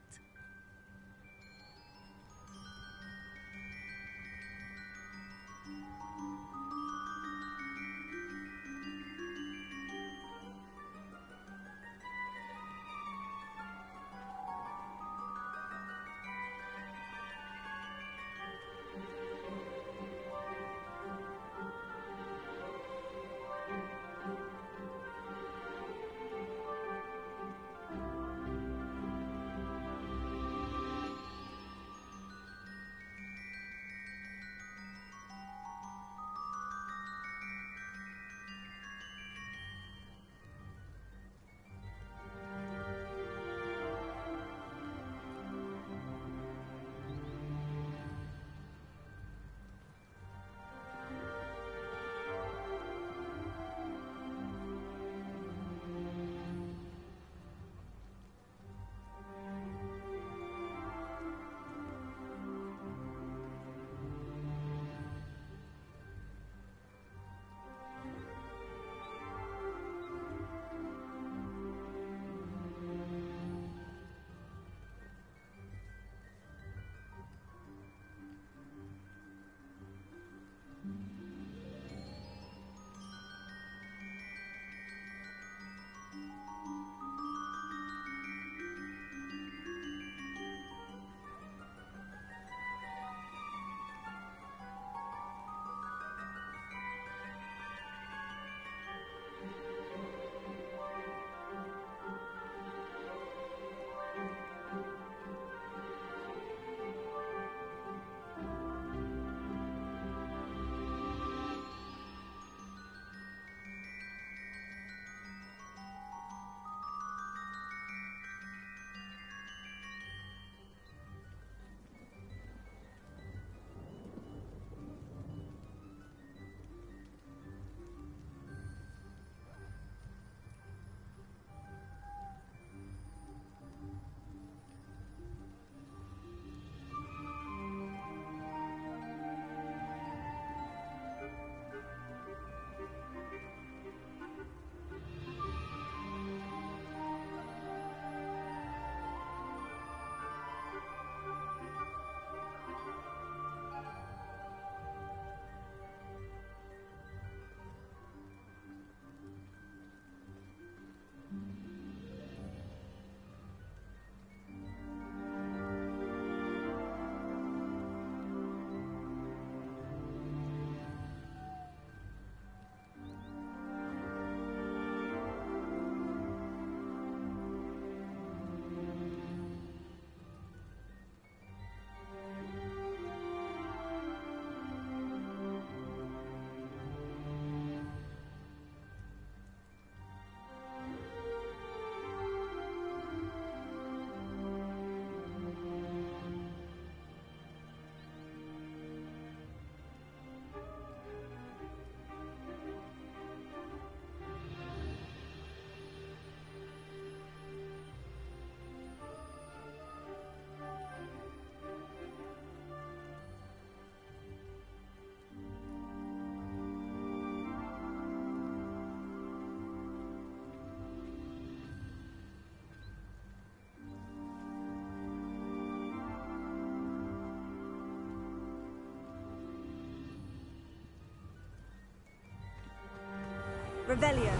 Revelio.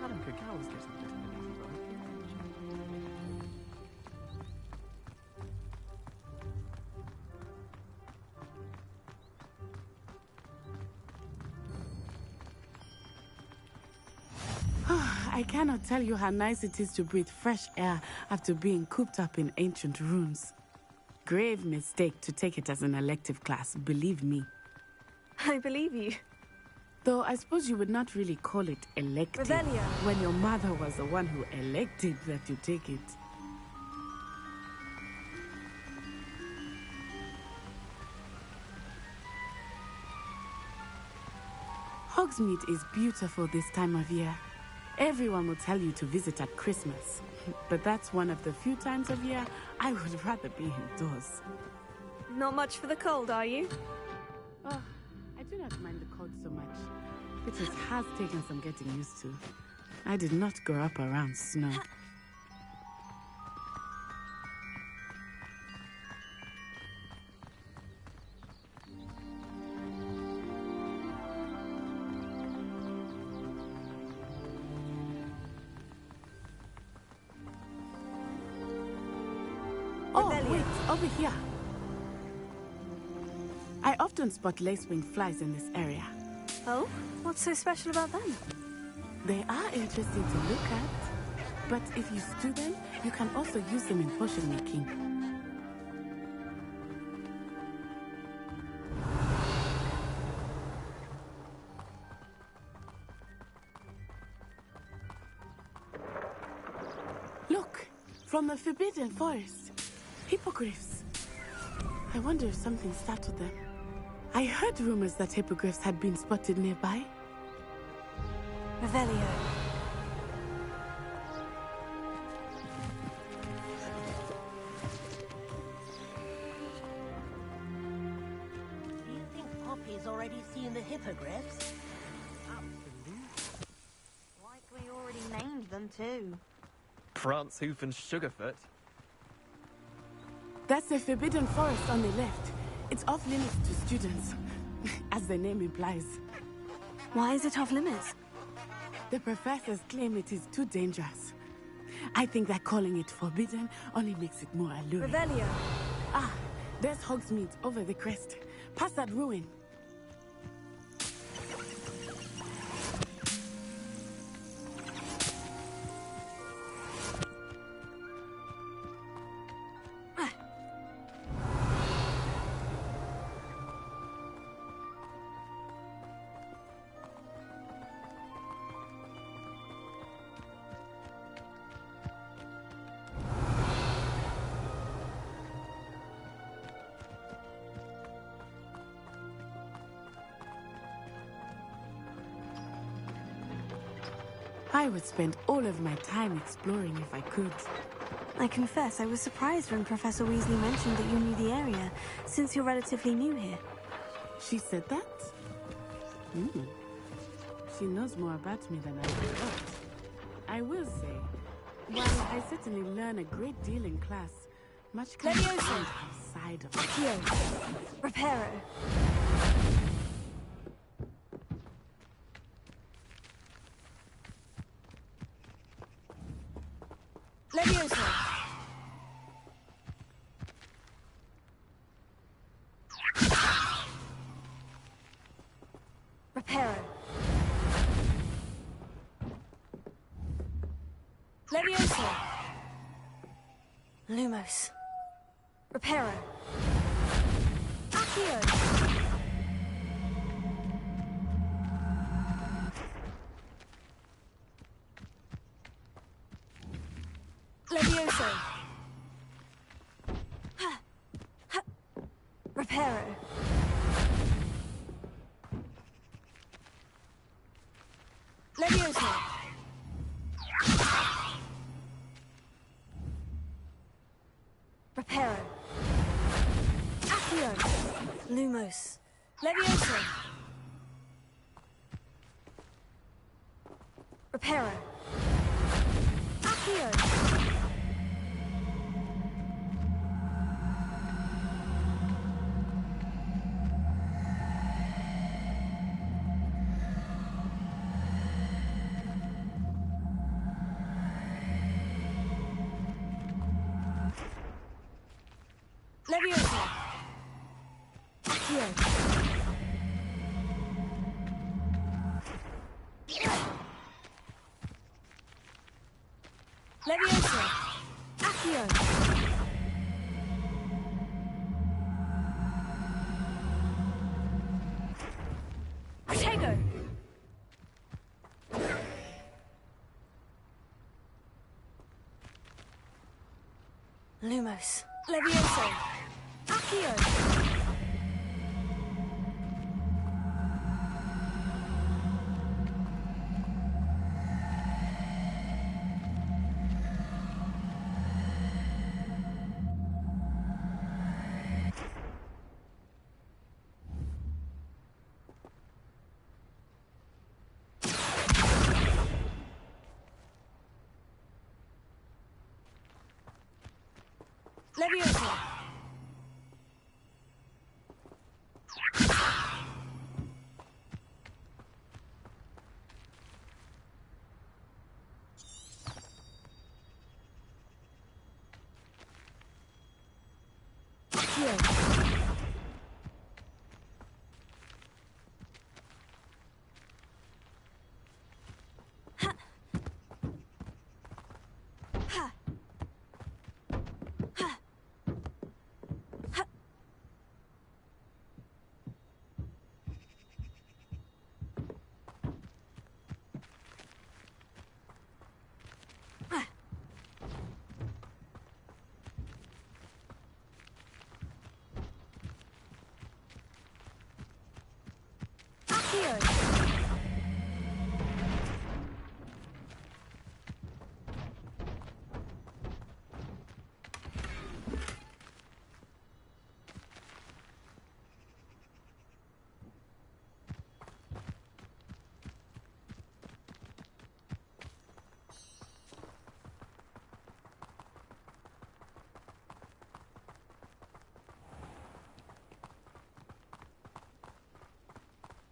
Madam Cacao's gives me just an easy run.
I cannot tell you how nice it is to breathe fresh air after being cooped up in ancient ruins. Grave mistake to take it as an elective class, believe me.
I believe you.
Though I suppose you would not really call it elective
Revelio.
when your mother was the one who elected that you take it. Hogsmeade is beautiful this time of year. Everyone will tell you to visit at Christmas, but that's one of the few times of year I would rather be indoors.
Not much for the cold, are you?
Oh, I do not mind the cold so much. It just has taken some getting used to. I did not grow up around snow. Oh, wait, over here. I often spot lacewing flies in this area.
Oh? What's so special about them?
They are interesting to look at, but if you stew them, you can also use them in potion making. Look, from the Forbidden Forest. Hippogriffs. I wonder if something startled them. I heard rumors that hippogriffs had been spotted nearby.
Revelio.
Do you think Poppy's already seen the hippogriffs?
Likely already named them too.
Prance, Hoof, and Sugarfoot.
That's the Forbidden Forest on the left. It's off limits to students, as the name implies.
Why is it off limits?
The professors claim it is too dangerous. I think that calling it forbidden only makes it more alluring.
Revelio.
Ah, there's Hogsmeade over the crest. Past that ruin. I would spend all of my time exploring if I could.
I confess I was surprised when Professor Weasley mentioned that you knew the area, since you're relatively new here.
She said that? She knows more about me than I thought. I will say, while I certainly learn a great deal in class, much can be found outside of
Accio. Reparo. Levioso. Reparo. Levioso.
Lumos.
Reparo. Accio. Levioso. Reparo. Levioso. Reparo. Accio.
Lumos.
Levioso. Reparo. Accio. Leviosa! Accio! Leviosa! Accio! Tego!
Lumos.
Levioso! Accio! Leviosa!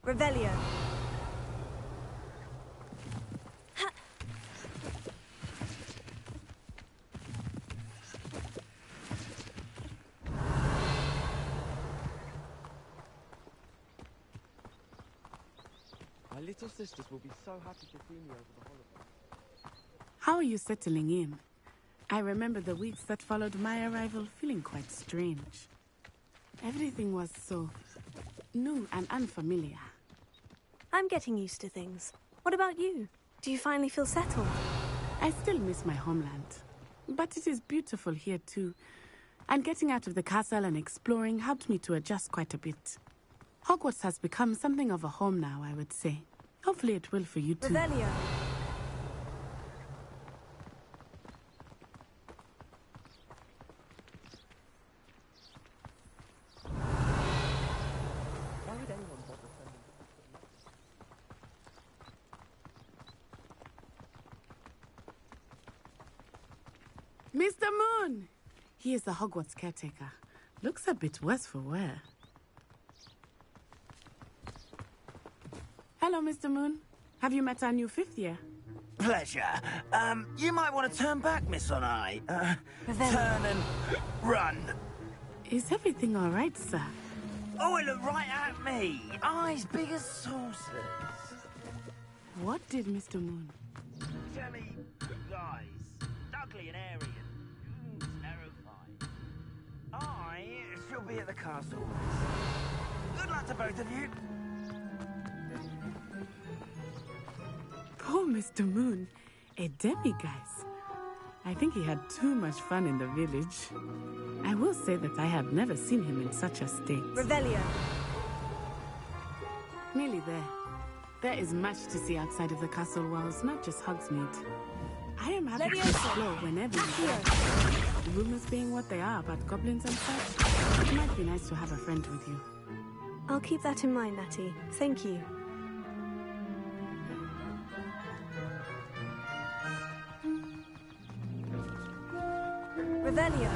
Revelio.
My little sisters will be so happy to see me over the holidays.
How are you settling in? I remember the weeks that followed my arrival feeling quite strange. Everything was so new and unfamiliar.
I'm getting used to things. What about you? Do you finally feel settled?
I still miss my homeland, but it is beautiful here too. And getting out of the castle and exploring helped me to adjust quite a bit. Hogwarts has become something of a home now, I would say. Hopefully it will for you too.
Revelio.
Why would anyone bother sending...
Mr. Moon! He is the Hogwarts caretaker. Looks a bit worse for wear. Hello, Mr. Moon. Have you met our new fifth year?
Pleasure. You might want to turn back, Miss Onai. Turn and run.
Is everything all right, sir?
Oh, it looked right at me. Eyes big as saucers.
What did Mr. Moon?
Jelly guys. Ugly and airy and terrifying. I shall be at the castle. Good luck to both of you.
Poor Mr. Moon, a demiguise. I think he had too much fun in the village. I will say that I have never seen him in such a state.
Revelio.
Nearly there. There is much to see outside of the castle walls, not just Hogsmeade. I am happy to explore whenever you go. Rumors being what they are about goblins and such, it might be nice to have a friend with you.
I'll keep that in mind, Natty. Thank you.
Revelio.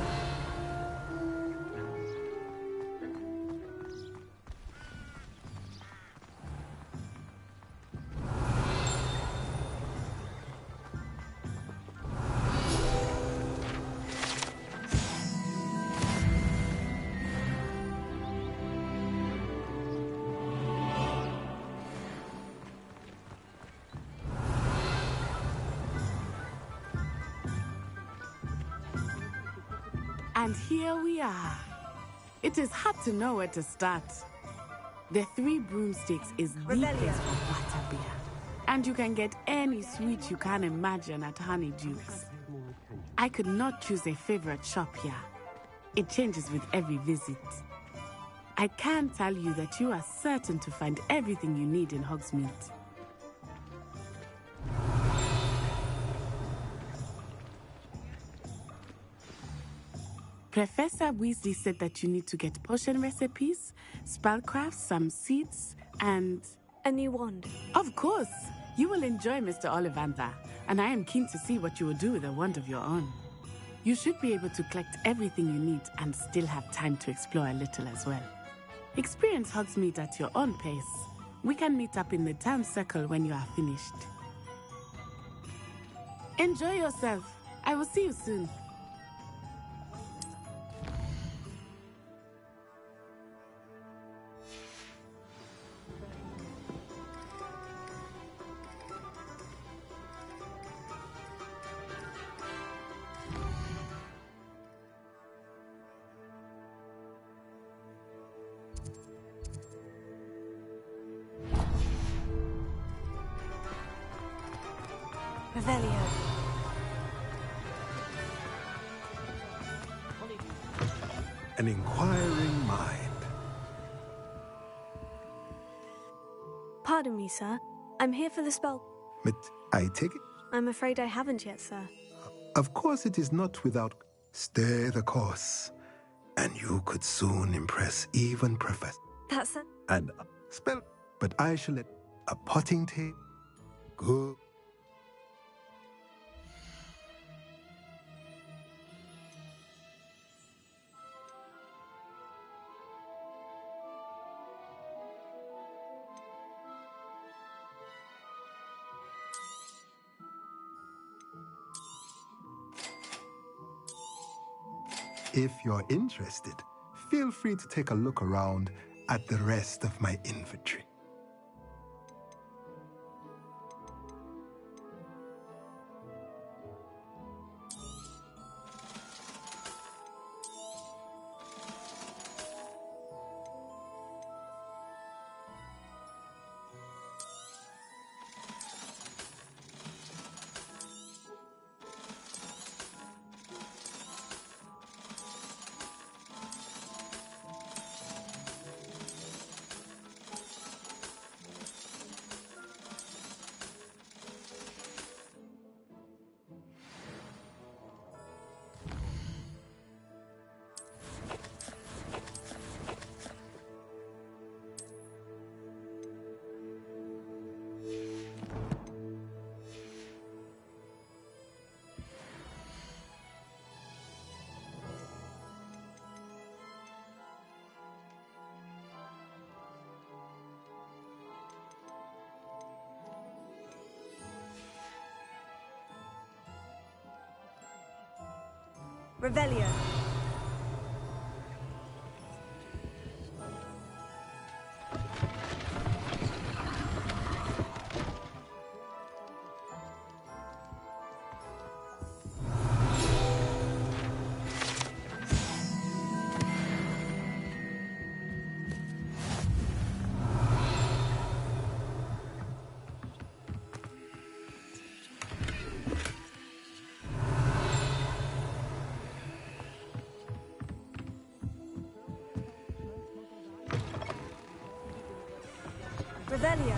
And here we are. It is hard to know where to start. The Three Broomsticks is the place for butterbeer. And you can get any sweet you can imagine at Honeyduke's. I could not choose a favorite shop here. It changes with every visit. I can tell you that you are certain to find everything you need in Hogsmeade. Professor Weasley said that you need to get potion recipes, spellcraft, some seeds, and...
a new wand.
Of course! You will enjoy Mr. Ollivander, and I am keen to see what you will do with a wand of your own. You should be able to collect everything you need and still have time to explore a little as well. Experience Hogsmeade at your own pace. We can meet up in the town circle when you are finished. Enjoy yourself. I will see you soon.
Revelio.
An inquiring mind.
Pardon me, sir. I'm here for the spell.
But I take it?
I'm afraid I haven't yet, sir.
Of course it is not without... Stay the course, and you could soon impress even Professor.
That's it.
And spell... But I shall let a potting tape go... If you're interested, feel free to take a look around at the rest of my inventory.
Revelio. Revelio.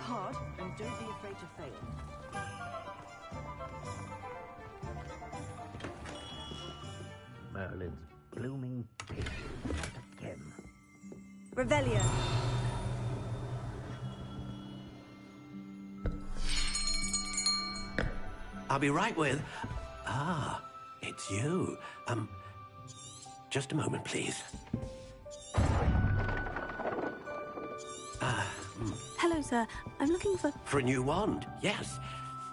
hard and don't be afraid to fail.
Merlin's blooming pig. Not again.
Revelio.
I'll be right with... Ah, it's you. Just a moment, please.
Hello, sir. I'm looking for...
For a new wand, yes.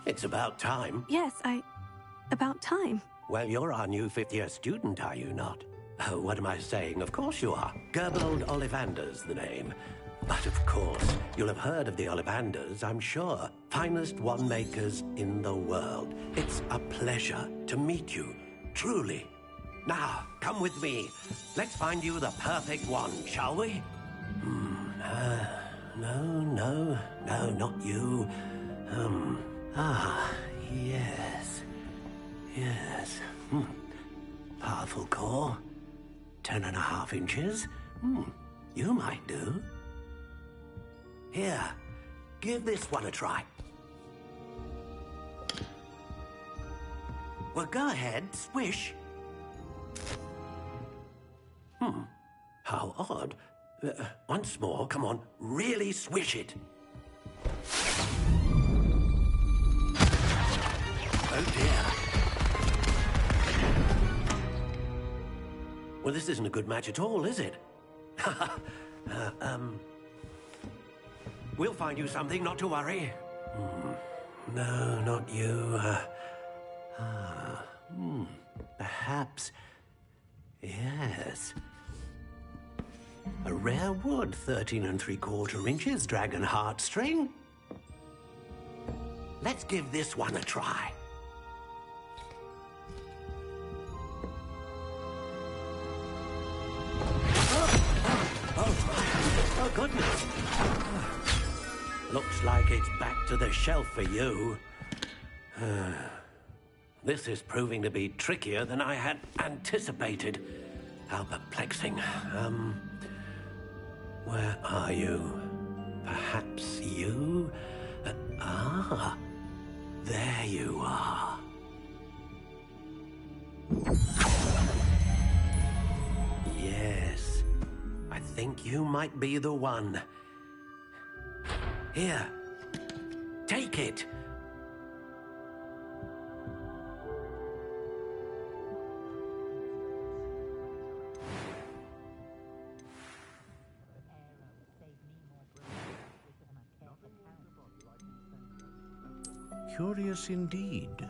It's about time.
Yes, about time.
Well, you're our new fifth-year student, are you not? Oh, what am I saying? Of course you are. Gerbold Ollivander's the name. But of course, you'll have heard of the Ollivanders, I'm sure. Finest wand makers in the world. It's a pleasure to meet you, truly. Now, come with me. Let's find you the perfect wand, shall we? No, not you. Yes. Powerful core. 10.5 inches. You might do. Here, give this one a try. Well, go ahead, swish. How odd. Once more, come on, really swish it. Oh dear. Well, this isn't a good match at all, is it? We'll find you something, not to worry. No, not you. Perhaps... Yes. A rare wood, 13 3/4 inches, dragon heartstring. Let's give this one a try. Oh, goodness. Looks like it's back to the shelf for you. This is proving to be trickier than I had anticipated. How perplexing. Where are you? Perhaps you? There you are. Yes, I think you might be the one. Here, take it.
Curious indeed.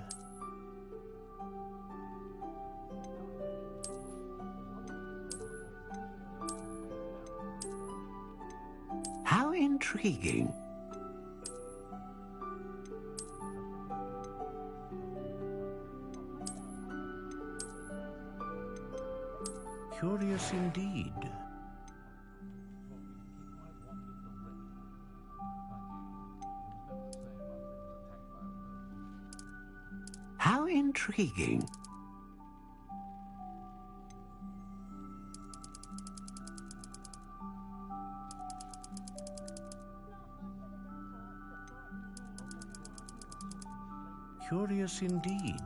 How intriguing.
Curious indeed.
How intriguing.
Curious indeed.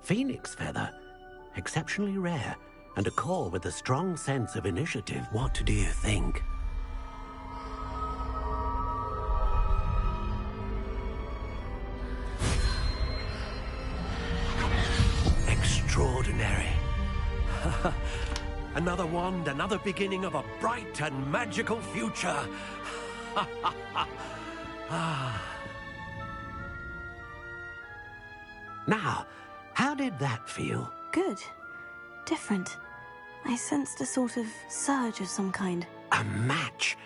Phoenix feather. Exceptionally rare. And a core with a strong sense of initiative. What do you think? Extraordinary. Another wand, another beginning of a bright and magical future. Now, how did that feel?
Good. Different. I sensed a sort of surge of some kind.
A match?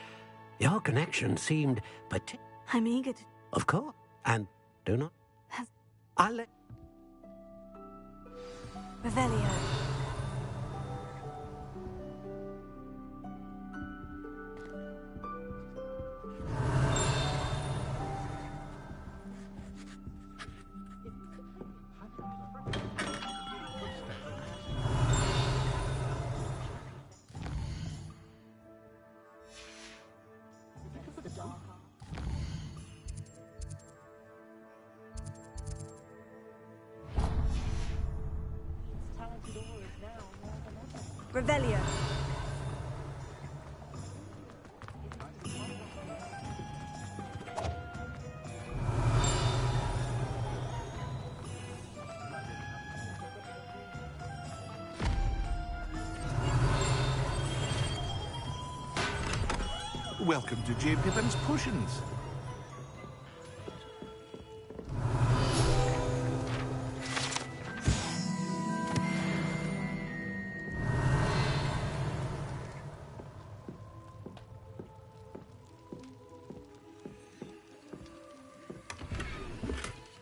Your connection seemed
I'm eager to...
Of course. And do not... I'll let...
Revelio.
Revelio.
Welcome to J. Pippin's Potions.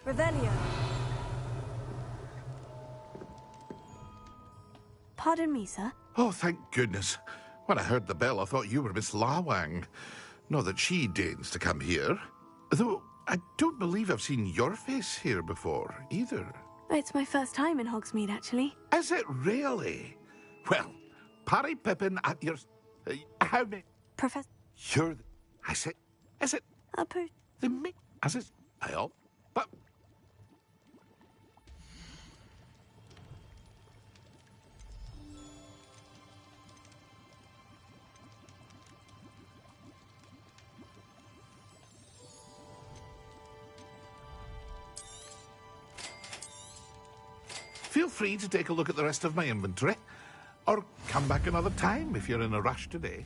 Revelio.
Pardon me, sir.
Oh, thank goodness. When I heard the bell, I thought you were Miss Lawang. Not that she deigns to come here. Though, I don't believe I've seen your face here before, either.
It's my first time in Hogsmeade, actually.
Is it really? Well, Parry Pippin at your... how many...
Professor...
You're... I said... Is it... The me... As it's... Well... But... Feel free to take a look at the rest of my inventory, or come back another time if you're in a rush today.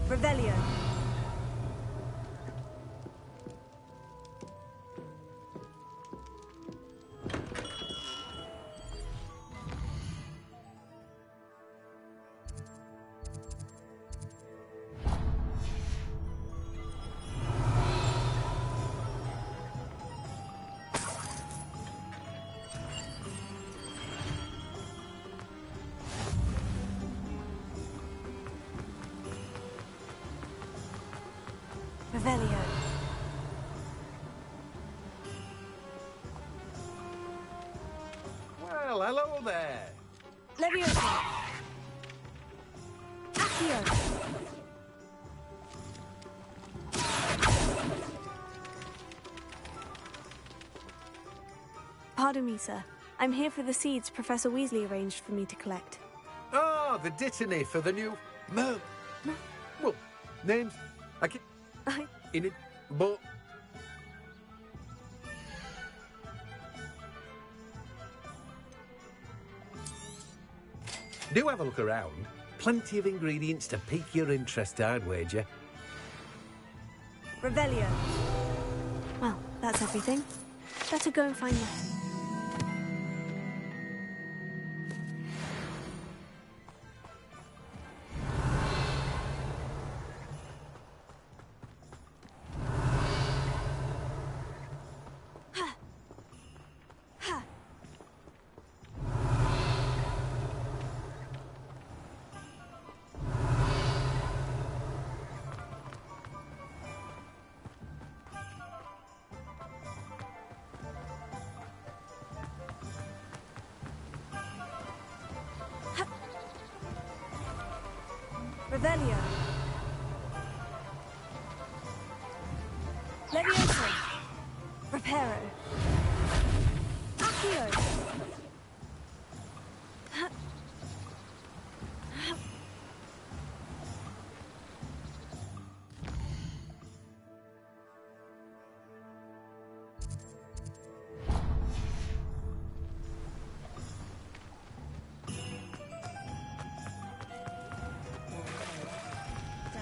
Revelio. Revelio.
Well, hello there.
Leviosa. Accio.
Pardon me, sir. I'm here for the seeds Professor Weasley arranged for me to collect.
Ah, the dittany for the new... Well, names... I can... In it... But... Do have a look around. Plenty of ingredients to pique your interest, I'd wager.
Revelio.
Well, that's everything. Better go and find Matty.
Revelio. Leviosa. Reparo. Accio.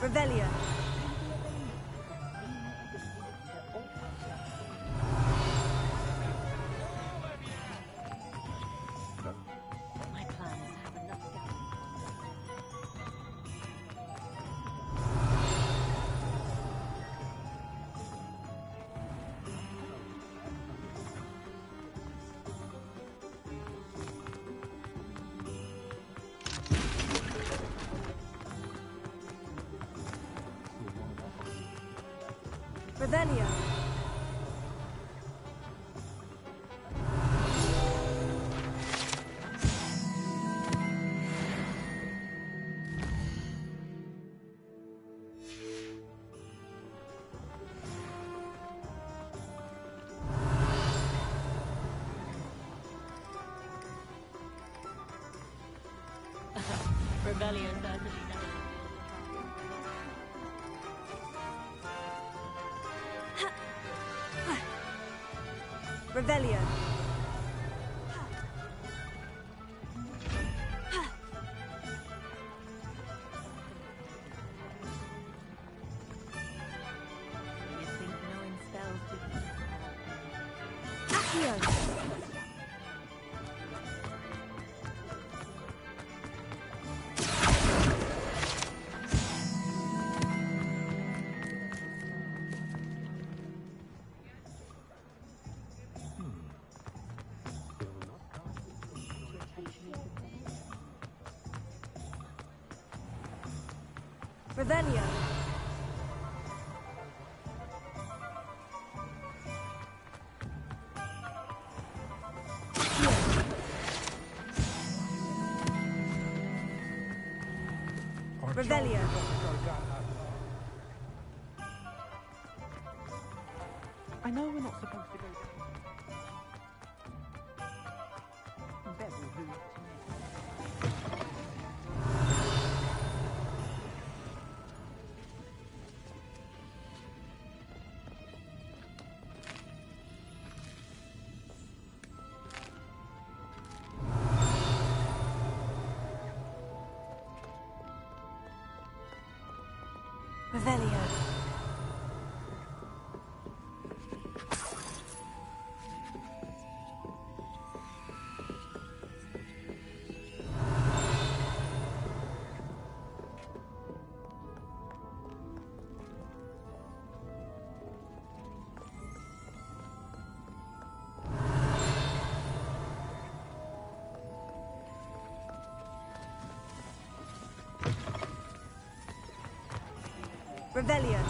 Revelio. Revelio.
Revelio certainly does.
Revelio.
You think knowing spells would...
Accio. Revelio. Revelio.
I know we're not supposed to go down. Bevel who?
Revelio. Revelio.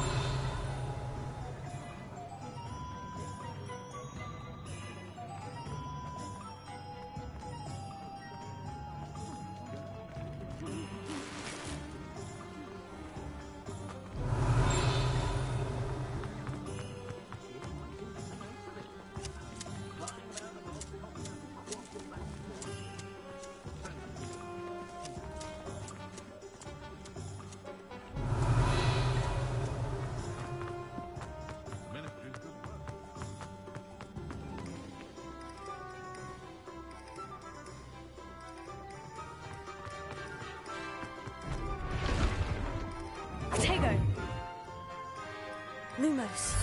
Tego. Lumos.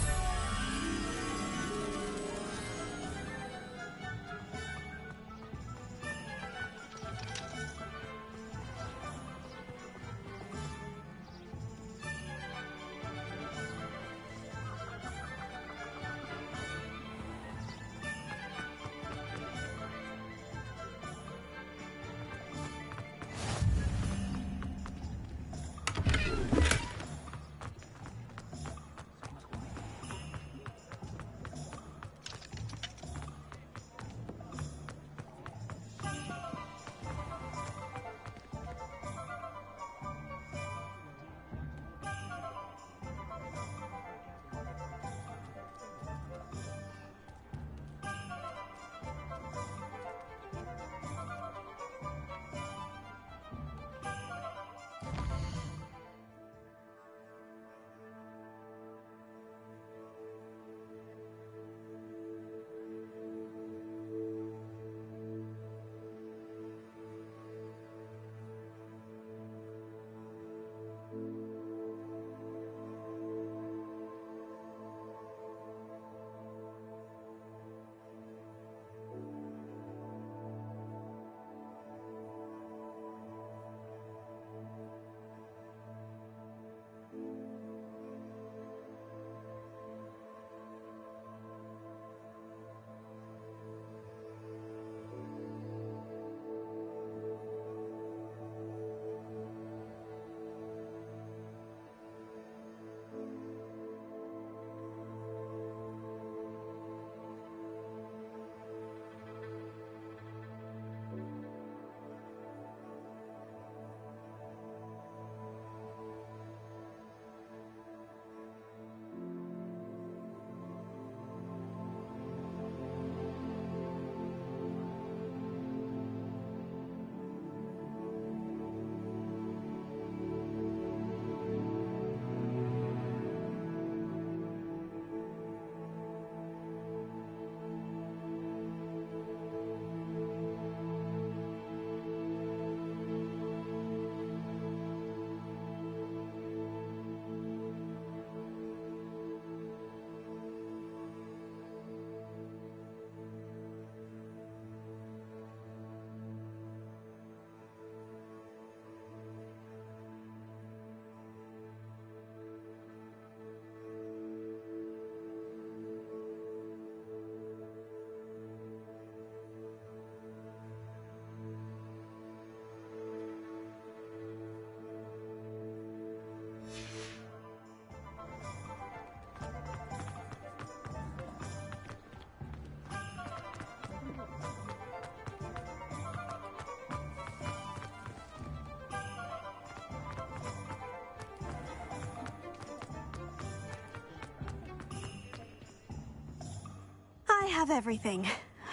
I have everything.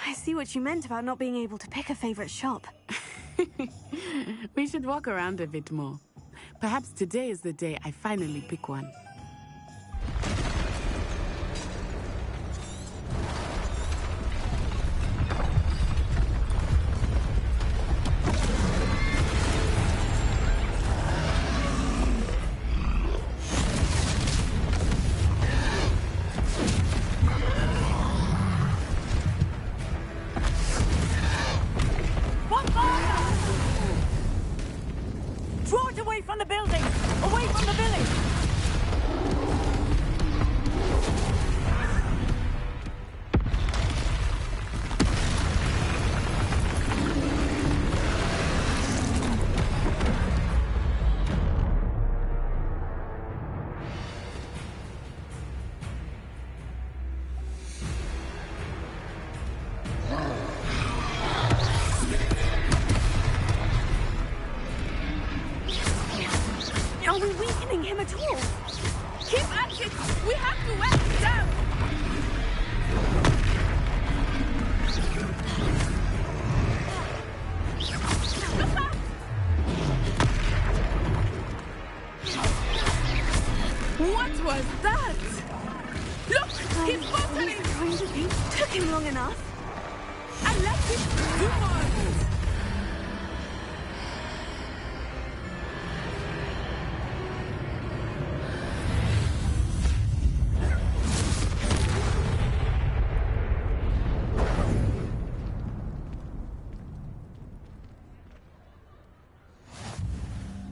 I see what you meant about not being able to pick a favorite shop.
We should walk around a bit more. Perhaps today is the day I finally pick one.
Draw it away from the building! Away from the village!
Are we weakening him at all?
Keep at it! We have to wear him down! Look out! What was that? Look! He's faltering!
Kind of you. Took him long enough.
And let him do more!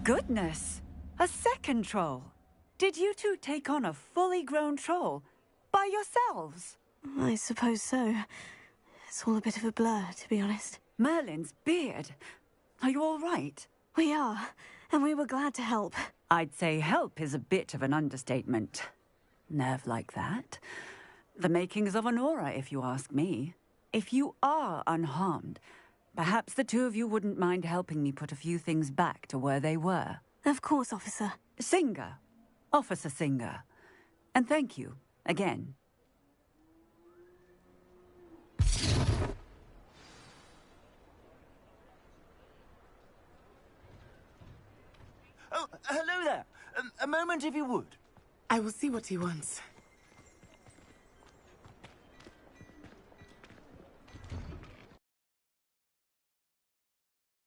Goodness! A second troll! Did you two take on a fully grown troll? By yourselves?
I suppose so. It's all a bit of a blur, to be honest.
Merlin's beard. Are you all right?
We are, and we were glad to help.
I'd say help is a bit of an understatement. Nerve like that. The makings of an aura, if you ask me. If you are unharmed, perhaps the two of you wouldn't mind helping me put a few things back to where they were.
Of course, officer.
Singer. Officer Singer. And thank you, again.
Oh, hello there. A moment if you would.
I will see what he wants.